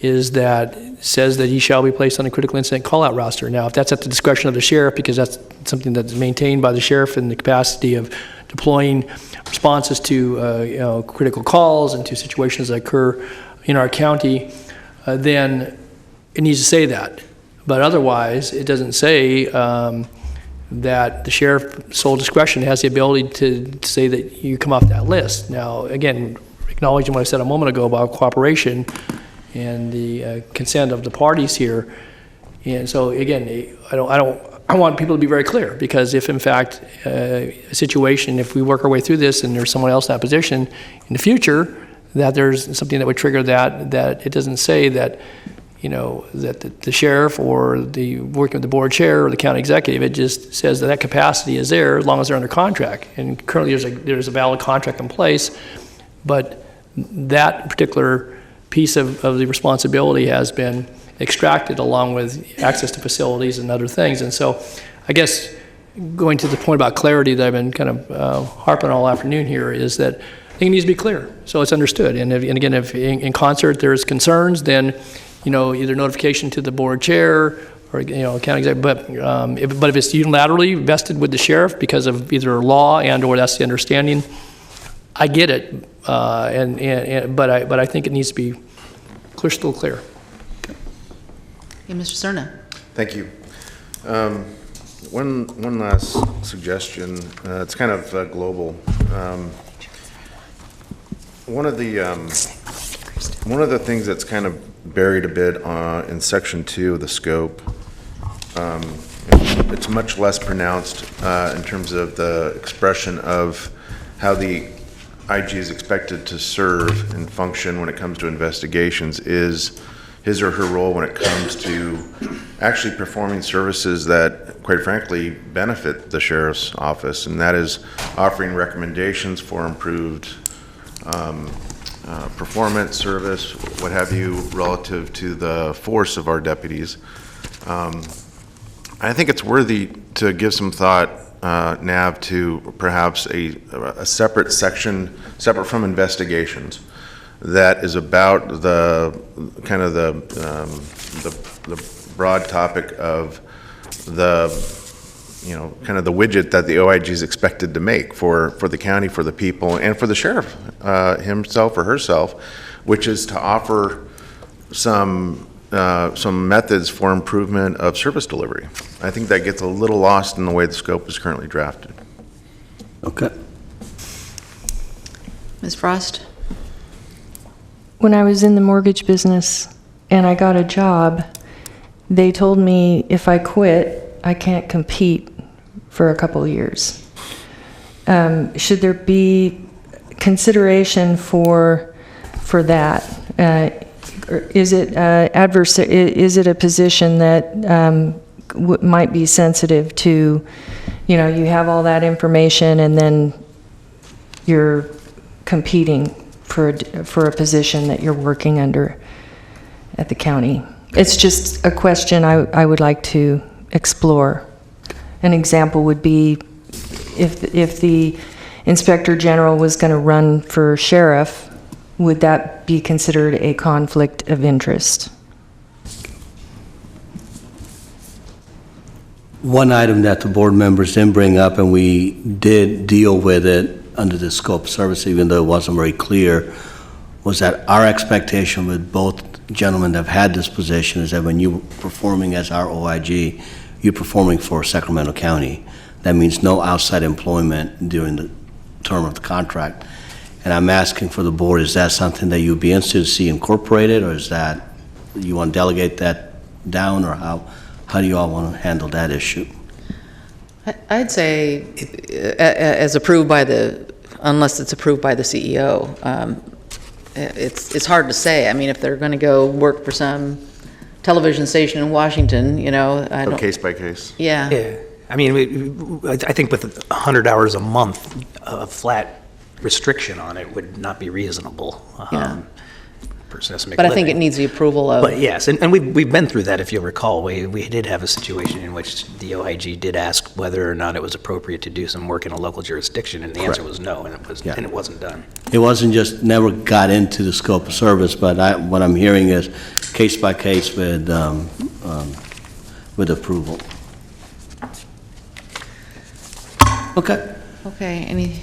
is that it says that he shall be placed on a critical incident call-out roster. Now, if that's at the discretion of the sheriff, because that's something that's maintained by the sheriff in the capacity of deploying responses to critical calls and to situations that occur in our county, then it needs to say that. But otherwise, it doesn't say that the sheriff, sole discretion, has the ability to say that you come off that list. Now, again, acknowledging what I said a moment ago about cooperation and the consent of the parties here. And so, again, I want people to be very clear, because if in fact a situation, if we work our way through this and there's someone else in that position in the future, that there's something that would trigger that it doesn't say that, that the sheriff or the working with the board chair or the county executive, it just says that capacity is there as long as they're under contract. And currently there's a valid contract in place, but that particular piece of the responsibility has been extracted along with access to facilities and other things. And so I guess going to the point about clarity that I've been kind of harping all afternoon here is that I think it needs to be clear so it's understood. And again, if in concert there's concerns, then either notification to the board chair or county executive. But if it's unilaterally vested with the sheriff because of either law and/or that's the understanding, I get it. But I think it needs to be crystal clear. Hey, Mr. Cerna. Thank you. One last suggestion. It's kind of global. One of the things that's kind of buried a bit in Section 2 of the scope, it's much less pronounced in terms of the expression of how the IG is expected to serve and function when it comes to investigations, is his or her role when it comes to actually performing services that, quite frankly, benefit the sheriff's office, and that is offering recommendations for improved performance, service, what have you, relative to the force of our deputies. I think it's worthy to give some thought, Nav, to perhaps a separate section, separate from investigations, that is about the kind of the broad topic of the kind of the widget that the OIG is expected to make for the county, for the people, and for the sheriff himself or herself, which is to offer some methods for improvement of service delivery. I think that gets a little lost in the way the scope is currently drafted. Okay. Ms. Frost? When I was in the mortgage business and I got a job, they told me if I quit, I can't compete for a couple of years. Should there be consideration for that? Is it adverse? Is it a position that might be sensitive to, you have all that information and then you're competing for a position that you're working under at the county? It's just a question I would like to explore. An example would be if the Inspector General was going to run for sheriff, would that be considered a conflict of interest? One item that the board members didn't bring up, and we did deal with it under the scope of service, even though it wasn't very clear, was that our expectation with both gentlemen that have had this position is that when you're performing as our OIG, you're performing for Sacramento County. That means no outside employment during the term of the contract. And I'm asking for the board, is that something that you'd be interested to see incorporated, or is that you want to delegate that down, or how do you all want to handle that issue? I'd say, as approved by unless it's approved by the CEO, it's hard to say. I mean, if they're going to go work for some television station in Washington, I don't. Case by case. Yeah. Yeah. I mean, I think with 100 hours a month of flat restriction on it would not be reasonable. Yeah. Person has to make But a I think it living. needs the approval of. But yes, and we've been through that, if you'll recall. We did have a situation in which the OIG did ask whether or not it was appropriate to do some work in a local jurisdiction, and the answer was no, and it wasn't done. It wasn't just never got into the scope of service, but what I'm hearing is case by case with approval. Okay. Okay, any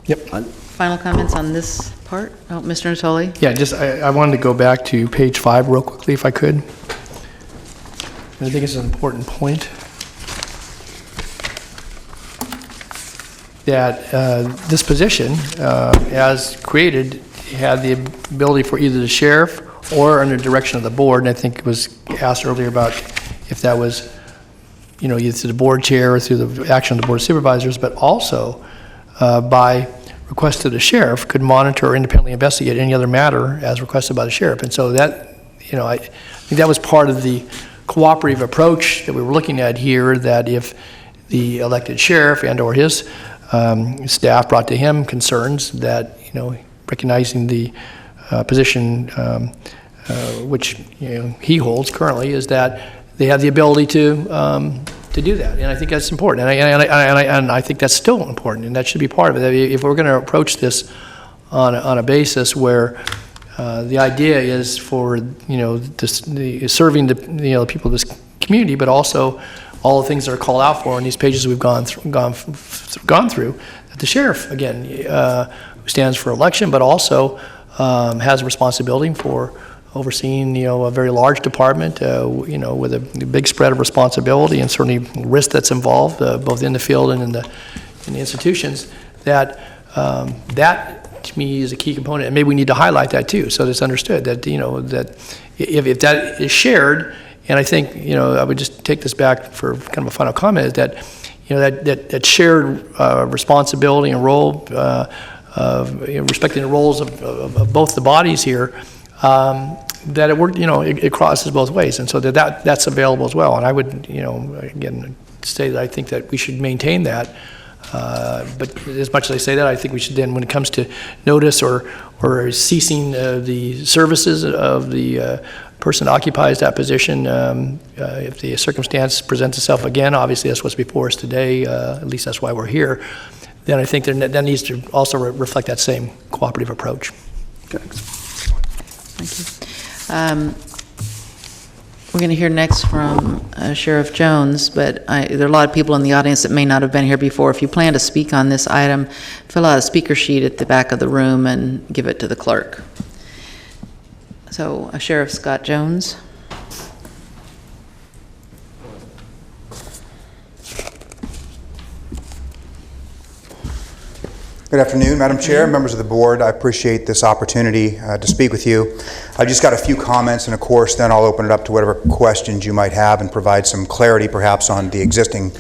Yep. final comments on this part? Oh, Mr. Natoli? Yeah, just, I wanted to go back to page 5 real quickly if I could. I think it's an important point. That this position, as created, had the ability for either the sheriff or under direction of the board, and I think it was asked earlier about if that was, either through the board chair or through the action of the board of supervisors, but also by request to the sheriff, could monitor or independently investigate any other matter as requested by the sheriff. And so that, I think that was part of the cooperative approach that we were looking at here, that if the elected sheriff and or his staff brought to him concerns that, recognizing the position which he holds currently, is that they have the ability to do that, and I think that's important, and I think that's still important, and that should be part of it. If we're going to approach this on a basis where the idea is for serving the people of this community, but also all the things that are called out for in these pages we've gone through, that the sheriff again stands for election, but also has a responsibility for overseeing, a very large department, with a big spread of responsibility and certainly risk that's involved, both in the field and in the institutions. That to me is a key component, and maybe we need to highlight that too, so that it's understood that that if that is shared, and I think I would just take this back for kind of a final comment, is that that shared responsibility and role, respecting the roles of both the bodies here. That it crosses both ways, and so that's available as well. And I would, again, say that I think that we should maintain that. But as much as I say that, I think we should then, when it comes to notice or ceasing the services of the person that occupies that position, if the circumstance presents itself again, obviously that's what's before us today. At least that's why we're here. Then I think that needs to also reflect that same cooperative approach. Thank you. We're going to hear next from Sheriff Jones, but there are a lot of people in the audience that may not have been here before. If you plan to speak on this item, fill out a speaker sheet at the back of the room and give it to the clerk. So, Sheriff Scott Jones. Good afternoon, Madam Chair, members of the board. I appreciate this opportunity to speak with you. I've just got a few comments, and of course, then I'll open it up to whatever questions you might have and provide some clarity perhaps on the existing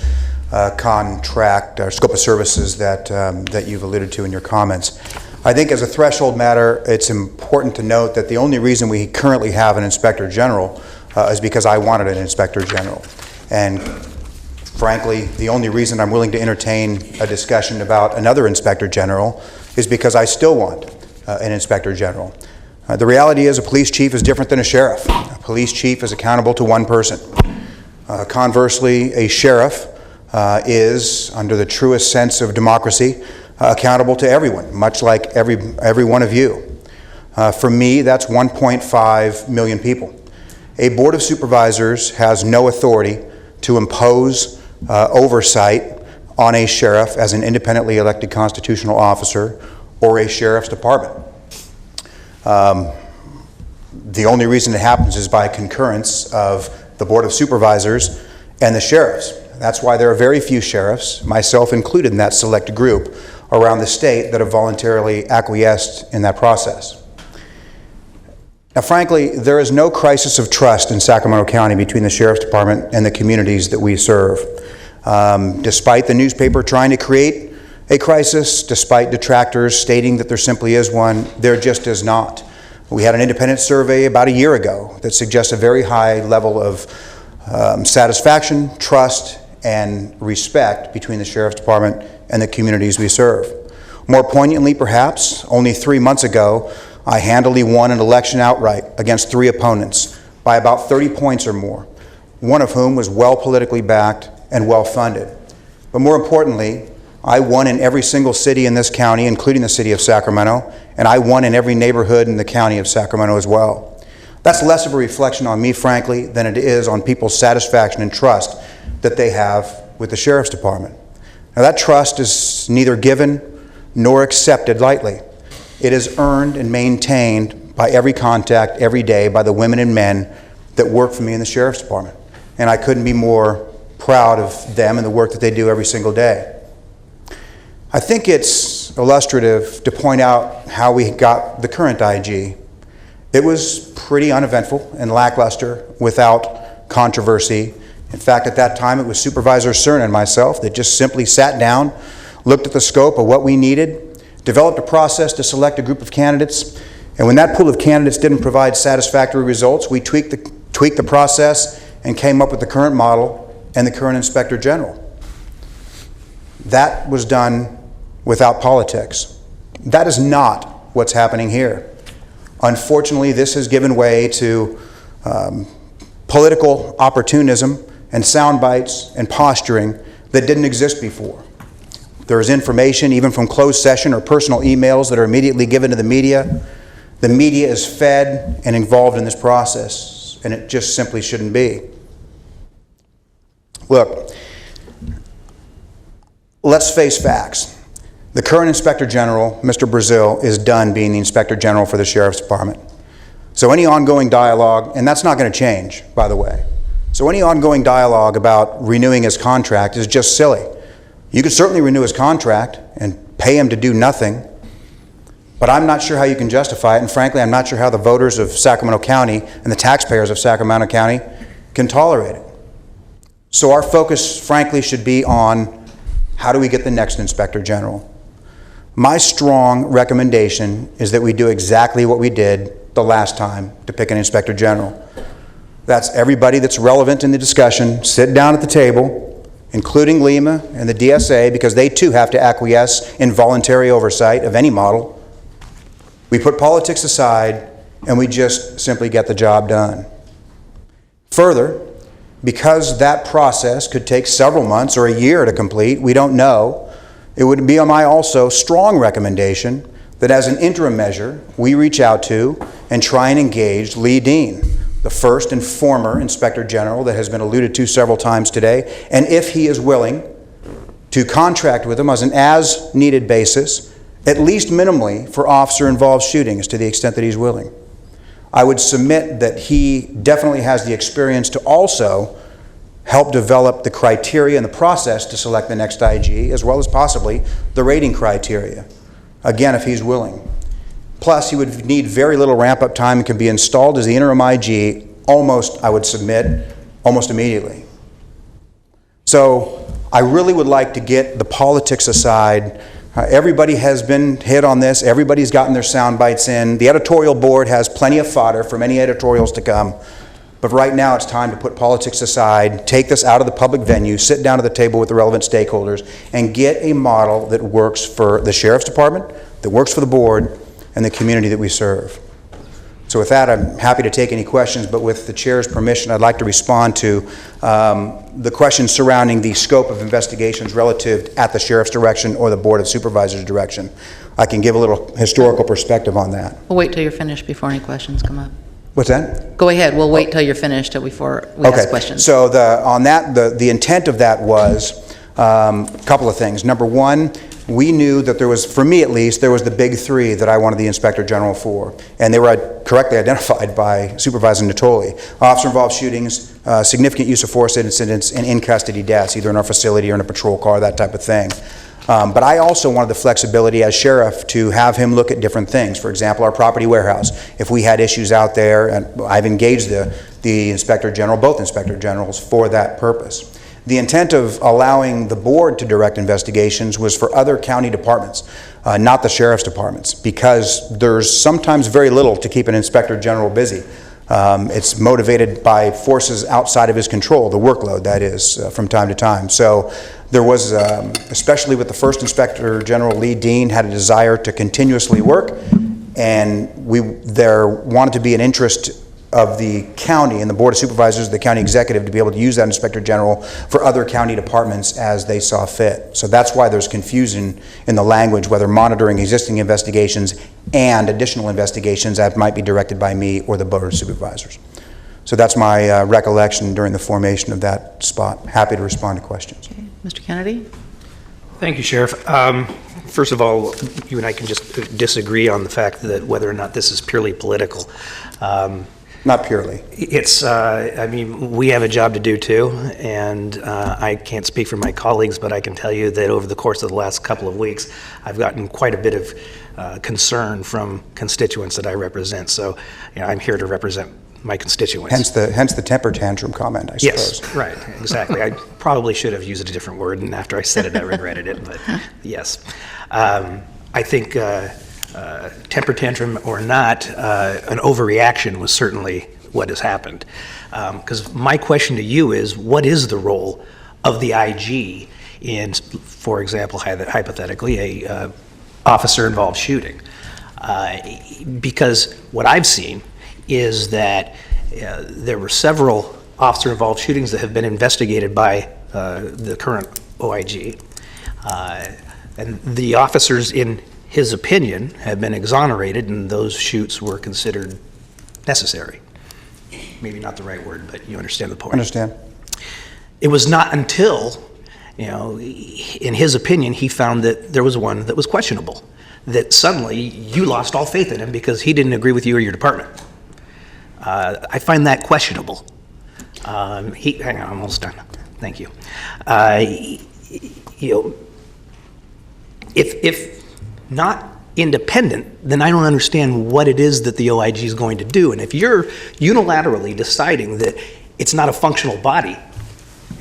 contract or scope of services that you've alluded to in your comments. I think as a threshold matter, it's important to note that the only reason we currently have an Inspector General is because I wanted an Inspector General. And frankly, the only reason I'm willing to entertain a discussion about another Inspector General is because I still want an Inspector General. The reality is a police chief is different than a sheriff. A police chief is accountable to one person. Conversely, a sheriff is, under the truest sense of democracy, accountable to everyone, much like every one of you. For me, that's 1.5 million people. A Board of Supervisors has no authority to impose oversight on a sheriff as an independently elected constitutional officer or a sheriff's department. The only reason it happens is by concurrence of the Board of Supervisors and the sheriffs. That's why there are very few sheriffs, myself included in that select group, around the state that have voluntarily acquiesced in that process. Now, frankly, there is no crisis of trust in Sacramento County between the Sheriff's Department and the communities that we serve. Despite the newspaper trying to create a crisis, despite detractors stating that there simply is one, there just is not. We had an independent survey about a year ago that suggests a very high level of satisfaction, trust, and respect between the Sheriff's Department and the communities we serve. More poignantly, perhaps, only 3 months ago, I handily won an election outright against 3 opponents by about 30 points or more, one of whom was well politically backed and well funded. But more importantly, I won in every single city in this county, including the city of Sacramento, and I won in every neighborhood in the county of Sacramento as well. That's less of a reflection on me, frankly, than it is on people's satisfaction and trust that they have with the Sheriff's Department. Now, that trust is neither given nor accepted lightly. It is earned and maintained by every contact, every day, by the women and men that work for me in the Sheriff's Department. And I couldn't be more proud of them and the work that they do every single day. I think it's illustrative to point out how we got the current IG. It was pretty uneventful and lackluster without controversy. In fact, at that time, it was Supervisor Cerna and myself that just simply sat down, looked at the scope of what we needed, developed a process to select a group of candidates, and when that pool of candidates didn't provide satisfactory results, we tweaked the process and came up with the current model and the current Inspector General. That was done without politics. That is not what's happening here. Unfortunately, this has given way to political opportunism and sound bites and posturing that didn't exist before. There is information, even from closed session or personal emails, that are immediately given to the media. The media is fed and involved in this process, and it just simply shouldn't be. Look, let's face facts. The current Inspector General, Mr. Brazil, is done being the Inspector General for the Sheriff's Department. So any ongoing dialogue, and that's not going to change, by the way. So any ongoing dialogue about renewing his contract is just silly. You could certainly renew his contract and pay him to do nothing, but I'm not sure how you can justify it, and frankly, I'm not sure how the voters of Sacramento County and the taxpayers of Sacramento County can tolerate it. So our focus, frankly, should be on how do we get the next Inspector General. My strong recommendation is that we do exactly what we did the last time to pick an Inspector General. That's everybody that's relevant in the discussion, sit down at the table, including Lima and the DSA, because they too have to acquiesce in voluntary oversight of any model. We put politics aside and we just simply get the job done. Further, because that process could take several months or a year to complete, we don't know, it would be my also strong recommendation that as an interim measure, we reach out to and try and engage Lee Dean, the first and former Inspector General that has been alluded to several times today, and if he is willing to contract with him as an as-needed basis, at least minimally for officer-involved shootings to the extent that he's willing. I would submit that he definitely has the experience to also help develop the criteria and the process to select the next IG, as well as possibly the rating criteria, again, if he's willing. Plus, he would need very little ramp-up time and can be installed as the interim IG almost, I would submit, almost immediately. So I really would like to get the politics aside. Everybody has been hit on this. Everybody's gotten their sound bites in. The editorial board has plenty of fodder for many editorials to come. But right now it's time to put politics aside, take this out of the public venue, sit down at the table with the relevant stakeholders, and get a model that works for the Sheriff's Department, that works for the board, and the community that we serve. So with that, I'm happy to take any questions, but with the Chair's permission, I'd like to respond to the questions surrounding the scope of investigations relative at the Sheriff's direction or the Board of Supervisors' direction. I can give a little historical perspective on that. We'll wait till you're finished before any questions come up. What's that? Go ahead. We'll wait till you're finished before we ask questions. So the intent of that was a couple of things. Number one, we knew that there was, for me at least, there was the big three that I wanted the Inspector General for, and they were correctly identified by Supervisor Natoli. Officer-involved shootings, significant use of force incidents, and in-custody deaths, either in our facility or in a patrol car, that type of thing. But I also wanted the flexibility as sheriff to have him look at different things. For example, our property warehouse. If we had issues out there, and I've engaged the Inspector General, both Inspector Generals, for that purpose. The intent of allowing the board to direct investigations was for other county departments, not the sheriff's departments, because there's sometimes very little to keep an Inspector General busy. It's motivated by forces outside of his control, the workload, that is, from time to time. So there was, especially with the first Inspector General, Lee Dean, had a desire to continuously work, and there wanted to be an interest of the county and the Board of Supervisors, the county executive, to be able to use that Inspector General for other county departments as they saw fit. So that's why there's confusion in the language, whether monitoring existing investigations and additional investigations that might be directed by me or the Board of Supervisors. So that's my recollection during the formation of that spot. Happy to respond to questions. Okay. Mr. Kennedy? Thank you, Sheriff. First of all, you and I can just disagree on the fact that whether or not this is purely political. Not purely. It's, I mean, we have a job to do too, and I can't speak for my colleagues, but I can tell you that over the course of the last couple of weeks, I've gotten quite a bit of concern from constituents that I represent. So, you know, I'm here to represent my constituents. Hence the temper tantrum comment, I suppose. Yes, right, exactly. I probably should have used a different word, and after I said it, I regretted it, but yes. I think temper tantrum or not, an overreaction was certainly what has happened. Because my question to you is, what is the role of the IG in, for example, hypothetically, a officer-involved shooting? Because what I've seen is that there were several officer-involved shootings that have been investigated by the current OIG. And the officers, in his opinion, have been exonerated, and those shoots were considered necessary. Maybe not the right word, but you understand the point. Understand. It was not until, you know, in his opinion, he found that there was one that was questionable, that suddenly you lost all faith in him because he didn't agree with you or your department. I find that questionable. Hang on, I'm almost done. Thank you. You know, if not independent, then I don't understand what it is that the OIG is going to do. And if you're unilaterally deciding that it's not a functional body,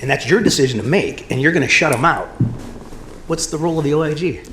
and that's your decision to make, and you're going to shut them out, what's the role of the OIG?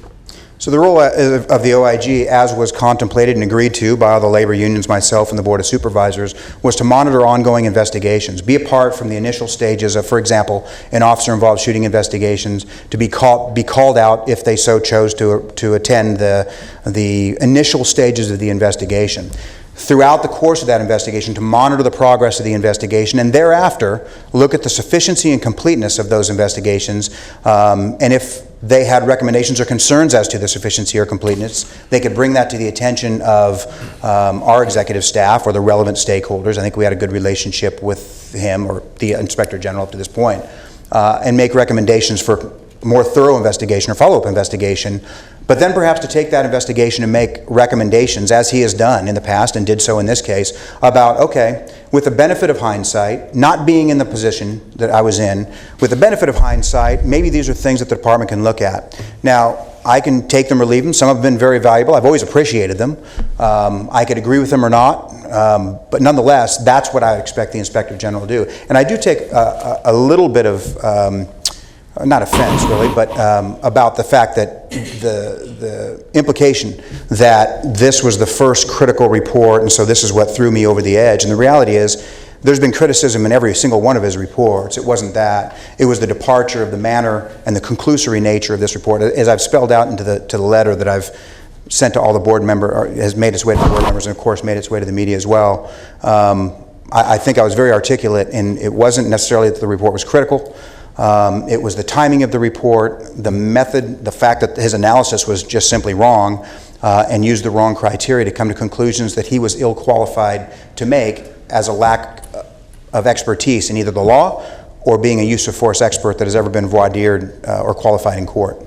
So the role of the OIG, as was contemplated and agreed to by all the labor unions, myself, and the Board of Supervisors, was to monitor ongoing investigations, be apart from the initial stages of, for example, in officer-involved shooting investigations, to be called out if they so chose to attend the initial stages of the investigation. Throughout the course of that investigation, to monitor the progress of the investigation, and thereafter look at the sufficiency and completeness of those investigations, and if they had recommendations or concerns as to the sufficiency or completeness, they could bring that to the attention of our executive staff or the relevant stakeholders. I think we had a good relationship with him or the Inspector General up to this point, and make recommendations for more thorough investigation or follow-up investigation, but then perhaps to take that investigation and make recommendations, as he has done in the past and did so in this case, about, okay, with the benefit of hindsight, not being in the position that I was in, with the benefit of hindsight, maybe these are things that the department can look at. Now, I can take them or leave them. Some have been very valuable. I've always appreciated them. I could agree with them or not, but nonetheless, that's what I expect the Inspector General to do. And I do take a little bit of not offense really, but about the fact that the implication that this was the first critical report, and so this is what threw me over the edge. And the reality is, there's been criticism in every single one of his reports. It wasn't that. It was the departure of the manner and the conclusory nature of this report. As I've spelled out into the letter that I've sent to all the board members, or has made its way to the board members, and of course made its way to the media as well. I think I was very articulate, and it wasn't necessarily that the report was critical. It was the timing of the report, the method, the fact that his analysis was just simply wrong, and used the wrong criteria to come to conclusions that he was ill-qualified to make as a lack of expertise in either the law or being a use of force expert that has ever been voir dired or qualified in court.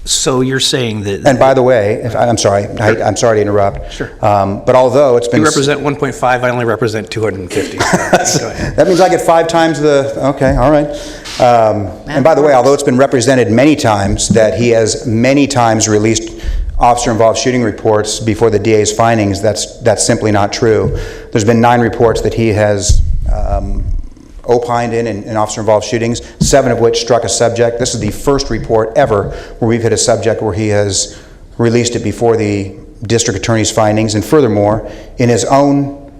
So you're saying that... And by the way, I'm sorry to interrupt. Sure. But although it's been... You represent 1.5, I only represent 250. So go ahead. That means I get 5 times the... Okay, all right. And by the way, although it's been represented many times that he has many times released officer-involved shooting reports before the DA's findings, that's simply not true. There's been 9 reports that he has opined in officer-involved shootings, 7 of which struck a subject. This is the first report ever where we've hit a subject where he has released it before the district attorney's findings, and furthermore, in his own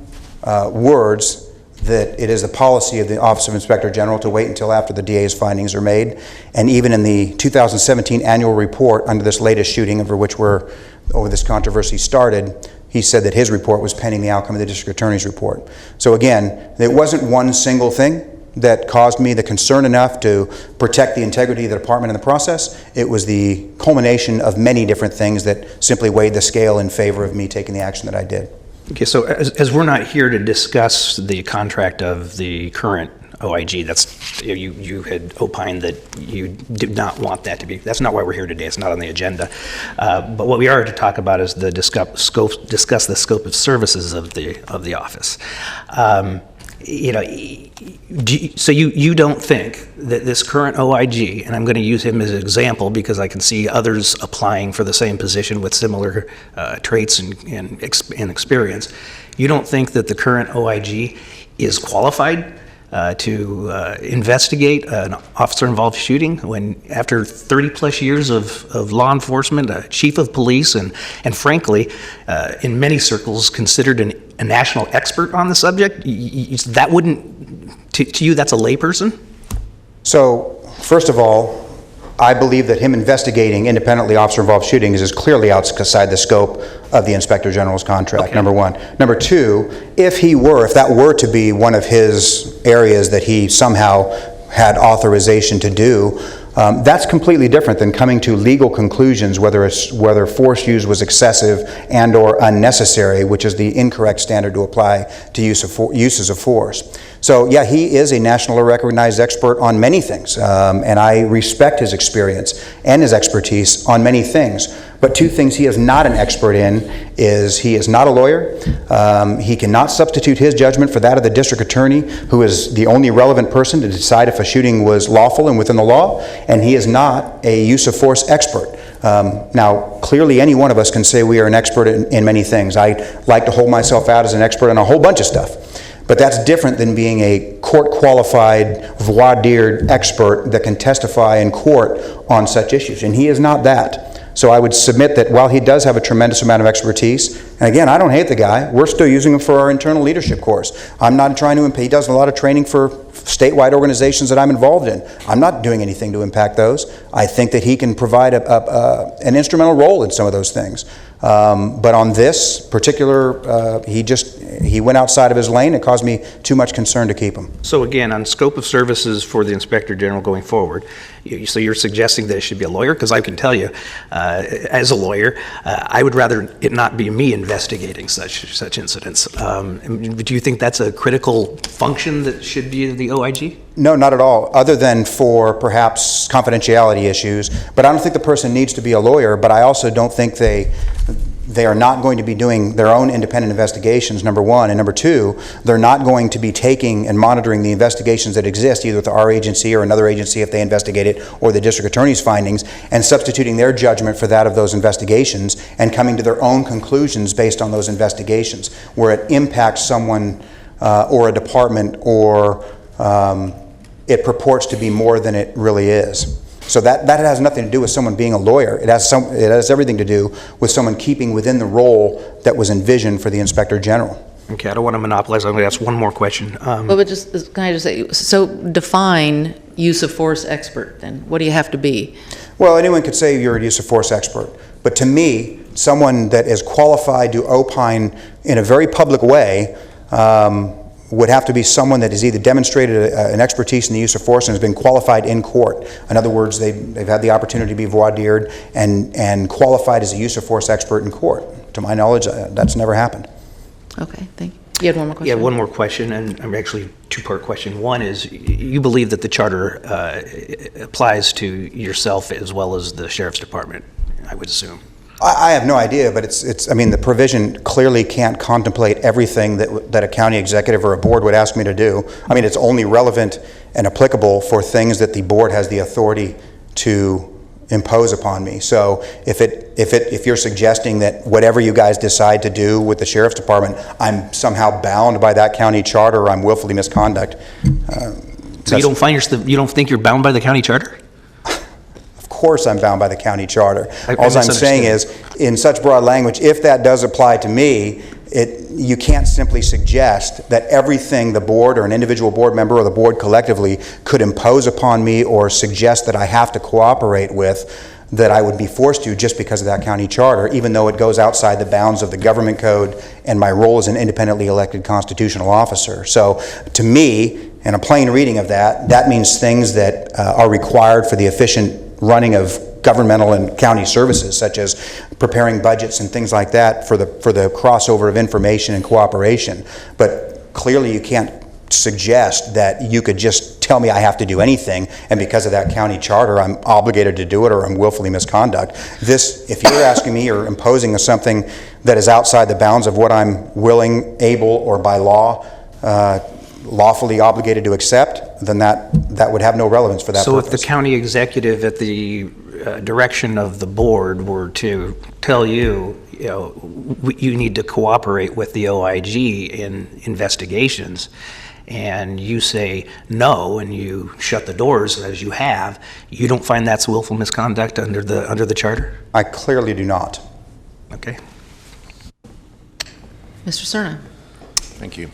words that it is the policy of the Office of Inspector General to wait until after the DA's findings are made. And even in the 2017 annual report under this latest shooting over which this controversy started, he said that his report was pending the outcome of the district attorney's report. So again, it wasn't one single thing that caused me the concern enough to protect the integrity of the department in the process. It was the culmination of many different things that simply weighed the scale in favor of me taking the action that I did. Okay, so as we're not here to discuss the contract of the current OIG, that's, you had opined that you did not want that to be, that's not why we're here today, it's not on the agenda. But what we are to talk about is discuss the scope of services of the office. So you don't think that this current OIG, and I'm going to use him as an example because I can see others applying for the same position with similar traits and experience, you don't think that the current OIG is qualified to investigate an officer-involved shooting when, after 30-plus years of law enforcement, a chief of police, and frankly, in many circles, considered a national expert on the subject? That wouldn't, to you, that's a layperson? So, first of all, I believe that him investigating independently officer-involved shootings is clearly outside the scope of the Inspector General's contract, okay. Number one. Number two, if that were to be one of his areas that he somehow had authorization to do, that's completely different than coming to legal conclusions whether force used was excessive and or unnecessary, which is the incorrect standard to apply to uses of force. So yeah, he is a nationally recognized expert on many things, and I respect his experience and his expertise on many things. But two things he is not an expert in is he is not a lawyer. He cannot substitute his judgment for that of the district attorney, who is the only relevant person to decide if a shooting was lawful and within the law, and he is not a use of force expert. Now, clearly any one of us can say we are an expert in many things. I like to hold myself out as an expert on a whole bunch of stuff. But that's different than being a court-qualified, voir-dired expert that can testify in court on such issues, and he is not that. So I would submit that while he does have a tremendous amount of expertise, and again, I don't hate the guy, we're still using him for our internal leadership course. I'm not trying to he does a lot of training for statewide organizations that I'm involved in. I'm not doing anything to impact those. I think that he can provide an instrumental role in some of those things. But on this particular, he went outside of his lane. It caused me too much concern to keep him. So again, on scope of services for the Inspector General going forward, so you're suggesting that it should be a lawyer? Because I can tell you, as a lawyer, I would rather it not be me investigating such incidents. Do you think that's a critical function that should be the OIG? No, not at all, other than for perhaps confidentiality issues. But I don't think the person needs to be a lawyer, but I also don't think they are not going to be doing their own independent investigations, number one. And number two, they're not going to be taking and monitoring the investigations that exist, either with our agency or another agency if they investigate it, or the district attorney's findings, and substituting their judgment for that of those investigations and coming to their own conclusions based on those investigations, where it impacts someone or a department, or it purports to be more than it really is. So that has nothing to do with someone being a lawyer. It has everything to do with someone keeping within the role that was envisioned for the Inspector General. Okay, I don't want to monopolize. I'm going to ask one more question. But just can I just say, so define use of force expert then. What do you have to be? Well, anyone could say you're a use of force expert. But to me, someone that is qualified to opine in a very public way would have to be someone that has either demonstrated an expertise in the use of force and has been qualified in court. In other words, they've had the opportunity to be voir dired and qualified as a use of force expert in court. To my knowledge, that's never happened. Okay, thank you. You had one more question? Yeah, one more question, and actually two-part question. One is, you believe that the charter applies to yourself as well as the Sheriff's Department, I would assume. I have no idea, but I mean, the provision clearly can't contemplate everything that a county executive or a board would ask me to do. I mean, it's only relevant and applicable for things that the board has the authority to impose upon me. So if you're suggesting that whatever you guys decide to do with the Sheriff's Department, I'm somehow bound by that county charter, or I'm willfully misconduct. So you don't think you're bound by the county charter? Of course I'm bound by the county charter. All I'm saying is, in such broad language, if that does apply to me, You can't simply suggest that everything the board or an individual board member or the board collectively could impose upon me or suggest that I have to cooperate with, that I would be forced to just because of that county charter, even though it goes outside the bounds of the government code and my role as an independently elected constitutional officer. So to me, and a plain reading of that, that means things that are required for the efficient running of governmental and county services, such as preparing budgets and things like that for the crossover of information and cooperation. But clearly you can't suggest that you could just tell me I have to do anything, and because of that county charter I'm obligated to do it or I'm willfully misconduct. This, if you're asking me or imposing something that is outside the bounds of what I'm willing, able, or by law lawfully obligated to accept, then that would have no relevance for that So purpose. if the county executive at the direction of the board were to tell you, you need to cooperate with the OIG in investigations, and you say no and you shut the doors as you have, you don't find that's willful misconduct under the charter? I clearly do not. Okay. Mr. Cerna. Thank you.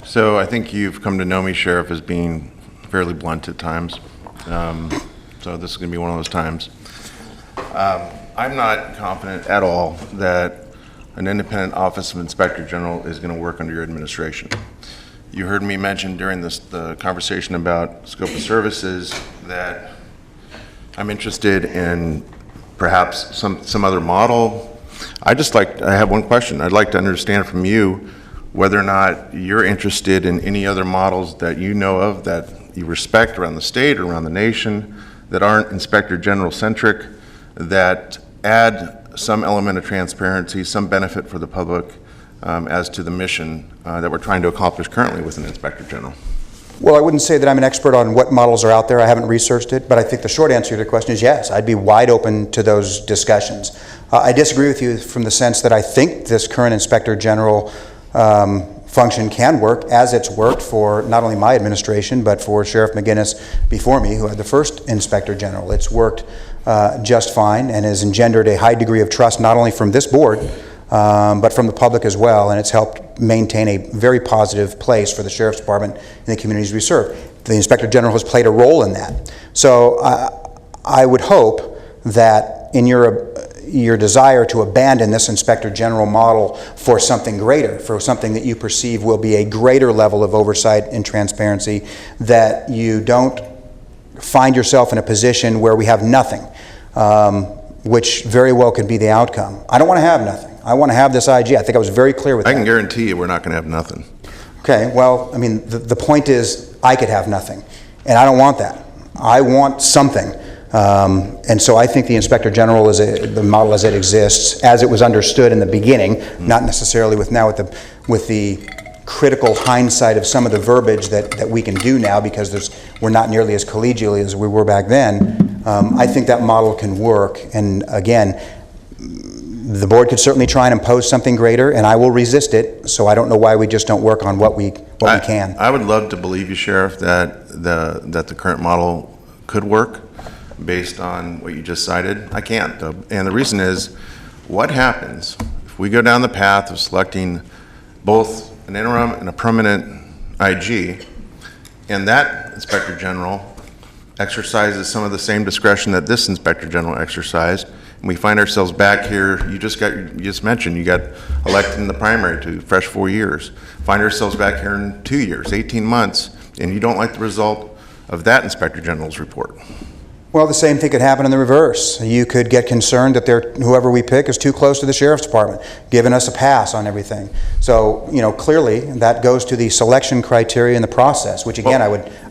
So I think you've come to know me, Sheriff, as being fairly blunt at times. So this is going to be one of those times. I'm not confident at all that an independent Office of Inspector General is going to work under your administration. You heard me mention during the conversation about scope of services that I'm interested in perhaps some other model. I have one question. I'd like to understand from you whether or not you're interested in any other models that you know of that you respect around the state or around the nation that aren't Inspector General centric, that add some element of transparency, some benefit for the public as to the mission that we're trying to accomplish currently with an Inspector General. Well, I wouldn't say that I'm an expert on what models are out there. I haven't researched it, but I think the short answer to the question is yes. I'd be wide open to those discussions. I disagree with you from the sense that I think this current Inspector General function can work as it's worked for not only my administration, but for Sheriff McGinnis before me, who had the first Inspector General. It's worked just fine and has engendered a high degree of trust not only from this board, but from the public as well, and it's helped maintain a very positive place for the Sheriff's Department in the communities we serve. The Inspector General has played a role in that. So I would hope that in your desire to abandon this Inspector General model for something greater, for something that you perceive will be a greater level of oversight and transparency, that you don't find yourself in a position where we have nothing, which very well could be the outcome. I don't want to have nothing. I want to have this IG. I think I was very clear with that. I can guarantee you we're not going to have nothing. Okay, well, I mean, the point is I could have nothing, and I don't want that. I want something. And so I think the Inspector General is the model as it exists, as it was understood in the beginning, not necessarily with the critical hindsight of some of the verbiage that we can do now because we're not nearly as collegially as we were back then. I think that model can work, and again, the board could certainly try and impose something greater, and I will resist it, so I don't know why we just don't work on what we can. I would love to believe you, Sheriff, that the current model could work based on what you just cited. I can't, though. And the reason is, what happens if we go down the path of selecting both an interim and a permanent IG, and that Inspector General exercises some of the same discretion that this Inspector General exercised, and we find ourselves back here, you just mentioned you got elected in the primary to fresh 4 years, find ourselves back here in 2 years, 18 months, and you don't like the result of that Inspector General's report. Well, the same thing could happen in the reverse. You could get concerned that whoever we pick is too close to the Sheriff's Department, giving us a pass on everything. So, clearly that goes to the selection criteria in the process, which again, I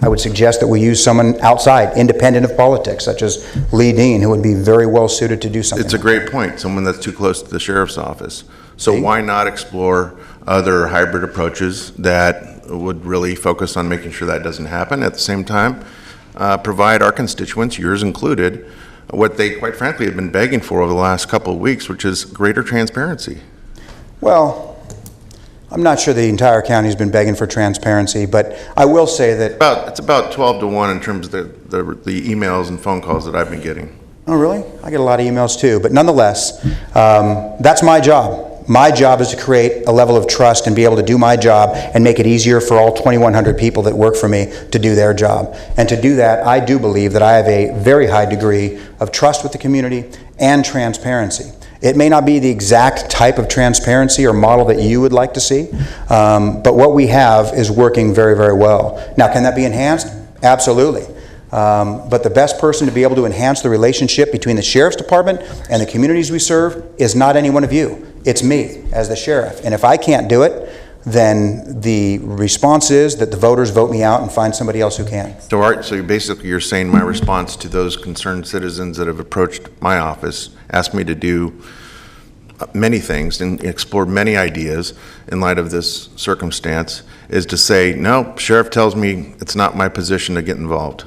would suggest that we use someone outside, independent of politics, such as Lee Dean, who would be very well suited to do something. It's a great point, someone that's too close to the Sheriff's office. So why not explore other hybrid approaches that would really focus on making sure that doesn't happen at the same time? Provide our constituents, yours included, what they quite frankly have been begging for over the last couple of weeks, which is greater transparency. Well, I'm not sure the entire county's been begging for transparency, but I will say that... It's about 12 to 1 in terms of the emails and phone calls that I've been getting. Oh, really? I get a lot of emails too, but nonetheless, that's my job. My job is to create a level of trust and be able to do my job and make it easier for all 2,100 people that work for me to do their job. And to do that, I do believe that I have a very high degree of trust with the community and transparency. It may not be the exact type of transparency or model that you would like to see, but what we have is working very, very well. Now, can that be enhanced? Absolutely. But the best person to be able to enhance the relationship between the Sheriff's Department and the communities we serve is not any one of you. It's me as the sheriff. And if I can't do it, then the response is that the voters vote me out and find somebody else who can. So, Art, so basically you're saying my response to those concerned citizens that have approached my office, asked me to do many things and explore many ideas in light of this circumstance, is to say, no, Sheriff tells me it's not my position to get involved.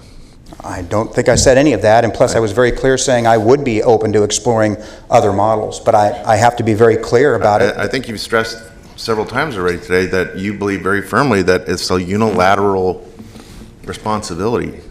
I don't think I said any of that, and plus I was very clear saying I would be open to exploring other models, but I have to be very clear about it. I think you've stressed several times already today that you believe very firmly that it's a unilateral responsibility.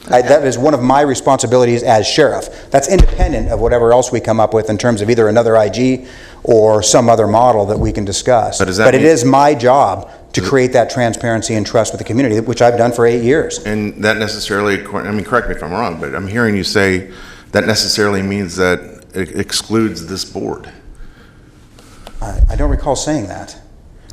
That is one of my responsibilities as sheriff. That's independent of whatever else we come up with in terms of either another IG or some other model that we can discuss. But it is my job to create that transparency and trust with the community, which I've done for 8 years. And that necessarily, I mean, correct me if I'm wrong, but I'm hearing you say that necessarily means that it excludes this board. I don't recall saying that.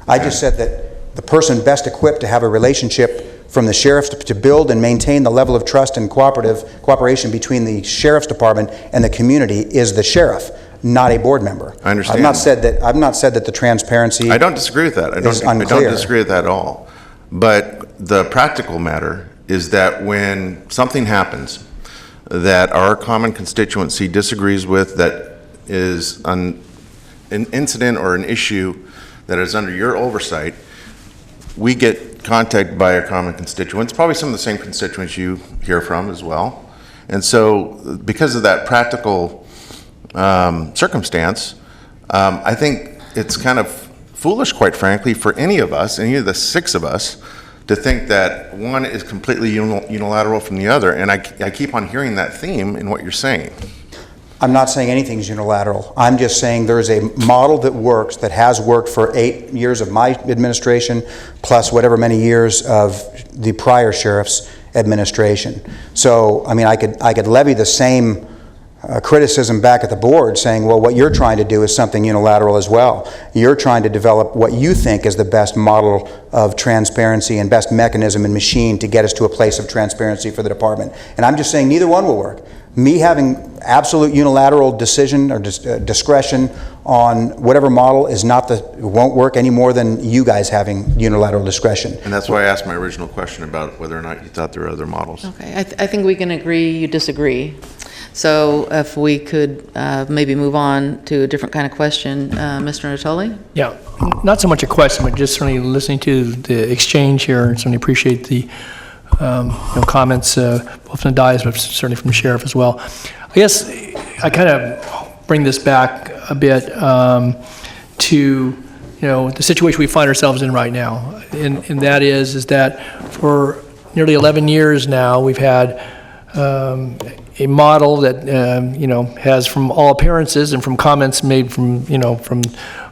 I just said that the person best equipped to have a relationship from the sheriff's to build and maintain the level of trust and cooperation between the sheriff's department and the community is the sheriff, not a board member. I understand. I've not said that the transparency. I don't disagree with that. I don't disagree with that at all. But the practical matter is that when something happens that our common constituency disagrees with, that is an incident or an issue that is under your oversight, we get contacted by our common constituents, probably some of the same constituents you hear from as well. And so because of that practical circumstance, I think it's kind of foolish, quite frankly, for any of us, any of the 6 of us, to think that one is completely unilateral from the other. And I keep on hearing that theme in what you're saying. I'm not saying anything's unilateral. I'm just saying there's a model that works, that has worked for 8 years of my administration, plus whatever many years of the prior sheriff's administration. So, I mean, I could levy the same criticism back at the board saying, well, what you're trying to do is something unilateral as well. You're trying to develop what you think is the best model of transparency and best mechanism and machine to get us to a place of transparency for the department. And I'm just saying neither one will work. Me having absolute unilateral decision or discretion on whatever model won't work any more than you guys having unilateral discretion. And that's why I asked my original question about whether or not you thought there were other models. Okay, I think we can agree you disagree. So if we could maybe move on to a different kind of question, Mr. Natoli? Yeah, not so much a question, but just certainly listening to the exchange here, and certainly appreciate the comments both from the dais, but certainly from the sheriff as well. I guess I kind of bring this back a bit to the situation we find ourselves in right now, and that is that for nearly 11 years now we've had a model that has, from all appearances and from comments made from from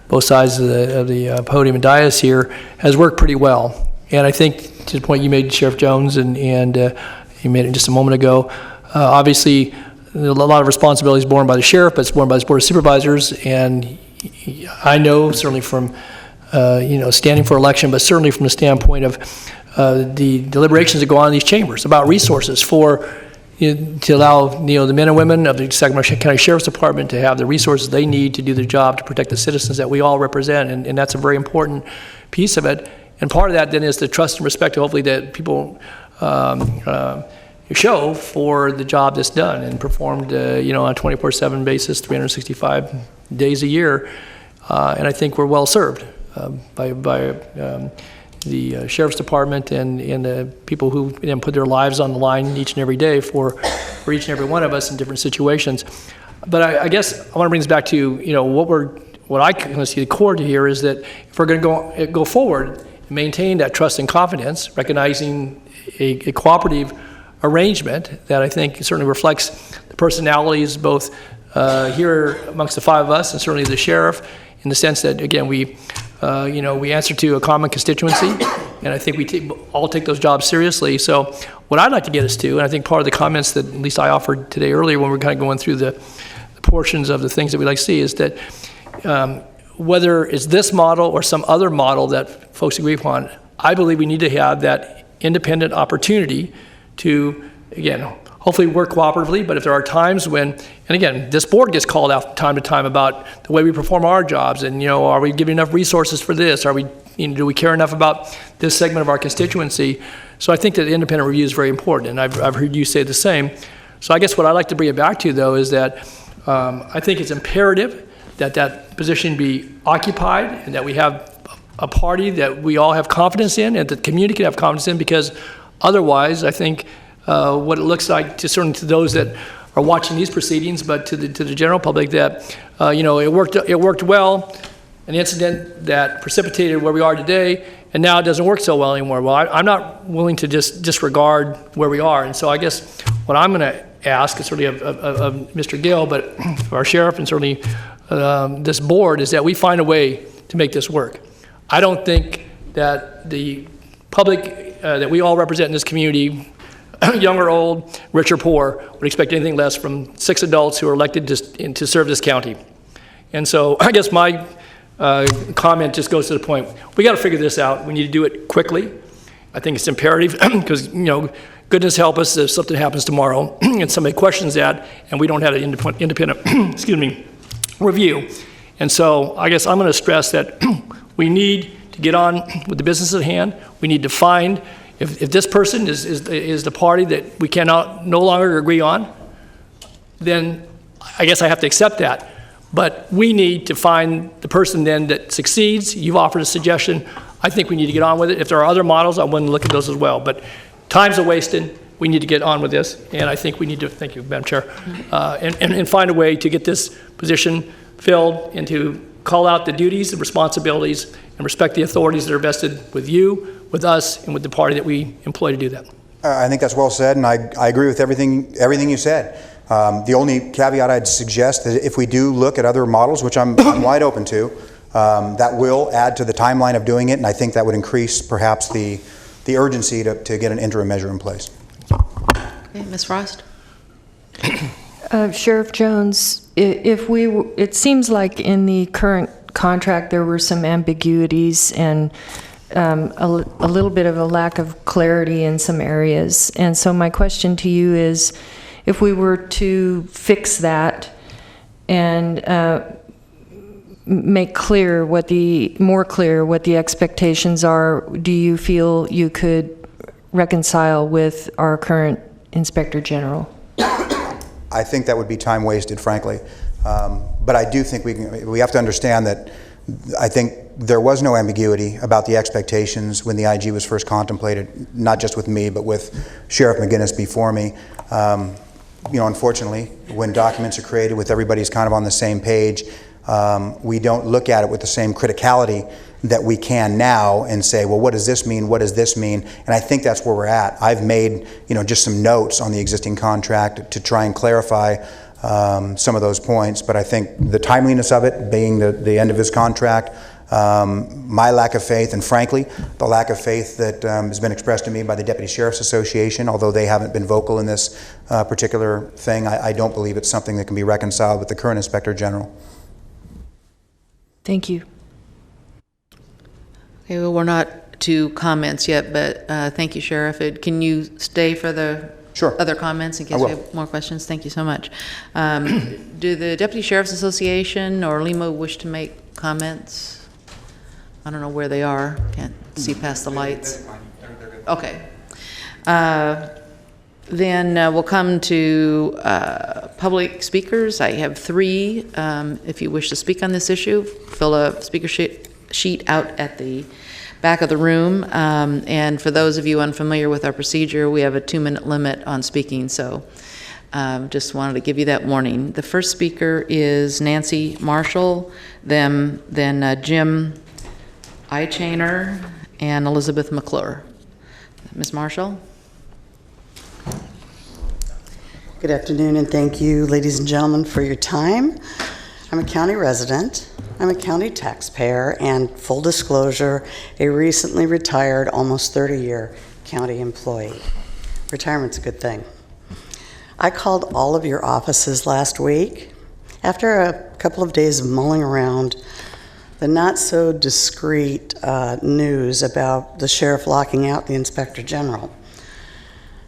both sides of the podium and dais here, has worked pretty well. And I think to the point you made, Sheriff Jones, and you made it just a moment ago, obviously a lot of responsibility is borne by the sheriff, but it's borne by the Board of Supervisors. And I know certainly from standing for election, but certainly from the standpoint of the deliberations that go on in these chambers about resources to allow the men and women of the Sacramento County Sheriff's Department to have the resources they need to do their job to protect the citizens that we all represent, and that's a very important piece of it. And part of that then is the trust and respect, hopefully, that people show for the job that's done and performed on a 24/7 basis, 365 days a year. And I think we're well served by the Sheriff's Department and the people who put their lives on the line each and every day for each and every one of us in different situations. But I guess I want to bring this back to what I kind of see the core to here is that if we're going to go forward, maintain that trust and confidence, recognizing a cooperative arrangement that I think certainly reflects the personalities both here amongst the 5 of us and certainly the sheriff in the sense that, again, we answer to a common constituency, and I think we all take those jobs seriously. So what I'd like to get us to, and I think part of the comments that at least I offered today earlier when we're kind of going through the portions of the things that we like to see, is that whether it's this model or some other model that folks agree upon, I believe we need to have that independent opportunity to, again, hopefully work cooperatively, but if there are times when, and again, this board gets called out from time to time about the way we perform our jobs, and, are we giving enough resources for this? Are we, do we care enough about this segment of our constituency? So I think that independent review is very important, and I've heard you say the same. So I guess what I'd like to bring it back to, though, is that I think it's imperative that that position be occupied, and that we have a party that we all have confidence in, and that the community can have confidence in, because otherwise, I think what it looks like, to certainly to those that are watching these proceedings, but to the general public, that it worked well, an incident that precipitated where we are today, and now it doesn't work so well anymore. Well, I'm not willing to just disregard where we are, and so I guess what I'm going to ask, certainly of Mr. Gill, but our sheriff, and certainly this board, is that we find a way to make this work. I don't think that the public that we all represent in this community, young or old, rich or poor, would expect anything less from 6 adults who are elected to serve this county. And so I guess my comment just goes to the point, we got to figure this out. We need to do it quickly. I think it's imperative because, goodness help us if something happens tomorrow and somebody questions that and we don't have an independent review. And so I guess I'm going to stress that we need to get on with the business at hand. We need to find, if this person is the party that we cannot no longer agree on, then I guess I have to accept that. But we need to find the person then that succeeds. You've offered a suggestion. I think we need to get on with it. If there are other models, I'm willing to look at those as well. But time's wasted. We need to get on with this. And I think we need to, thank you, Madam Chair, and find a way to get this position filled and to call out the duties, the responsibilities, and respect the authorities that are vested with you, with us, and with the party that we employ to do that. I think that's well said, and I agree with everything you said. The only caveat I'd suggest is if we do look at other models, which I'm wide open to, that will add to the timeline of doing it, and I think that would increase perhaps the urgency to get an interim measure in place. Okay, Ms. Frost? Sheriff Jones, it seems like in the current contract there were some ambiguities and a little bit of a lack of clarity in some areas. And so my question to you is, if we were to fix that and make more clear what the expectations are, do you feel you could reconcile with our current Inspector General? I think that would be time wasted, frankly. But I do think we have to understand that I think there was no ambiguity about the expectations when the IG was first contemplated, not just with me, but with Sheriff McGinnis before me. Unfortunately, when documents are created with everybody's kind of on the same page, we don't look at it with the same criticality that we can now and say, well, what does this mean? What does this mean? And I think that's where we're at. I've made, just some notes on the existing contract to try and clarify some of those points, but I think the timeliness of it being the end of his contract, my lack of faith, and frankly, the lack of faith that has been expressed to me by the Deputy Sheriff's Association, although they haven't been vocal in this particular thing, I don't believe it's something that can be reconciled with the current Inspector General. Thank you. Okay, well, we're not to comments yet, but thank you, Sheriff. Can you stay for the other comments in case we have more questions? Thank you so much. Do the Deputy Sheriff's Association or LIMO wish to make comments? I don't know where they are. Can't see past the lights. Okay. Then we'll come to public speakers. I have 3. If you wish to speak on this issue, fill a speaker sheet out at the back of the room. And for those of you unfamiliar with our procedure, we have a 2-minute limit on speaking. So just wanted to give you that warning. The first speaker is Nancy Marshall, then Jim Eichainer, and Elizabeth McClure. Ms. Marshall? Good afternoon, and thank you, ladies and gentlemen, for your time. I'm a county resident. I'm a county taxpayer and, full disclosure, a recently retired, almost 30-year county employee. Retirement's a good thing. I called all of your offices last week after a couple of days of mulling around the not-so-discreet news about the sheriff locking out the inspector general.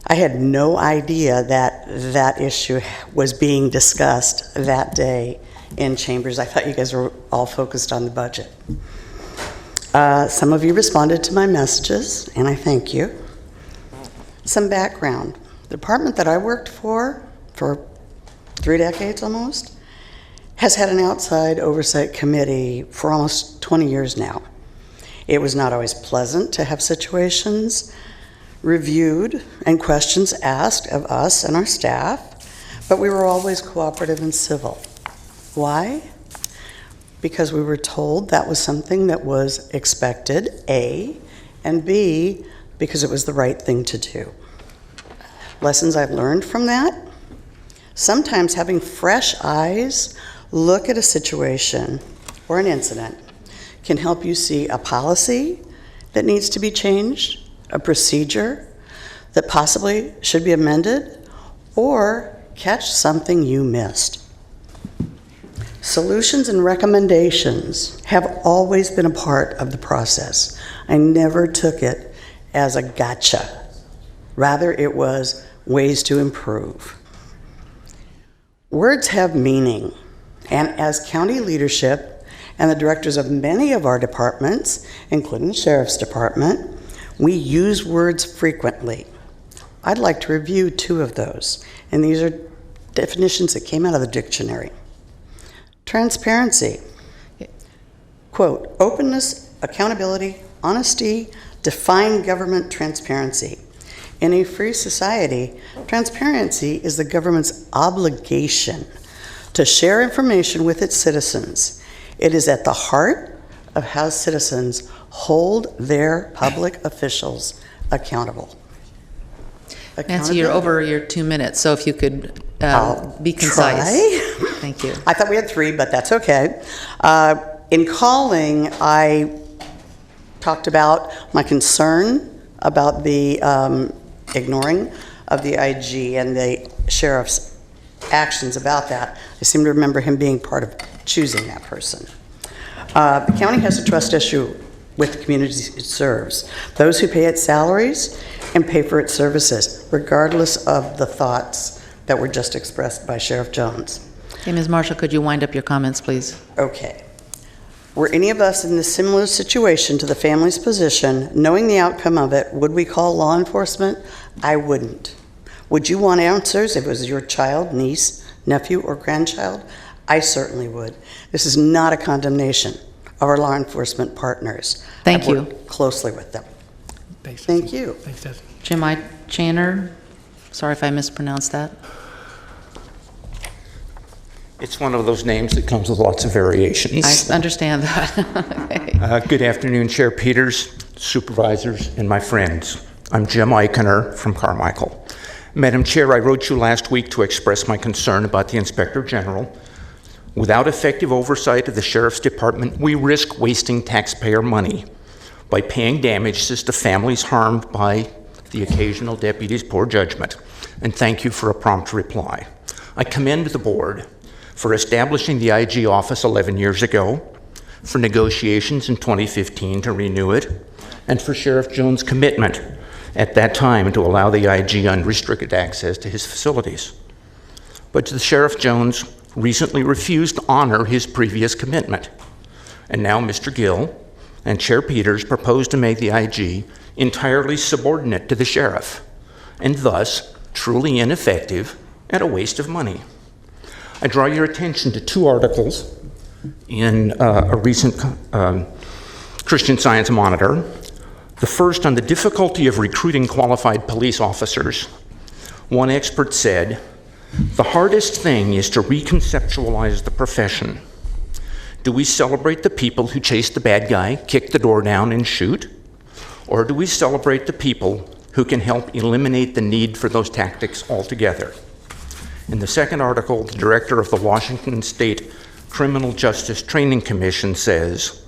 I had no idea that that issue was being discussed that day in chambers. I thought you guys were all focused on the budget. Some of you responded to my messages, and I thank you. Some background. The department that I worked for 3 decades almost, has had an outside oversight committee for almost 20 years now. It was not always pleasant to have situations reviewed and questions asked of us and our staff, but we were always cooperative and civil. Why? Because we were told that was something that was expected, A, and B, because it was the right thing to do. Lessons I've learned from that: sometimes having fresh eyes look at a situation or an incident can help you see a policy that needs to be changed, a procedure that possibly should be amended, or catch something you missed. Solutions and recommendations have always been a part of the process. I never took it as a gotcha. Rather, it was ways to improve. Words have meaning, and as county leadership and the directors of many of our departments, including the Sheriff's Department, we use words frequently. I'd like to review 2 of those, and these are definitions that came out of the dictionary. Transparency. Quote, openness, accountability, honesty, define government transparency. In a free society, transparency is the government's obligation to share information with its citizens. It is at the heart of how citizens hold their public officials accountable. Nancy, you're over your 2 minutes, so if you could be concise. Try. Thank you. I thought we had 3, but that's okay. In calling, I talked about my concern about the ignoring of the IG and the sheriff's actions about that. I seem to remember him being part of choosing that person. The county has a trust issue with the communities it serves, those who pay its salaries and pay for its services, regardless of the thoughts that were just expressed by Sheriff Jones. Okay, Ms. Marshall, could you wind up your comments, please? Okay. Were any of us in a similar situation to the family's position, knowing the outcome of it, would we call law enforcement? I wouldn't. Would you want answers if it was your child, niece, nephew, or grandchild? I certainly would. This is not a condemnation of our law enforcement partners. Thank you. I work closely with them. Thanks, Thank you. Thanks, Desi. Jim I. Channer, sorry if I mispronounced that. It's one of those names that comes with lots of variations. I understand that. Okay. Good afternoon, Chair Peters, supervisors, and my friends. I'm Jim Eichener from Carmichael. Madam Chair, I wrote you last week to express my concern about the Inspector General. Without effective oversight of the Sheriff's Department, we risk wasting taxpayer money by paying damages to families harmed by the occasional deputy's poor judgment. And thank you for a prompt reply. I commend the board for establishing the IG office 11 years ago, for negotiations in 2015 to renew it, and for Sheriff Jones' commitment at that time to allow the IG unrestricted access to his facilities. But the Sheriff Jones recently refused to honor his previous commitment. And now Mr. Gill and Chair Peters propose to make the IG entirely subordinate to the sheriff, and thus truly ineffective and a waste of money. I draw your attention to 2 articles in a recent Christian Science Monitor. The first on the difficulty of recruiting qualified police officers. One expert said, "The hardest thing is to reconceptualize the profession. Do we celebrate the people who chase the bad guy, kick the door down, and shoot? Or do we celebrate the people who can help eliminate the need for those tactics altogether?" In the second article, the director of the Washington State Criminal Justice Training Commission says,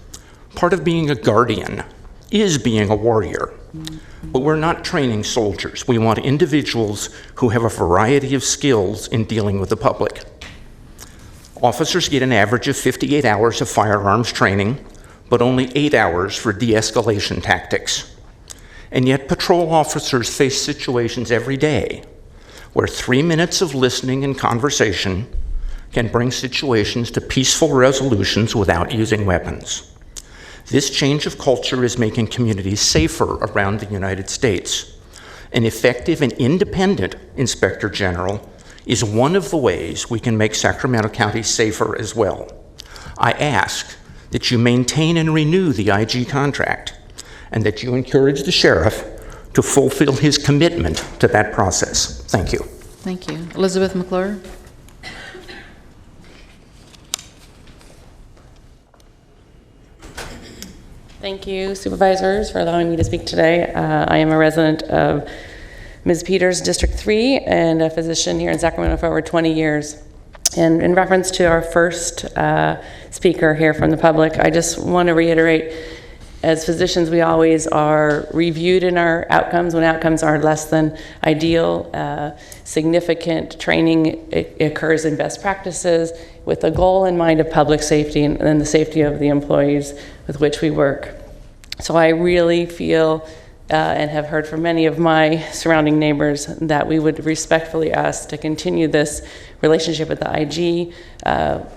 part of being a guardian is being a warrior. But we're not training soldiers. We want individuals who have a variety of skills in dealing with the public. Officers get an average of 58 hours of firearms training, but only 8 hours for de-escalation tactics. And yet patrol officers face situations every day where 3 minutes of listening and conversation can bring situations to peaceful resolutions without using weapons. This change of culture is making communities safer around the United States. An effective and independent Inspector General is one of the ways we can make Sacramento County safer as well. I ask that you maintain and renew the IG contract and that you encourage the sheriff to fulfill his commitment to that process. Thank you. Thank you. Elizabeth McClure. Thank you, Supervisors, for allowing me to speak today. I am a resident of Ms. Peters, District 3, and a physician here in Sacramento for over 20 years. And in reference to our first speaker here from the public, I just want to reiterate, as physicians, we always are reviewed in our outcomes when outcomes are less than ideal. Significant training occurs in best practices with the goal in mind of public safety and the safety of the employees with which we work. So I really feel and have heard from many of my surrounding neighbors that we would respectfully ask to continue this relationship with the IG.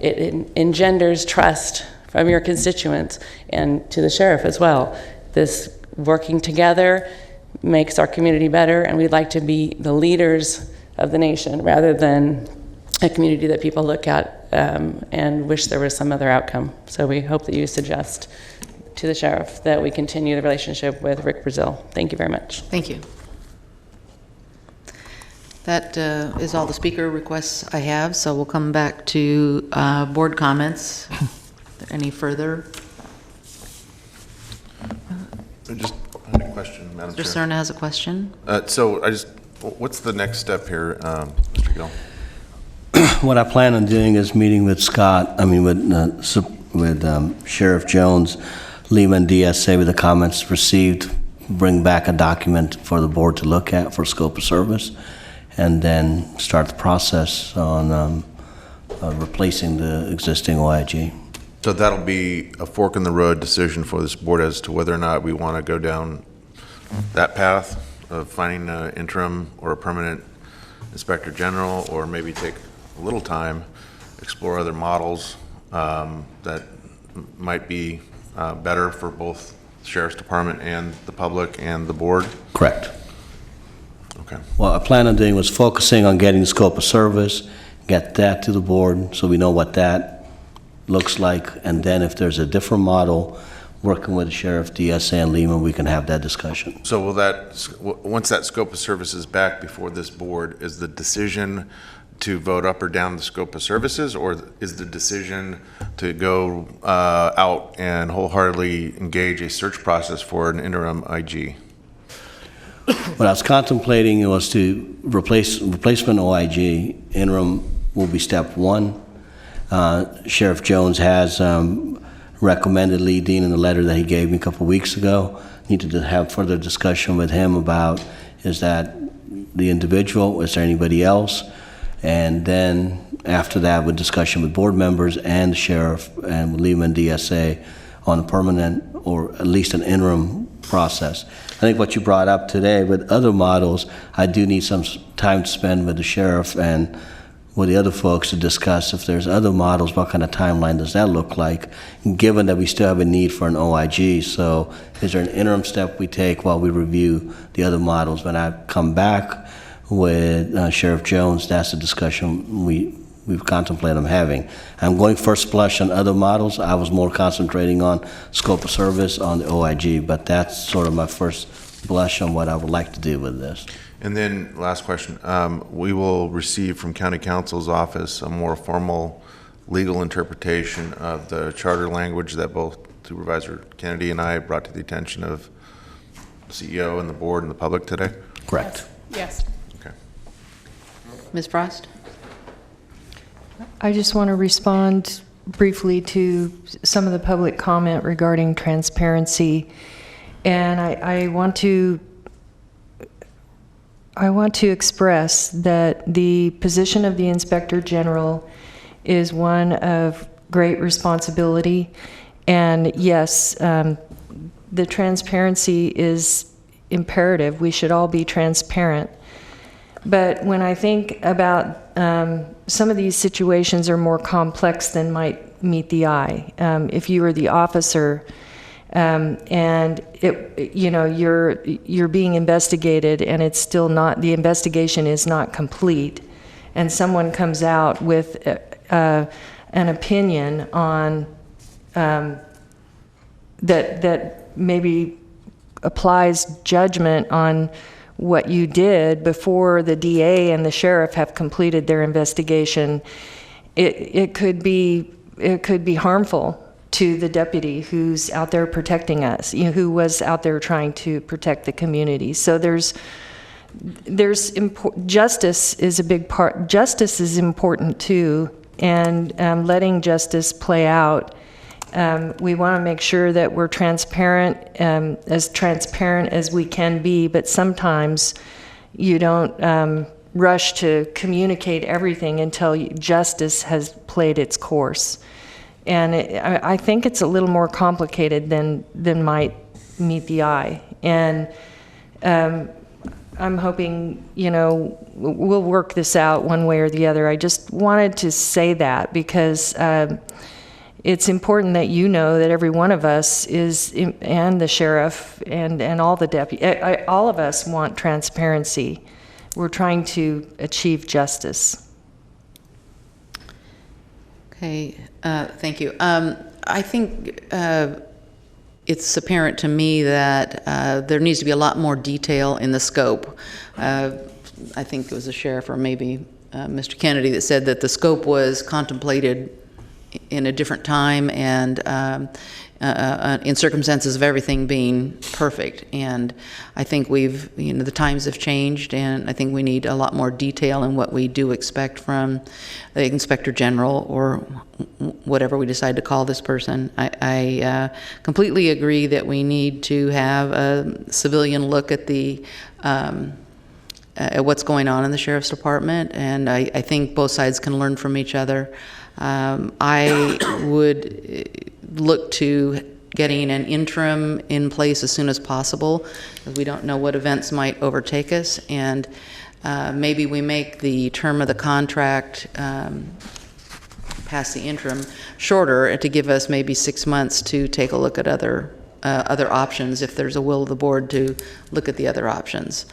It engenders trust from your constituents and to the sheriff as well. This working together makes our community better, and we'd like to be the leaders of the nation rather than a community that people look at and wish there was some other outcome. So we hope that you suggest to the sheriff that we continue the relationship with Rick Brazil. Thank you very much. Thank you. That is all the speaker requests I have, so we'll come back to board comments. Any further? I just had a question, Madam Chair. Mr. Cerna has a question. What's the next step here, Mr. Gill? What I plan on doing is meeting with Sheriff Jones, Lehman, DSA, with the comments received, bring back a document for the board to look at for scope of service, and then start the process on replacing the existing OIG. So that'll be a fork in the road decision for this board as to whether or not we want to go down that path of finding an interim or a permanent Inspector General, or maybe take a little time, explore other models that might be better for both the Sheriff's Department and the public and the board? Correct. Okay. What I plan on doing was focusing on getting the scope of service, get that to the board so we know what that looks like, and then if there's a different model, working with the Sheriff, DSA, and Lehman, we can have that discussion. So will once that scope of service is back before this board, is the decision to vote up or down the scope of services, or is the decision to go out and wholeheartedly engage a search process for an interim IG? What I was contemplating was to replacement OIG. Interim will be step one. Sheriff Jones has recommended Lee Dean in the letter that he gave me a couple weeks ago. Needed to have further discussion with him about, is that the individual, is there anybody else? And then after that, with discussion with board members and the sheriff and with Lehman DSA on a permanent or at least an interim process. I think what you brought up today with other models, I do need some time to spend with the sheriff and with the other folks to discuss if there's other models, what kind of timeline does that look like, given that we still have a need for an OIG. So is there an interim step we take while we review the other models? When I come back with Sheriff Jones, that's a discussion we've contemplated on having. I'm going first blush on other models. I was more concentrating on scope of service on the OIG, but that's sort of my first blush on what I would like to do with this. And then last question, we will receive from County Counsel's office a more formal legal interpretation of the charter language that both Supervisor Kennedy and I brought to the attention of the CEO and the board and the public today? Correct. Yes. Okay. Ms. Frost? I just want to respond briefly to some of the public comment regarding transparency, and I want to express that the position of the Inspector General is one of great responsibility, and yes, the transparency is imperative. We should all be transparent. But when I think about some of these situations are more complex than might meet the eye. If you are the officer and you're being investigated and it's still not, the investigation is not complete, and someone comes out with an opinion on that maybe applies judgment on what you did before the DA and the sheriff have completed their investigation, it could be harmful to the deputy who's out there protecting us, who was out there trying to protect the community. So justice is a big part. Justice is important too, and letting justice play out. We want to make sure that we're transparent as we can be, but sometimes you don't rush to communicate everything until justice has played its course. And I think it's a little more complicated than might meet the eye. And I'm hoping, we'll work this out one way or the other. I just wanted to say that because it's important that you know that every one of us and the sheriff and all the deputies, all of us want transparency. We're trying to achieve justice. Okay, thank you. I think it's apparent to me that there needs to be a lot more detail in the scope. I think it was the sheriff or maybe Mr. Kennedy that said that the scope was contemplated in a different time and in circumstances of everything being perfect. And I think the times have changed, and I think we need a lot more detail in what we do expect from the Inspector General or whatever we decide to call this person. I completely agree that we need to have a civilian look at at what's going on in the Sheriff's Department, and I think both sides can learn from each other. I would look to getting an interim in place as soon as possible, because we don't know what events might overtake us, and maybe we make the term of the contract past the interim shorter to give us maybe 6 months to take a look at other options if there's a will of the board to look at the other options.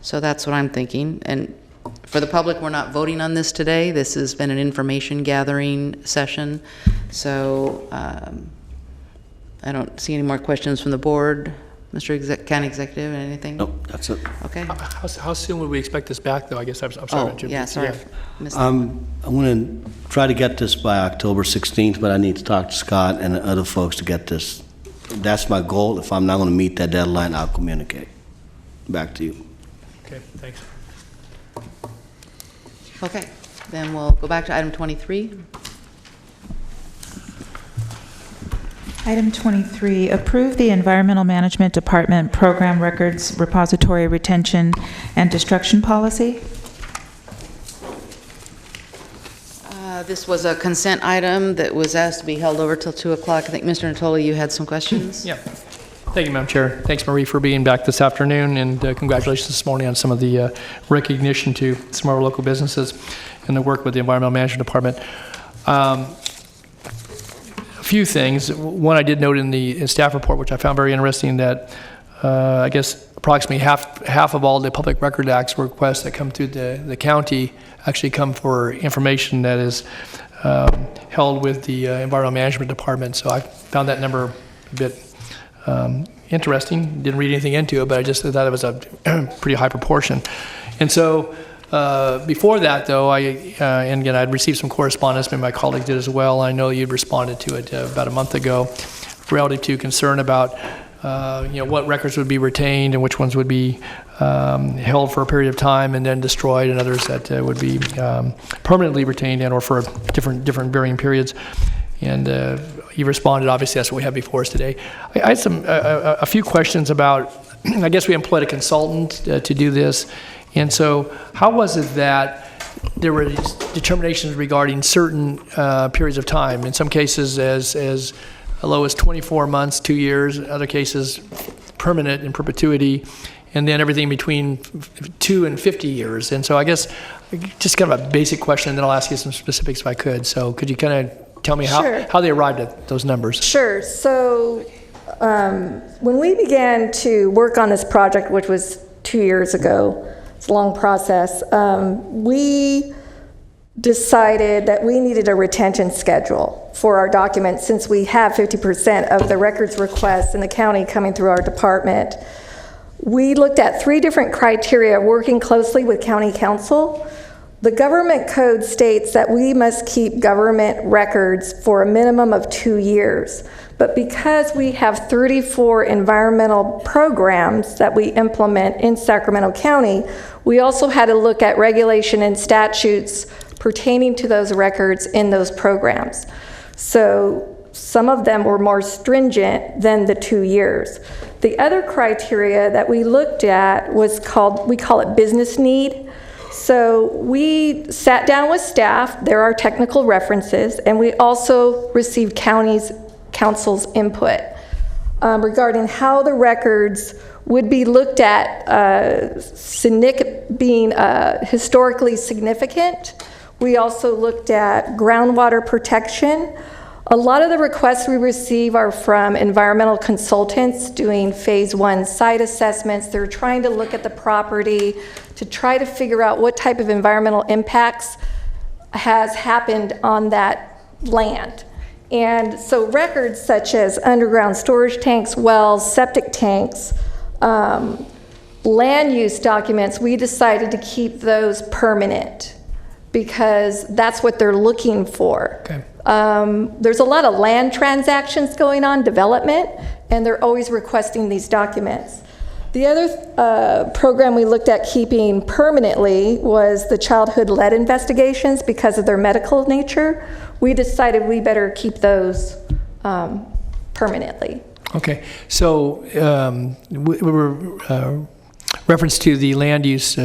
So that's what I'm thinking. And for the public, we're not voting on this today. This has been an information gathering session. So I don't see any more questions from the board. Mr. County Executive, anything? Nope, that's it. Okay. How soon would we expect this back, though? I guess I'm sorry. Yeah, sorry. I'm going to try to get this by October 16th, but I need to talk to Scott and the other folks to get this. That's my goal. If I'm not going to meet that deadline, I'll communicate. Back to you. Okay, thanks. Okay, then we'll go back to item 23. Item 23, approve the Environmental Management Department Program Records Repository Retention and Destruction Policy. This was a consent item that was asked to be held over till 2 o'clock. I think, Mr. Natoli, you had some questions? Yeah. Thank you, Madam Chair. Thanks, Marie, for being back this afternoon, and congratulations this morning on some of the recognition to some of our local businesses and the work with the Environmental Management Department. A few things. One, I did note in the staff report, which I found very interesting, that I guess approximately half of all the Public Record Acts requests that come through the county actually come for information that is held with the Environmental Management Department. So I found that number a bit interesting. Didn't read anything into it, but I just thought it was a pretty high proportion. And so before that, though, and again, I'd received some correspondence, maybe my colleague did as well. I know you'd responded to it about a month ago, relative to concern about what records would be retained and which ones would be held for a period of time and then destroyed, and others that would be permanently retained and or for different varying periods. And you responded, obviously, that's what we have before us today. I had a few questions about, I guess we employed a consultant to do this. And so how was it that there were these determinations regarding certain periods of time, in some cases as low as 24 months, 2 years, in other cases permanent in perpetuity, and then everything between 2 and 50 years. And so I guess just kind of a basic question, and then I'll ask you some specifics if I could. So could you kind of tell me how they arrived at those numbers? Sure. So when we began to work on this project, which was 2 years ago, it's a long process, we decided that we needed a retention schedule for our documents since we have 50% of the records requests in the county coming through our department. We looked at 3 different criteria working closely with county council. The government code states that we must keep government records for a minimum of 2 years. But because we have 34 environmental programs that we implement in Sacramento County, we also had to look at regulation and statutes pertaining to those records in those programs. So some of them were more stringent than the 2 years. The other criteria that we looked at was we call it business need. So we sat down with staff, there are technical references, and we also received council's input regarding how the records would be looked at being historically significant. We also looked at groundwater protection. A lot of the requests we receive are from environmental consultants doing phase 1 site assessments. They're trying to look at the property to try to figure out what type of environmental impacts has happened on that land. And so records such as underground storage tanks, wells, septic tanks, land use documents, we decided to keep those permanent because that's what they're looking for. Okay. There's a lot of land transactions going on, development, and they're always requesting these documents. The other program we looked at keeping permanently was the childhood lead investigations because of their medical nature. We decided we better keep those permanently. Okay, so we were reference to the land use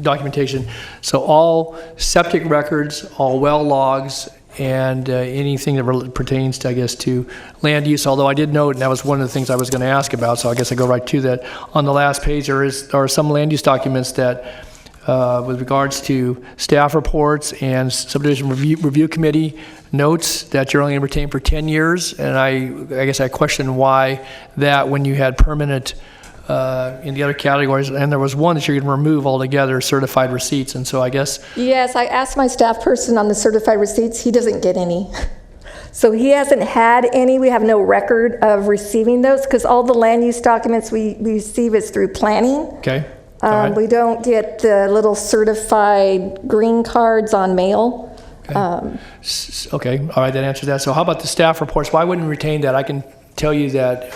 documentation. So all septic records, all well logs, and anything that pertains to, I guess, to land use. Although I did note, and that was one of the things I was going to ask about, so I guess I go right to that. On the last page, there are some land use documents that, with regards to staff reports and subdivision review committee notes, that you're only going to retain for 10 years. And I guess I question why that when you had permanent in the other categories, and there was one that you're going to remove altogether, certified receipts. And so I guess... Yes, I asked my staff person on the certified receipts. He doesn't get any. So he hasn't had any. We have no record of receiving those because all the land use documents we receive is through planning. Okay. We don't get the little certified green cards on mail. Okay. Okay. All right, that answers that. So how about the staff reports? Why wouldn't we retain that? I can tell you that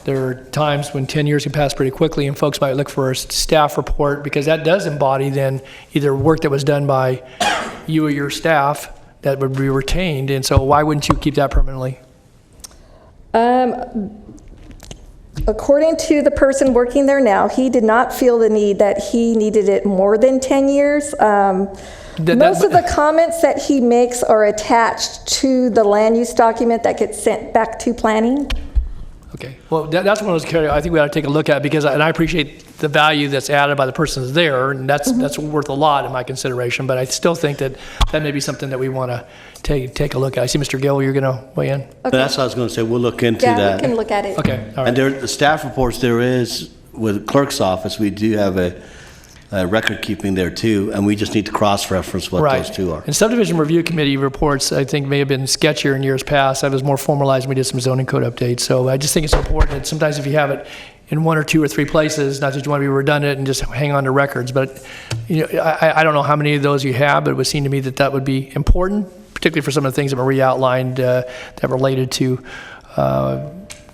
there are times when 10 years can pass pretty quickly and folks might look for a staff report because that does embody then either work that was done by you or your staff that would be retained. And so why wouldn't you keep that permanently? According to the person working there now, he did not feel the need that he needed it more than 10 years. Most of the comments that he makes are attached to the land use document that gets sent back to planning. Okay, well, that's one of those I think we ought to take a look at because, and I appreciate the value that's added by the persons there, and that's worth a lot in my consideration, but I still think that may be something that we want to take a look at. I see Mr. Gill, you're going to weigh in? Okay. That's what I was going to say. We'll look into that. Yeah, we can look at it. Okay, all right. And the staff reports, there is, with the clerk's office, we do have a record keeping there too, and we just need to cross-reference what those two are. And subdivision review committee reports, I think, may have been sketchier in years past. That was more formalized when we did some zoning code updates. So I just think it's important that sometimes if you have it in 1 or 2 or 3 places, not that you want to be redundant and just hang on to records, but I don't know how many of those you have, but it would seem to me that would be important, particularly for some of the things that Marie outlined that related to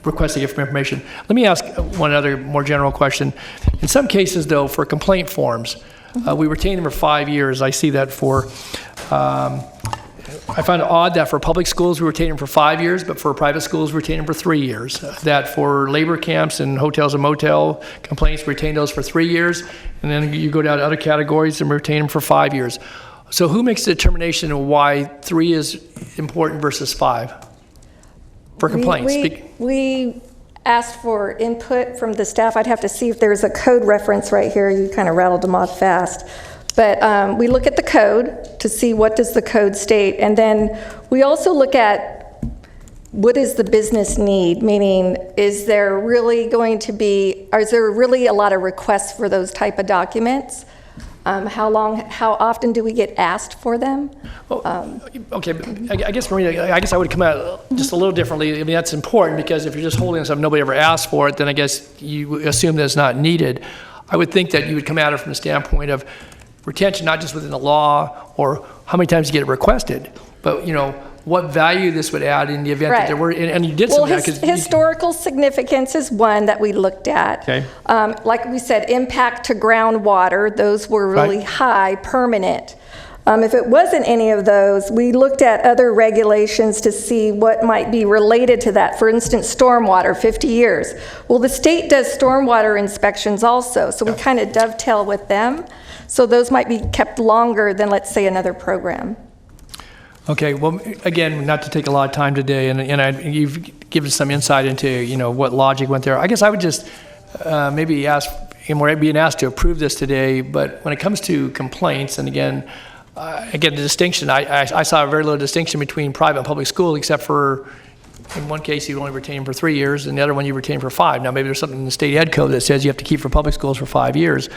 requesting for information. Let me ask one other more general question. In some cases, though, for complaint forms, we retain them for 5 years. I see that for, I find it odd that for public schools, we retain them for 5 years, but for private schools, we retain them for 3 years. That for labor camps and hotels and motel complaints, we retain those for 3 years, and then you go down to other categories and retain them for 5 years. So who makes the determination of why 3 is important versus 5 for complaints? We asked for input from the staff. I'd have to see if there's a code reference right here. You kind of rattled them off fast. But we look at the code to see what does the code state. And then we also look at what is the business need, meaning is there really going to be, is there really a lot of requests for those type of documents? How often do we get asked for them? Okay, I guess, Marina, I guess I would come at just a little differently. I mean, that's important because if you're just holding something, nobody ever asked for it, then I guess you assume that it's not needed. I would think that you would come at it from the standpoint of retention, not just within the law or how many times you get it requested, but, you know, what value this would add in the event that there were, and you did some of that. Historical significance is one that we looked at. Okay. Like we said, impact to groundwater, those were really high, permanent. If it wasn't any of those, we looked at other regulations to see what might be related to that. For instance, stormwater, 50 years. Well, the state does stormwater inspections also, so we kind of dovetail with them. So those might be kept longer than, let's say, another program. Okay, well, again, not to take a lot of time today, and you've given some insight into, you know, what logic went there. I guess I would just maybe ask, and we're being asked to approve this today, but when it comes to complaints, and again, the distinction, I saw a very little distinction between private and public school, except for in one case you only retain for 3 years, and the other one you retain for 5. Now, maybe there's something in the state ed code that says you have to keep for public schools for 5 years.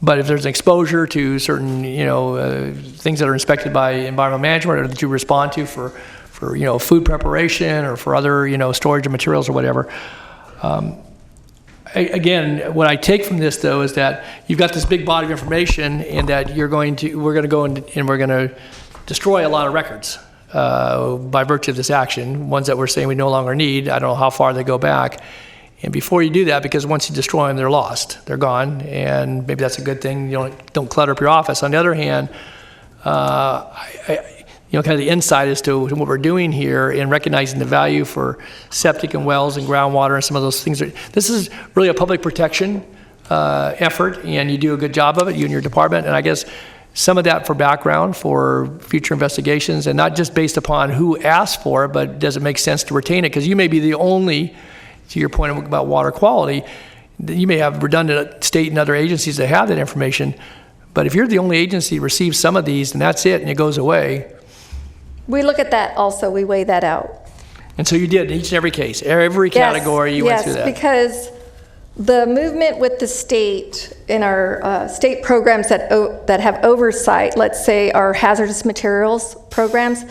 But if there's an exposure to certain, you know, things that are inspected by environmental management or that you respond to for you know, food preparation or for other, you know, storage of materials or whatever. Again, what I take from this though is that you've got this big body of information and that we're going to go and we're going to destroy a lot of records by virtue of this action, ones that we're saying we no longer need. I don't know how far they go back. And before you do that, because once you destroy them, they're lost, they're gone, and maybe that's a good thing. You don't clutter up your office. On the other hand, you know, kind of the insight as to what we're doing here in recognizing the value for septic and wells and groundwater and some of those things. This is really a public protection effort, and you do a good job of it, you and your department. And I guess some of that for background for future investigations, and not just based upon who asked for it, but does it make sense to retain it? Because you may be the only, to your point about water quality, you may have redundant state and other agencies that have that information, but if you're the only agency that receives some of these and that's it and it goes away. We look at that also, we weigh that out. And so you did in each and every case, every category you went through that. Yes, because the movement with the state in our state programs that have oversight, let's say our hazardous materials programs,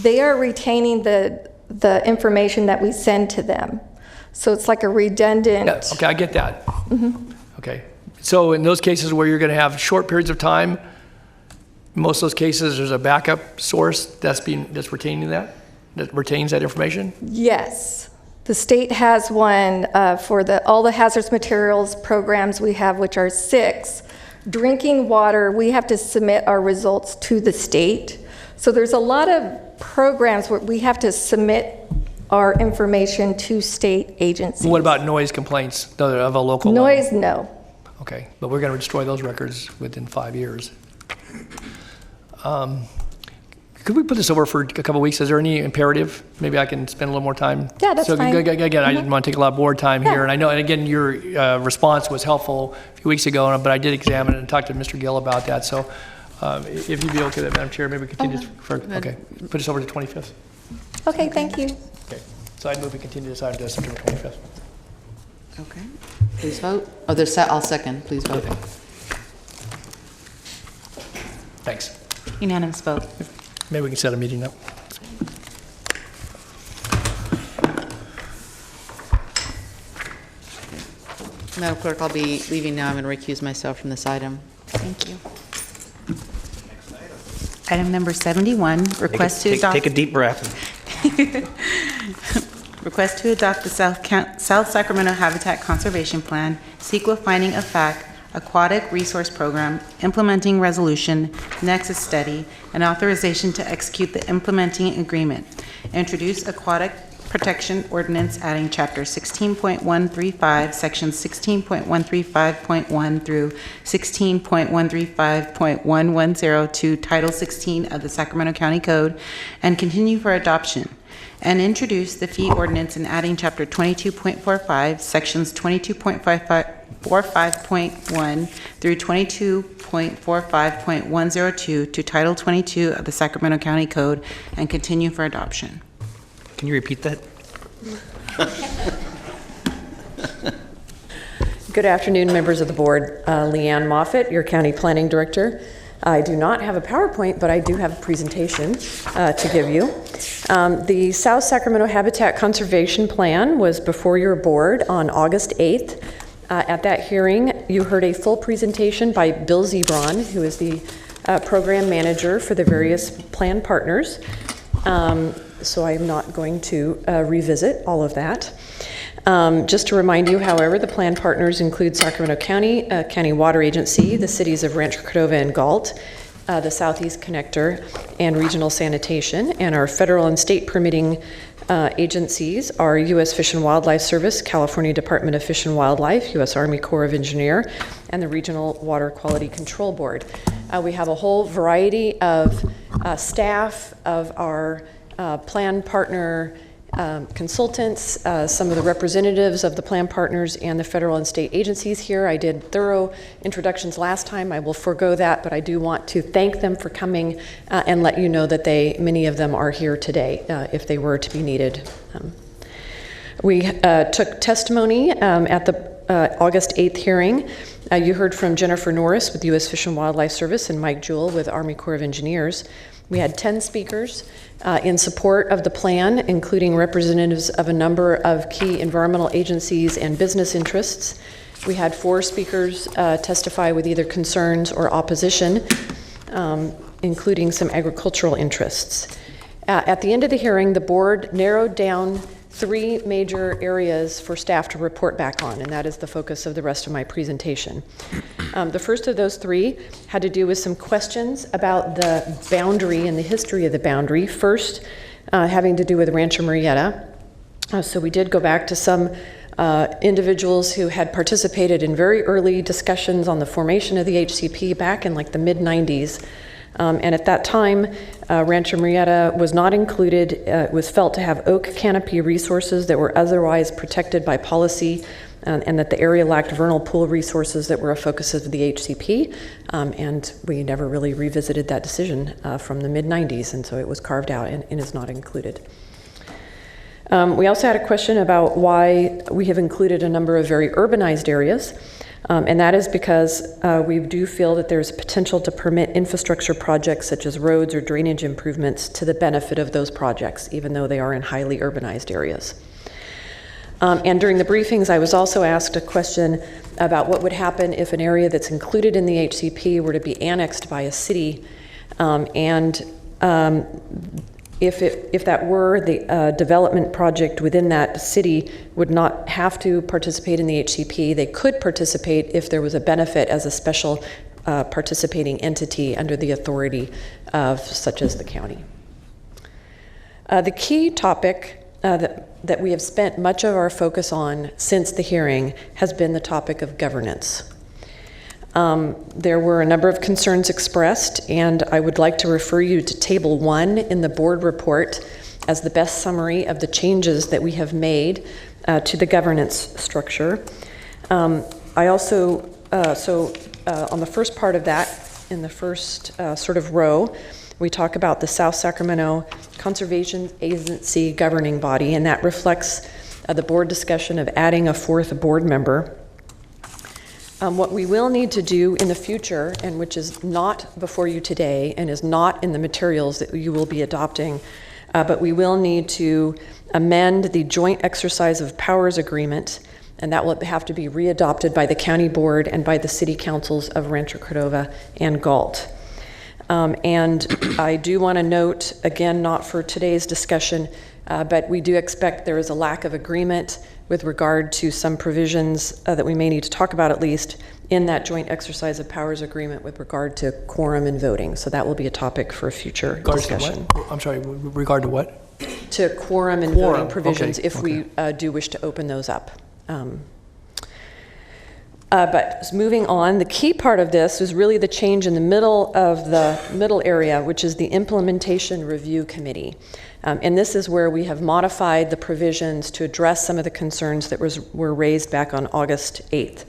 they are retaining the information that we send to them. So it's like a redundant. Yeah, okay, I get that. Okay, so in those cases where you're going to have short periods of time, in most of those cases there's a backup source that's retaining that retains that information? Yes, the state has one for all the hazardous materials programs we have, which are 6. Drinking water, we have to submit our results to the state. So there's a lot of programs where we have to submit our information to state agencies. What about noise complaints of a local noise level? No. Okay, but we're going to destroy those records within 5 years. Could we put this over for a couple of weeks? Is there any imperative? Maybe I can spend a little more time. Yeah, that's fine. Again, I didn't want to take a lot of board time here, and I know, and again, your response was helpful a few weeks ago, but I did examine it and talk to Mr. Gill about that. So, if you'd be okay with that, Madam Chair, maybe we continue put this over to 25th. Okay, thank you. Okay, so I'd move we continue this item to September 25th. Okay, please vote. Oh, I'll second. Please vote. Okay. Thanks. Unanimous vote. Maybe we can set a meeting up. Madam Clerk, I'll be leaving now. I'm going to recuse myself from this item. Thank you. Item number 71, request to adopt. Take a deep breath. Request to adopt the South Sacramento Habitat Conservation Plan, CEQA Finding of Fact, Aquatic Resource Program, Implementing Resolution, Nexus Study, and authorization to execute the implementing agreement. Introduce Aquatic Protection Ordinance adding Chapter 16.135, Sections 16.135.1 through 16.135.110 to Title 16 of the Sacramento County Code and continue for adoption. And introduce the fee ordinance and adding Chapter 22.45, Sections 22.45.1 through 22.45.102 to Title 22 of the Sacramento County Code and continue for adoption. Can you repeat that? Good afternoon, members of the board. Leanne Moffett, your county planning director. I do not have a PowerPoint, but I do have a presentation to give you. The South Sacramento Habitat Conservation Plan was before your board on August 8th. At that hearing, you heard a full presentation by Bill Zebron, who is the program manager for the various plan partners. So I'm not going to revisit all of that. Just to remind you, however, the plan partners include Sacramento County, County Water Agency, the cities of Rancho Cordova and Galt, the Southeast Connector, and Regional Sanitation, and our federal and state permitting agencies are U.S. Fish and Wildlife Service, California Department of Fish and Wildlife, U.S. Army Corps of Engineers, and the Regional Water Quality Control Board. We have a whole variety of staff of our plan partner consultants, some of the representatives of the plan partners and the federal and state agencies here. I did thorough introductions last time. I will forego that, but I do want to thank them for coming and let you know that many of them are here today if they were to be needed. We took testimony at the August 8th hearing. You heard from Jennifer Norris with U.S. Fish and Wildlife Service and Mike Jewell with Army Corps of Engineers. We had 10 speakers in support of the plan, including representatives of a number of key environmental agencies and business interests. We had 4 speakers testify with either concerns or opposition, including some agricultural interests. At the end of the hearing, the board narrowed down 3 major areas for staff to report back on, and that is the focus of the rest of my presentation. The first of those 3 had to do with some questions about the boundary and the history of the boundary. First, having to do with Rancho Murrieta. So we did go back to some individuals who had participated in very early discussions on the formation of the HCP back in like the mid-90s. And at that time, Rancho Murrieta was not included. It was felt to have oak canopy resources that were otherwise protected by policy, and that the area lacked vernal pool resources that were a focus of the HCP. And we never really revisited that decision from the mid-90s, and so it was carved out and is not included. We also had a question about why we have included a number of very urbanized areas. And that is because we do feel that there's potential to permit infrastructure projects such as roads or drainage improvements to the benefit of those projects, even though they are in highly urbanized areas. And during the briefings, I was also asked a question about what would happen if an area that's included in the HCP were to be annexed by a city, if that were the development project within that city would not have to participate in the HCP. They could participate if there was a benefit as a special participating entity under the authority of such as the county. The key topic that we have spent much of our focus on since the hearing has been the topic of governance. There were a number of concerns expressed, and I would like to refer you to Table 1 in the board report as the best summary of the changes that we have made to the governance structure. I also, on the first part of that, in the first sort of row, we talk about the South Sacramento Conservation Agency governing body, and that reflects the board discussion of adding a 4th board member. What we will need to do in the future, and which is not before you today and is not in the materials that you will be adopting, but we will need to amend the joint exercise of powers agreement, and that will have to be readopted by the county board and by the city councils of Rancho Cordova and Galt. And I do want to note, again, not for today's discussion, But we do expect there is a lack of agreement with regard to some provisions that we may need to talk about, at least in that joint exercise of powers agreement with regard to quorum and voting. So that will be a topic for a future discussion. I'm sorry, with regard to what? To quorum and voting provisions, okay, if we do wish to open those up. But moving on, the key part of this is really the change in the middle area, which is the Implementation Review Committee. And this is where we have modified the provisions to address some of the concerns that were raised back on August 8th.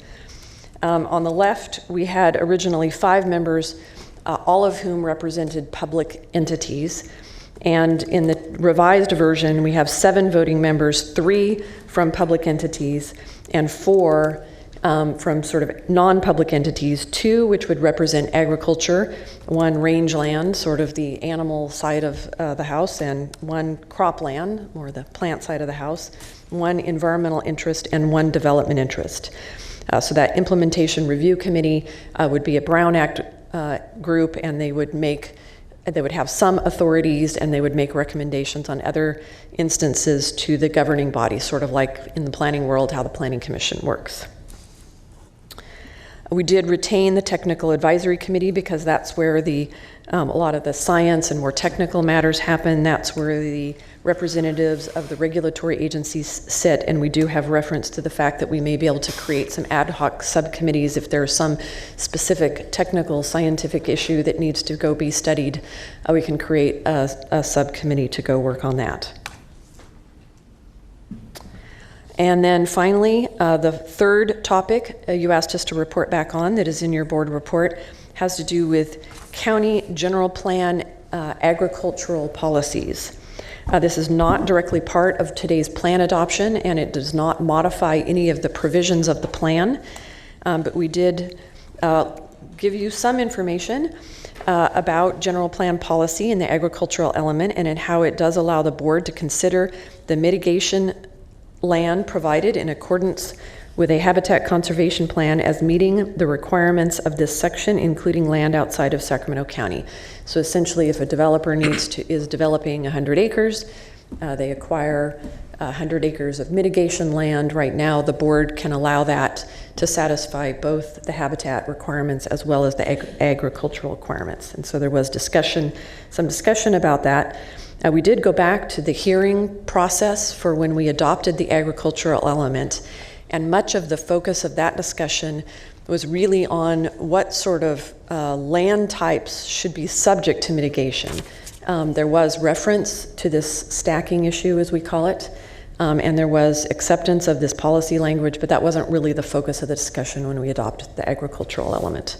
On the left, we had originally 5 members, all of whom represented public entities. And in the revised version, we have 7 voting members, 3 from public entities and 4 from sort of non-public entities, 2 which would represent agriculture, 1 rangeland, sort of the animal side of the house, and 1 cropland, or the plant side of the house, 1 environmental interest, and 1 development interest. So that Implementation Review Committee would be a Brown Act group, and they would have some authorities, and they would make recommendations on other instances to the governing body, sort of like in the planning world, how the Planning Commission works. We did retain the Technical Advisory Committee because that's where a lot of the science and more technical matters happen. That's where the representatives of the regulatory agencies sit, and we do have reference to the fact that we may be able to create some ad hoc subcommittees if there's some specific technical scientific issue that needs to go be studied. We can create a subcommittee to go work on that. And then finally, the third topic you asked us to report back on that is in your board report has to do with county general plan agricultural policies. This is not directly part of today's plan adoption, and it does not modify any of the provisions of the plan, but we did give you some information about general plan policy and the agricultural element, and in how it does allow the board to consider the mitigation land provided in accordance with a habitat conservation plan as meeting the requirements of this section, including land outside of Sacramento County. So essentially, if a developer is developing 100 acres, they acquire 100 acres of mitigation land. Right now, the board can allow that to satisfy both the habitat requirements as well as the agricultural requirements. And so there was some discussion about that. We did go back to the hearing process for when we adopted the agricultural element, and much of the focus of that discussion was really on what sort of land types should be subject to mitigation. There was reference to this stacking issue, as we call it, and there was acceptance of this policy language, but that wasn't really the focus of the discussion when we adopted the agricultural element.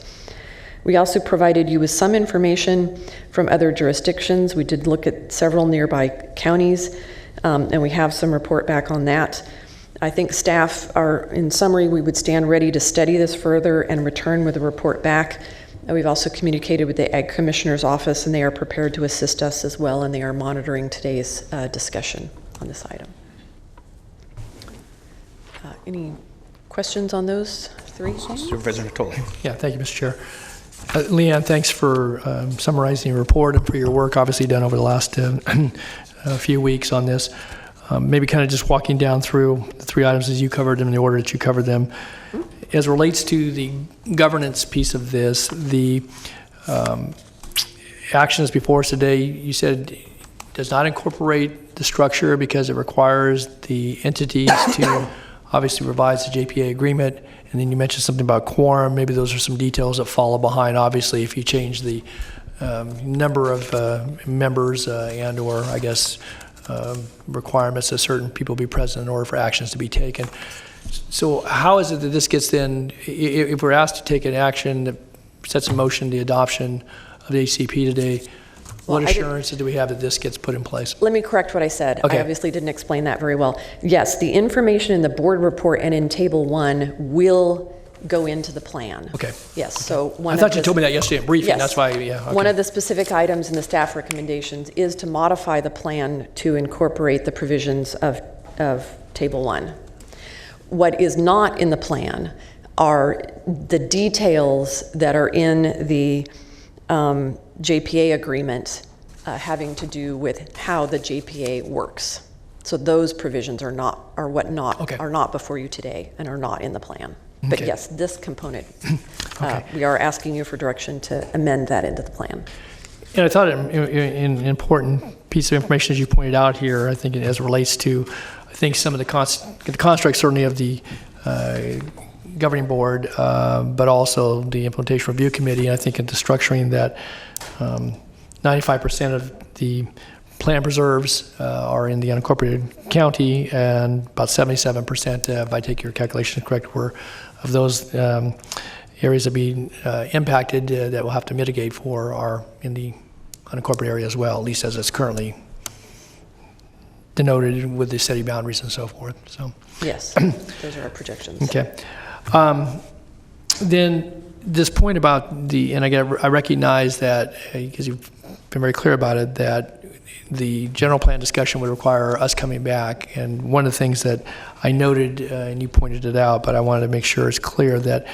We also provided you with some information from other jurisdictions. We did look at several nearby counties, and we have some report back on that. I think staff are, in summary, we would stand ready to study this further and return with a report back. We've also communicated with the Ag Commissioner's office, and they are prepared to assist us as well, and they are monitoring today's discussion on this item. Any questions on those 3 things? Supervisor Natoli. Yeah, thank you, Mr. Chair. Leanne, thanks for summarizing your report and for your work obviously done over the last few weeks on this. Maybe kind of just walking down through the 3 items as you covered them in the order that you covered them. As it relates to the governance piece of this, the actions before us today, you said does not incorporate the structure because it requires the entities to obviously revise the JPA agreement. And then you mentioned something about quorum. Maybe those are some details that follow behind, obviously, if you change the number of members and or, I guess, requirements that certain people be present in order for actions to be taken. So how is it that this gets then, if we're asked to take an action that sets in motion the adoption of the ACP today, what assurances do we have that this gets put in place? Let me correct what I said. Okay. I obviously didn't explain that very well. Yes, the information in the board report and in Table 1 will go into the plan. Okay. Yes, so I thought you told me that yesterday in briefing. Yes. That's why, yeah. Okay. One of the specific items in the staff recommendations is to modify the plan to incorporate the provisions of Table 1. What is not in the plan are the details that are in the JPA agreement having to do with how the JPA works. So those provisions are not before you today and are not in the plan. But Okay. yes, this component, we are asking you for direction to amend that into the plan. And I thought an important piece of information, as you pointed out here, I think as it relates to, I think some of the constructs certainly of the governing board, but also the implementation review committee. And I think in the structuring that 95% of the plan preserves are in the unincorporated county, and about 77%, if I take your calculations correct, were of those areas that be impacted that we'll have to mitigate for are in the unincorporated area as well, at least as it's currently denoted with the city boundaries and so forth. So yes, those are our projections. Okay. Then this point about and I recognize that, because you've been very clear about it, that the general plan discussion would require us coming back. And one of the things that I noted, and you pointed it out, but I wanted to make sure it's clear that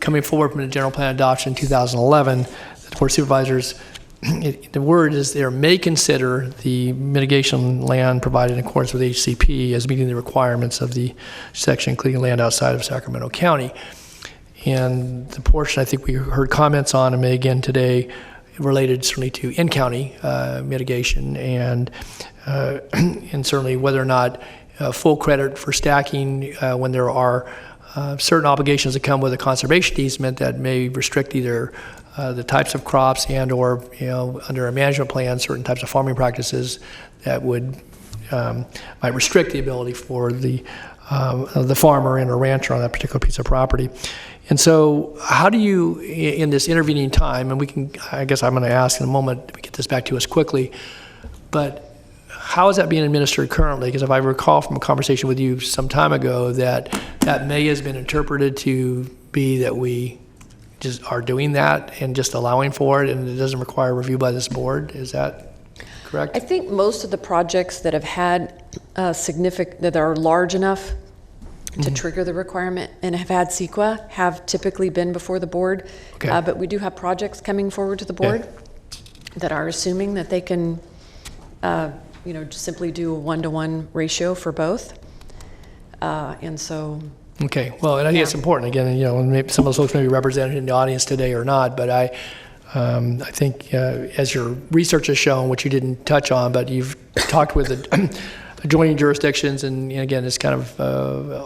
coming forward from the general plan adoption in 2011, the Board of Supervisors, the word is there, may consider the mitigation land provided in accordance with HCP as meeting the requirements of the section, including land outside of Sacramento County. And the portion I think we heard comments on, and may again today, related certainly to in-county mitigation, and certainly whether or not full credit for stacking when there are certain obligations that come with a conservation easement that may restrict either the types of crops and or under a management plan certain types of farming practices that would might restrict the ability for the farmer and a rancher on that particular piece of property. And so how do you, in this intervening time, and I guess I'm going to ask in a moment to get this back to us quickly, but how is that being administered currently? Because if I recall from a conversation with you some time ago that may has been interpreted to be that we just are doing that and just allowing for it, and it doesn't require review by this board. Is that correct? I think most of the projects that have had that are large enough to trigger the requirement and have had CEQA have typically been before the board. Okay. But we do have projects coming forward to the board that are assuming that they can just simply do a 1-to-1 ratio for both. And so... Okay, well, and I think it's important, again, and maybe some of those folks may be represented in the audience today or not, but I think as your research has shown, which you didn't touch on, but you've talked with the adjoining jurisdictions, and again, it's kind of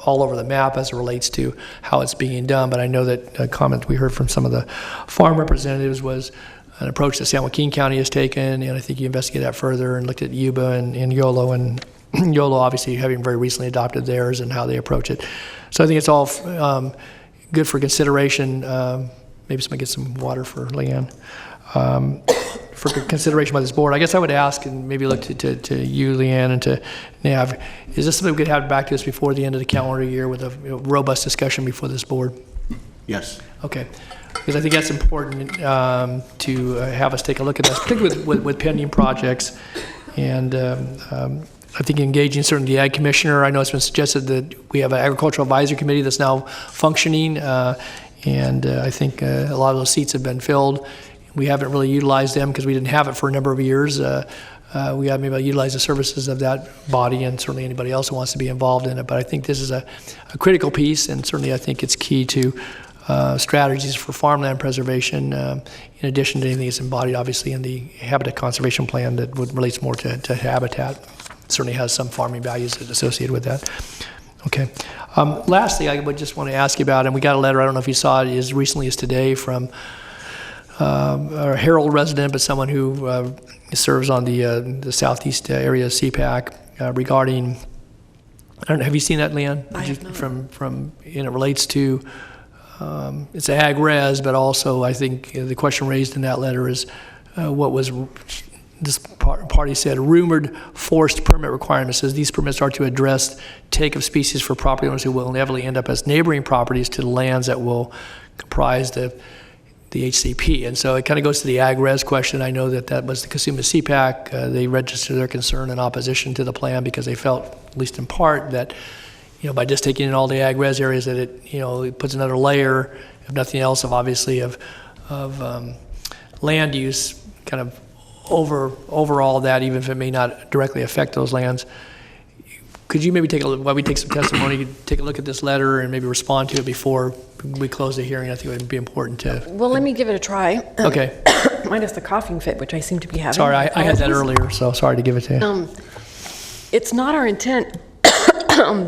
all over the map as it relates to how it's being done, but I know that a comment we heard from some of the farm representatives was an approach that San Joaquin County has taken, and I think you investigated that further and looked at Yuba and Yolo, and Yolo obviously having very recently adopted theirs and how they approach it. So I think it's all good for consideration. Maybe somebody get some water for Leanne. For consideration by this board. I guess I would ask, and maybe look to you, Leanne, and to Nav, is this something we could have back to us before the end of the calendar year with a robust discussion before this board? Yes. Okay. Because I think that's important to have us take a look at this, particularly with pending projects. And I think engaging certainly the Ag Commissioner. I know it's been suggested that we have an Agricultural Advisory Committee that's now functioning, and I think a lot of those seats have been filled. We haven't really utilized them because we didn't have it for a number of years. We haven't been able to utilize the services of that body, and certainly anybody else who wants to be involved in it. But I think this is a critical piece, and certainly I think it's key to strategies for farmland preservation, in addition to anything that's embodied, obviously, in the habitat conservation plan that relates more to habitat. Certainly has some farming values associated with that. Okay. Lastly, I would just want to ask you about, and we got a letter, I don't know if you saw it, as recently as today from a Herald resident, but someone who serves on the southeast area of CPAC regarding, I don't know, have you seen that, Leanne? I have not. From and it relates to, it's ag res, but also I think the question raised in that letter is what was, this party said, rumored forced permit requirements. Says these permits are to address take of species for property owners who will inevitably end up as neighboring properties to the lands that will comprise the HCP. And so it kind of goes to the ag res question. I know that was the Cosuma CPAC. They registered their concern in opposition to the plan because they felt, at least in part, that by just taking in all the ag res areas, that it puts another layer, if nothing else, of obviously of land use kind of overall that, even if it may not directly affect those lands, could you maybe take a look, while we take some testimony, take a look at this letter and maybe respond to it before we close the hearing? I think it would be important to. Well, let me give it a try. Okay. Minus the coughing fit, which I seem to be having. Sorry, I had that earlier, so sorry to give it to you. It's not our intent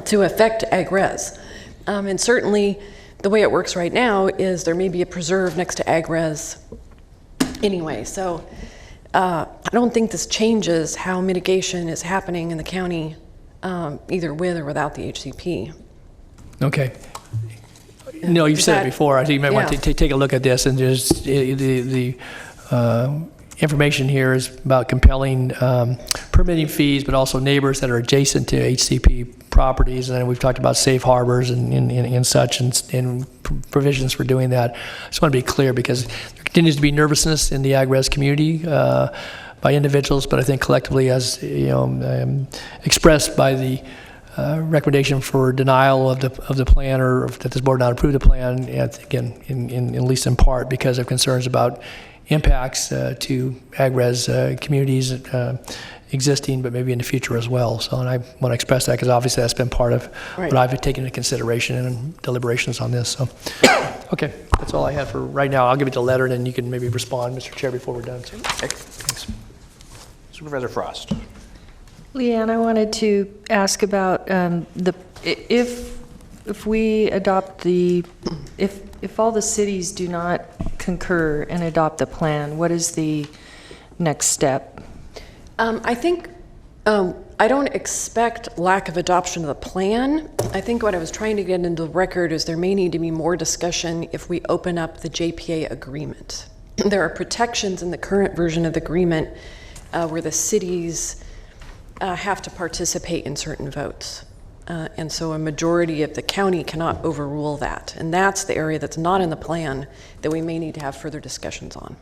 to affect ag res. And certainly, the way it works right now is there may be a preserve next to ag res anyway. So I don't think this changes how mitigation is happening in the county, either with or without the HCP. Okay. No, you've said it before. I think you might want to take a look at this, and just the information here is about compelling permitting fees, but also neighbors that are adjacent to HCP properties. And then we've talked about safe harbors and such, and provisions for doing that. I just want to be clear, because there continues to be nervousness in the ag-res community by individuals, but I think collectively, as expressed by the recommendation for denial of the plan, or that this board not approve the plan, again, at least in part because of concerns about impacts to ag-res communities existing, but maybe in the future as well. So, and I want to express that because obviously that's been part of what I've taken into consideration in deliberations on this. So, okay, that's all I have for right now. I'll give it the letter, and then you can maybe respond, Mr. Chair, before we're done. So, thanks. Supervisor Frost. Leanne, I wanted to ask about if we adopt if all the cities do not concur and adopt the plan, what is the next step? I think I don't expect lack of adoption of the plan. I think what I was trying to get into the record is there may need to be more discussion if we open up the JPA agreement. There are protections in the current version of the agreement where the cities have to participate in certain votes. And so a majority of the county cannot overrule that. And that's the area that's not in the plan that we may need to have further discussions on.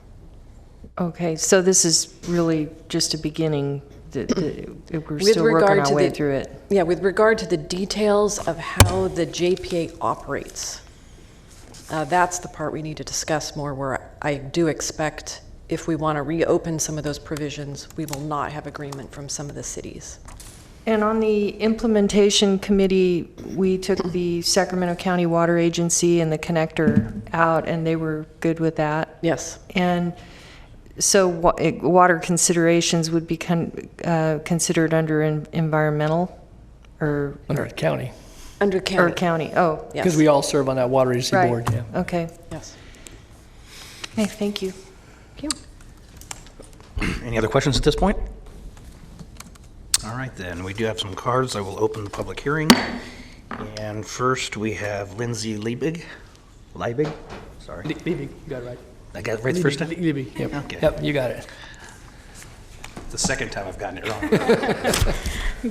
Okay, so this is really just a beginning. We're still working our way through it. Yeah, with regard to the details of how the JPA operates, that's the part we need to discuss more, where I do expect if we want to reopen some of those provisions, we will not have agreement from some of the cities. And on the implementation committee, we took the Sacramento County Water Agency and the connector out, and they were good with that. Yes. And so water considerations would be considered under environmental, or under county. Under county. Or county. Oh, yes. Because we all serve on that water agency board. Yeah. Okay. Yes. Okay. Thank you. Thank you. Any other questions at this point? All right, then. We do have some cards. I will open the public hearing. And first, we have Lindsay Liebig. Sorry. Liebig, you got it right. I got it right the first time? Liebig, yep. Okay. Yep, you got it. The second time I've gotten it wrong.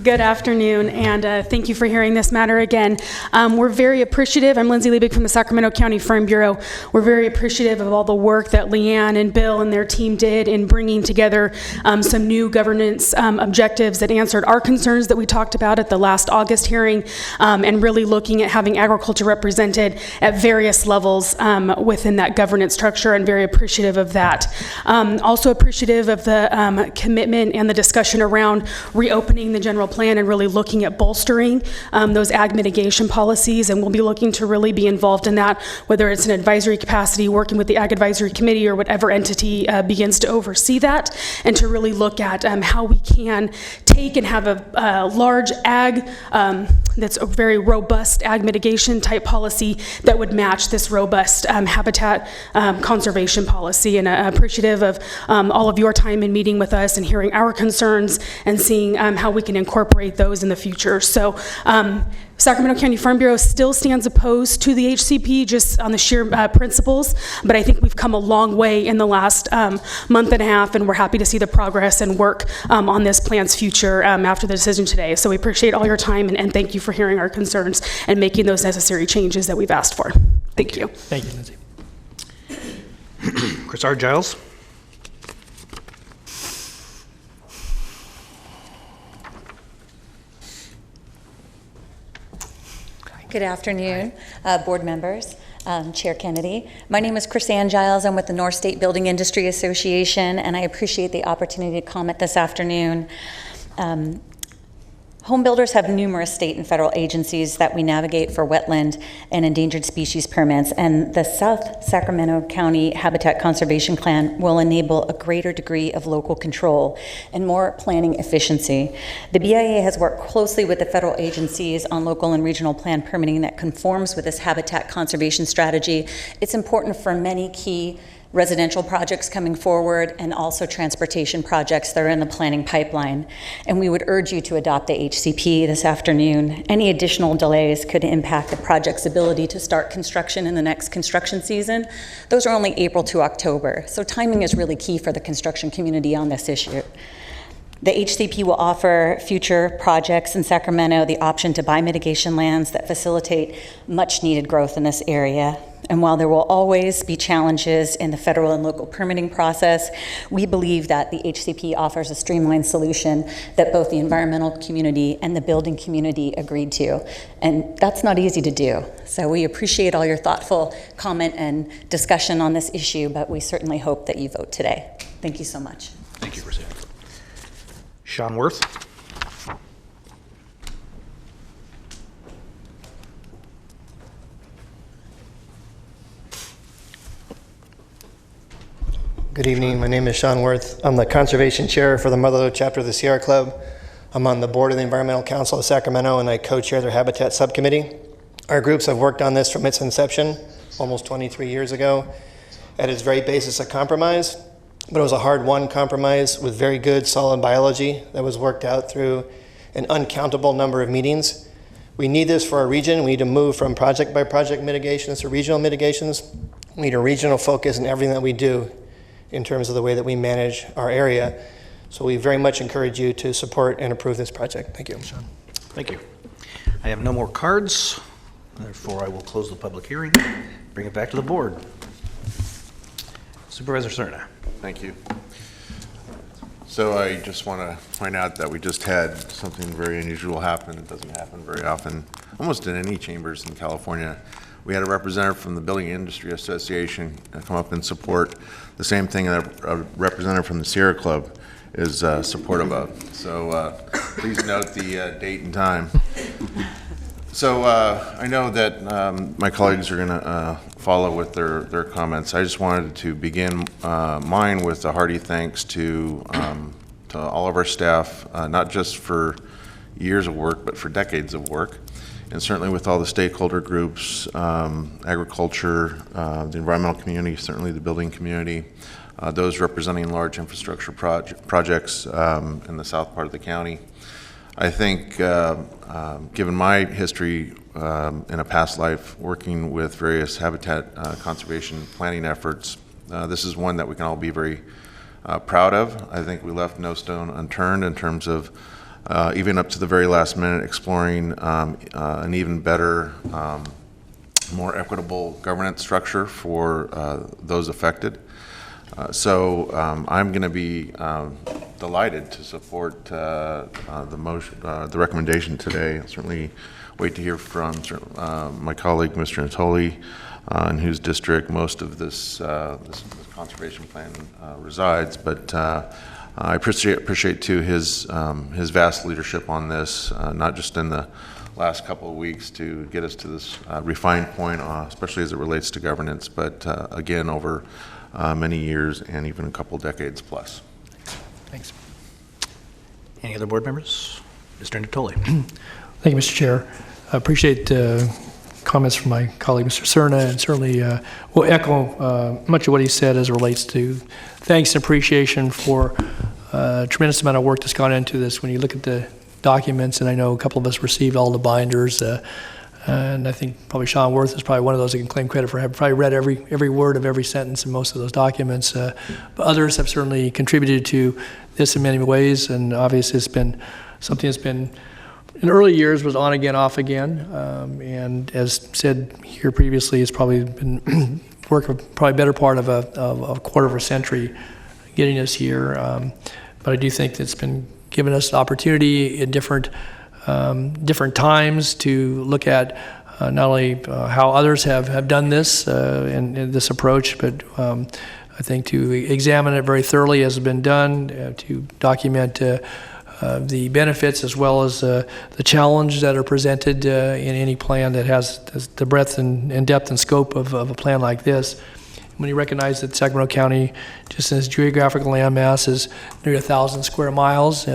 Good afternoon, and thank you for hearing this matter again. We're very appreciative. I'm Lindsay Liebig from the Sacramento County Farm Bureau. We're very appreciative of all the work that Leanne and Bill and their team did in bringing together some new governance objectives that answered our concerns that we talked about at the last August hearing, and really looking at having agriculture represented at various levels within that governance structure, and very appreciative of that. Also appreciative of the commitment and the discussion around reopening the general plan and really looking at bolstering those ag mitigation policies, and we'll be looking to really be involved in that, whether it's an advisory capacity, working with the Ag Advisory Committee or whatever entity begins to oversee that, and to really look at how we can take and have a large ag that's a very robust ag mitigation type policy that would match this robust habitat conservation policy. And appreciative of all of your time in meeting with us and hearing our concerns and seeing how we can incorporate those in the future. So Sacramento County Farm Bureau still stands opposed to the HCP just on the sheer principles, but I think we've come a long way in the last month and a half, and we're happy to see the progress and work on this plan's future after the decision today. So we appreciate all your time, and thank you for hearing our concerns and making those necessary changes that we've asked for. Thank you. Thank you, Lindsay. Chris R. Giles. Good afternoon, board members. Chair Kennedy. My name is Chris-Ann Giles. I'm with the North State Building Industry Association, and I appreciate the opportunity to comment this afternoon. Home builders have numerous state and federal agencies that we navigate for wetland and endangered species permits, and the South Sacramento County Habitat Conservation Plan will enable a greater degree of local control and more planning efficiency. The BIA has worked closely with the federal agencies on local and regional plan permitting that conforms with this habitat conservation strategy. It's important for many key residential projects coming forward and also transportation projects that are in the planning pipeline. And we would urge you to adopt the HCP this afternoon. Any additional delays could impact the project's ability to start construction in the next construction season. Those are only April to October, so timing is really key for the construction community on this issue. The HCP will offer future projects in Sacramento the option to buy mitigation lands that facilitate much needed growth in this area. And while there will always be challenges in the federal and local permitting process, we believe that the HCP offers a streamlined solution that both the environmental community and the building community agreed to. And that's not easy to do. So we appreciate all your thoughtful comment and discussion on this issue, but we certainly hope that you vote today. Thank you so much. Thank you, Christine. Sean Worth. Good evening. My name is Sean Worth. I'm the Conservation Chair for the Motherlode Chapter of the Sierra Club. I'm on the board of the Environmental Council of Sacramento, and I co-chair their Habitat Subcommittee. Our groups have worked on this from its inception, almost 23 years ago, at its very basis a compromise, but it was a hard-won compromise with very good, solid biology that was worked out through an uncountable number of meetings. We need this for our region. We need to move from project-by-project mitigations to regional mitigations. We need a regional focus in everything that we do in terms of the way that we manage our area. So we very much encourage you to support and approve this project. Thank you. Thank you. I have no more cards. Therefore, I will close the public hearing, bring it back to the board. Supervisor Cerna. Thank you. So I just want to point out that we just had something very unusual happen. It doesn't happen very often, almost in any chambers in California. We had a representative from the Building Industry Association come up and support the same thing that a representative from the Sierra Club is supportive of. So please note the date and time. So I know that my colleagues are going to follow with their comments. I just wanted to begin mine with a hearty thanks to all of our staff, not just for years of work, but for decades of work. And certainly with all the stakeholder groups, agriculture, the environmental community, certainly the building community, those representing large infrastructure projects in the south part of the county. I think, given my history in a past life working with various habitat conservation planning efforts, this is one that we can all be very proud of. I think we left no stone unturned in terms of even up to the very last minute, exploring an even better, more equitable governance structure for those affected. So I'm going to be delighted to support the motion, the recommendation today. I'll certainly wait to hear from my colleague, Mr. Natoli, in whose district most of this conservation plan resides. But I appreciate too his vast leadership on this, not just in the last couple of weeks to get us to this refined point, especially as it relates to governance, but again over many years and even a couple decades plus. Thanks. Any other board members? Mr. Natoli. Thank you, Mr. Chair. I appreciate comments from my colleague, Mr. Cerna, and certainly will echo much of what he said as it relates to thanks and appreciation for a tremendous amount of work that's gone into this. When you look at the documents, and I know a couple of us received all the binders, and I think probably Sean Worth is probably one of those that can claim credit for having probably read every word of every sentence in most of those documents. But others have certainly contributed to this in many ways, and obviously it's been something that's been, in early years, was on again, off again, and as said here previously, it's probably been work of probably better part of a quarter of a century getting us here. But I do think it's been giving us the opportunity in different times to look at not only how others have done this in this approach, but I think to examine it very thoroughly as has been done, to document the benefits as well as the challenges that are presented in any plan that has the breadth and depth and scope of a plan like this. When you recognize that Sacramento County, just in its geographical landmass, is nearly 1,000 square miles,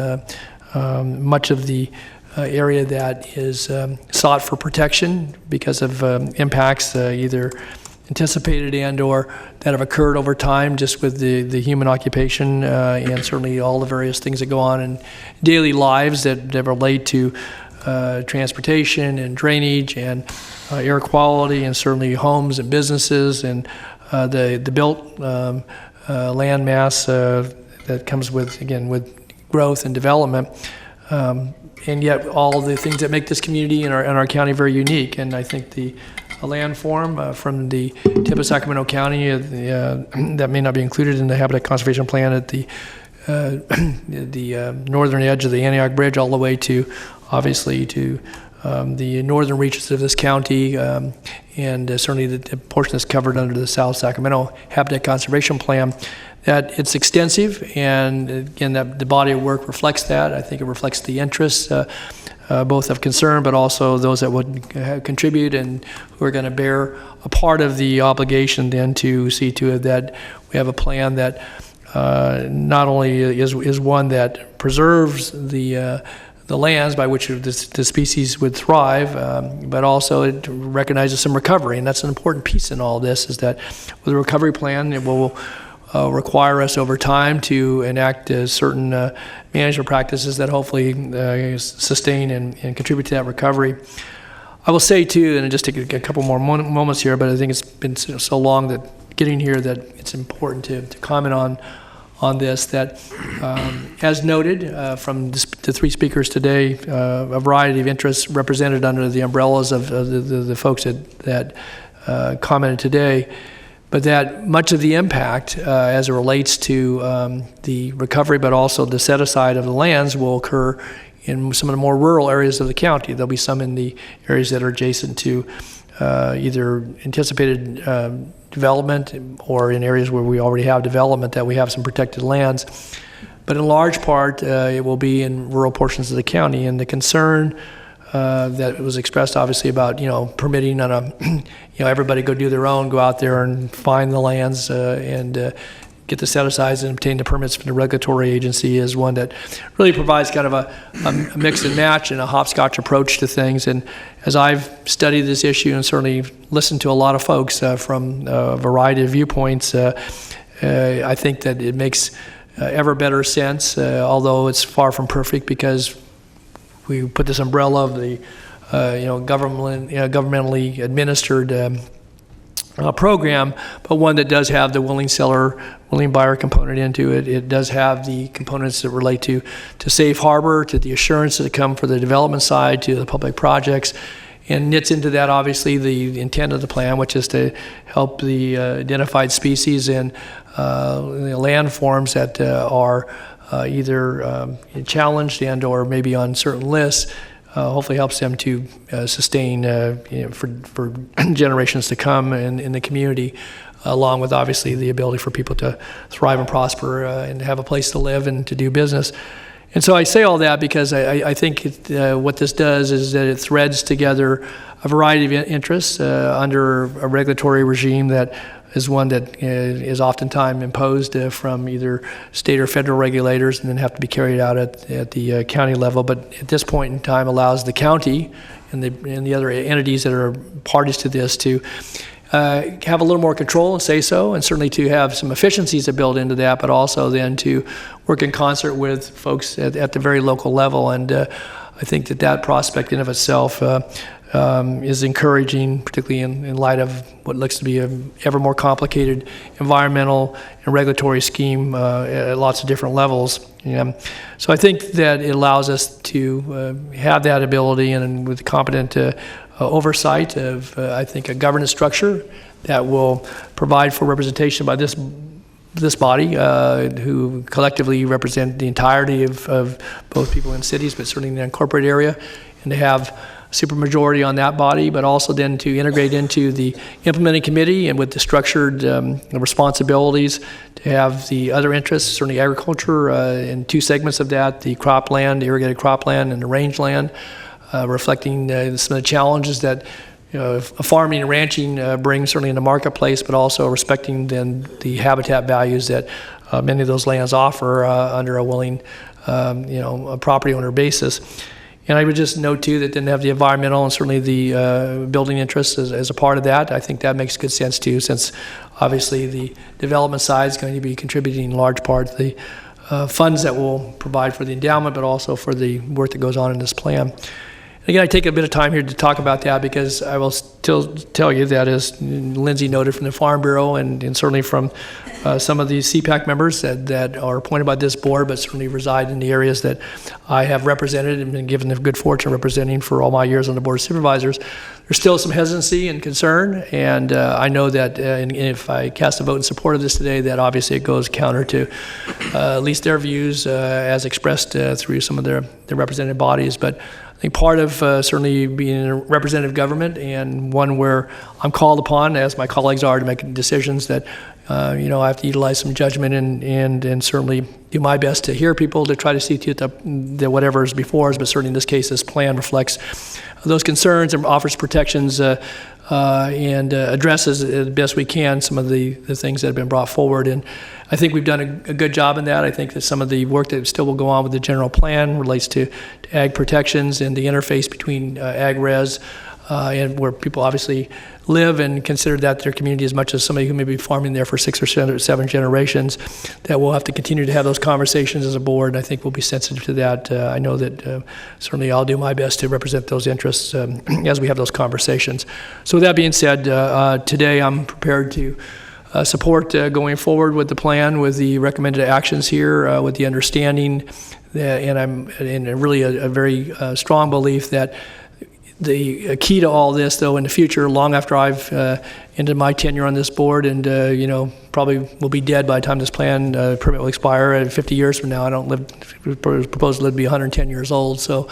much of the area that is sought for protection because of impacts either anticipated and or that have occurred over time just with the human occupation and certainly all the various things that go on in daily lives that relate to transportation and drainage and air quality and certainly homes and businesses and the built land mass that comes with, again, with growth and development. And yet all the things that make this community and our county very unique. And I think the landform from the tip of Sacramento County that may not be included in the Habitat Conservation Plan at the northern edge of the Antioch Bridge all the way to, obviously, to the northern reaches of this county and certainly the portion that's covered under the South Sacramento Habitat Conservation Plan, that it's extensive, and again, that the body of work reflects that. I think it reflects the interests both of concern, but also those that would contribute and who are going to bear a part of the obligation then to see to it that we have a plan that not only is one that preserves the lands by which the species would thrive, but also it recognizes some recovery, and that's an important piece in all of this, is that with a recovery plan, it will require us over time to enact certain management practices that hopefully sustain and contribute to that recovery. I will say too, and just take a couple more moments here, but I think it's been so long that getting here that it's important to comment on this, that as noted from the three speakers today, a variety of interests represented under the umbrellas of the folks that commented today, but that much of the impact as it relates to the recovery, but also the set-aside of the lands will occur in some of the more rural areas of the county. There'll be some in the areas that are adjacent to either anticipated development or in areas where we already have development that we have some protected lands. But in large part, it will be in rural portions of the county. And the concern that was expressed obviously about, permitting on a, everybody go do their own, go out there and find the lands and get the set-asides and obtain the permits from the regulatory agency is one that really provides kind of a mix and match and a hopscotch approach to things. And as I've studied this issue and certainly listened to a lot of folks from a variety of viewpoints, I think that it makes ever better sense, although it's far from perfect because we put this umbrella of the governmentally administered program, but one that does have the willing seller, willing buyer component into it. It does have the components that relate to safe harbor, to the assurance that come for the development side, to the public projects, and knits into that obviously the intent of the plan, which is to help the identified species and the landforms that are either challenged and or maybe on certain lists. Hopefully helps them to sustain for generations to come in the community, along with obviously the ability for people to thrive and prosper and have a place to live and to do business. And so I say all that because I think what this does is that it threads together a variety of interests under a regulatory regime that is one that is oftentimes imposed from either state or federal regulators and then have to be carried out at the county level. But at this point in time allows the county and the other entities that are parties to this to have a little more control and say so, and certainly to have some efficiencies that build into that, but also then to work in concert with folks at the very local level. And I think that prospect in of itself is encouraging, particularly in light of what looks to be an ever more complicated environmental and regulatory scheme at lots of different levels. So I think that it allows us to have that ability and with competent oversight of, I think, a governance structure that will provide for representation by this body, who collectively represent the entirety of both people in cities, but certainly in the incorporated area, and to have supermajority on that body, but also then to integrate into the implementing committee and with the structured responsibilities to have the other interests, certainly agriculture in two segments of that, the cropland, the irrigated cropland, and the rangeland, reflecting some of the challenges that farming and ranching brings certainly in the marketplace, but also respecting then the habitat values that many of those lands offer under a willing a property owner basis. And I would just note too that then have the environmental and certainly the building interests as a part of that. I think that makes good sense too, since obviously the development side is going to be contributing in large part to the funds that will provide for the endowment, but also for the work that goes on in this plan. Again, I take a bit of time here to talk about that because I will still tell you that, as Lindsay noted from the Farm Bureau and certainly from some of the CPAC members that are appointed by this board, but certainly reside in the areas that I have represented and been given the good fortune of representing for all my years on the Board of Supervisors, there's still some hesitancy and concern, and I know that if I cast a vote in support of this today, that obviously it goes counter to at least their views as expressed through some of their representative bodies. But I think part of certainly being a representative government, and one where I'm called upon, as my colleagues are, to make decisions that I have to utilize some judgment and certainly do my best to hear people to try to see to the whatever is before us. But certainly in this case, this plan reflects those concerns and offers protections and addresses as best we can some of the things that have been brought forward. And I think we've done a good job in that. I think that some of the work that still will go on with the general plan relates to ag protections and the interface between ag res and where people obviously live and consider that their community as much as somebody who may be farming there for 6 or 7 generations, that we'll have to continue to have those conversations as a board. I think we'll be sensitive to that. I know that certainly I'll do my best to represent those interests as we have those conversations. So with that being said, today I'm prepared to support going forward with the plan, with the recommended actions here, with the understanding that, and I'm in really a very strong belief that the key to all this, though, in the future, long after I've ended my tenure on this board, and probably will be dead by the time this plan permit will expire at 50 years from now. I don't propose to live to be 110 years old. So,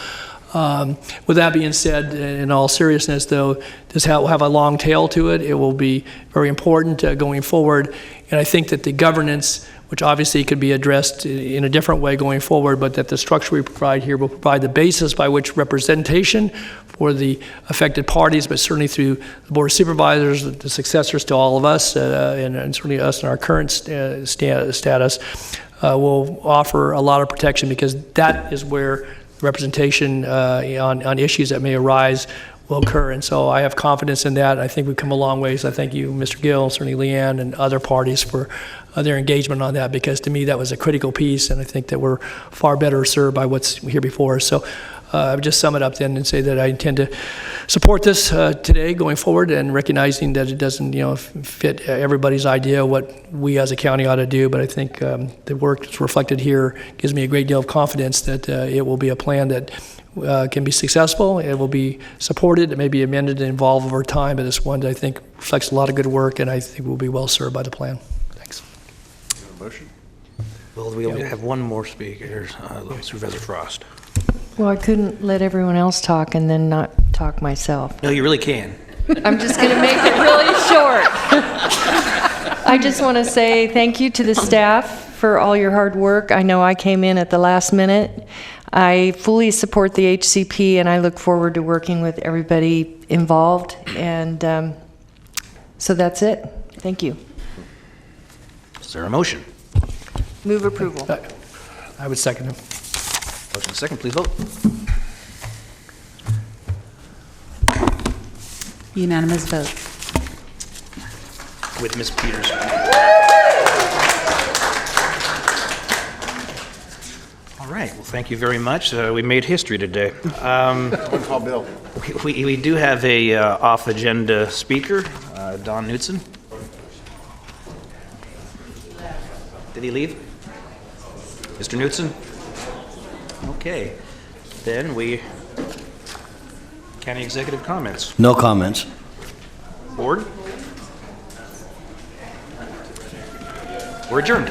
with that being said, in all seriousness, though, this will have a long tail to it. It will be very important going forward, and I think that the governance, which obviously could be addressed in a different way going forward, but that the structure we provide here will provide the basis by which representation for the affected parties, but certainly through the Board of Supervisors, the successors to all of us, and certainly us in our current status, will offer a lot of protection, because that is where representation on issues that may arise will occur. And so I have confidence in that. I think we've come a long ways. I thank you, Mr. Gill, certainly Leanne, and other parties for their engagement on that, because to me that was a critical piece, and I think that we're far better served by what's here before us. So I would just sum it up then and say that I intend to support this today going forward, and recognizing that it doesn't fit everybody's idea of what we as a county ought to do, but I think the work that's reflected here gives me a great deal of confidence that it will be a plan that can be successful. It will be supported. It may be amended and evolve over time, but it's one that I think reflects a lot of good work, and I think will be well served by the plan. Thanks. Motion? Well, we only have one more speaker, Supervisor Frost. Well, I couldn't let everyone else talk and then not talk myself. No, you really can. I'm just going to make it really short. I just want to say thank you to the staff for all your hard work. I know I came in at the last minute. I fully support the HCP, and I look forward to working with everybody involved. And so that's it. Thank you. Is there a motion? Move approval. I would second him. Motion second, please vote. Unanimous vote. With Ms. Peters. All right, well, thank you very much. We made history today. Call Bill. We do have a off-agenda speaker, Don Knutson. Did he leave? Mr. Knutson? Okay, then county executive comments. No comments. Board? We're adjourned.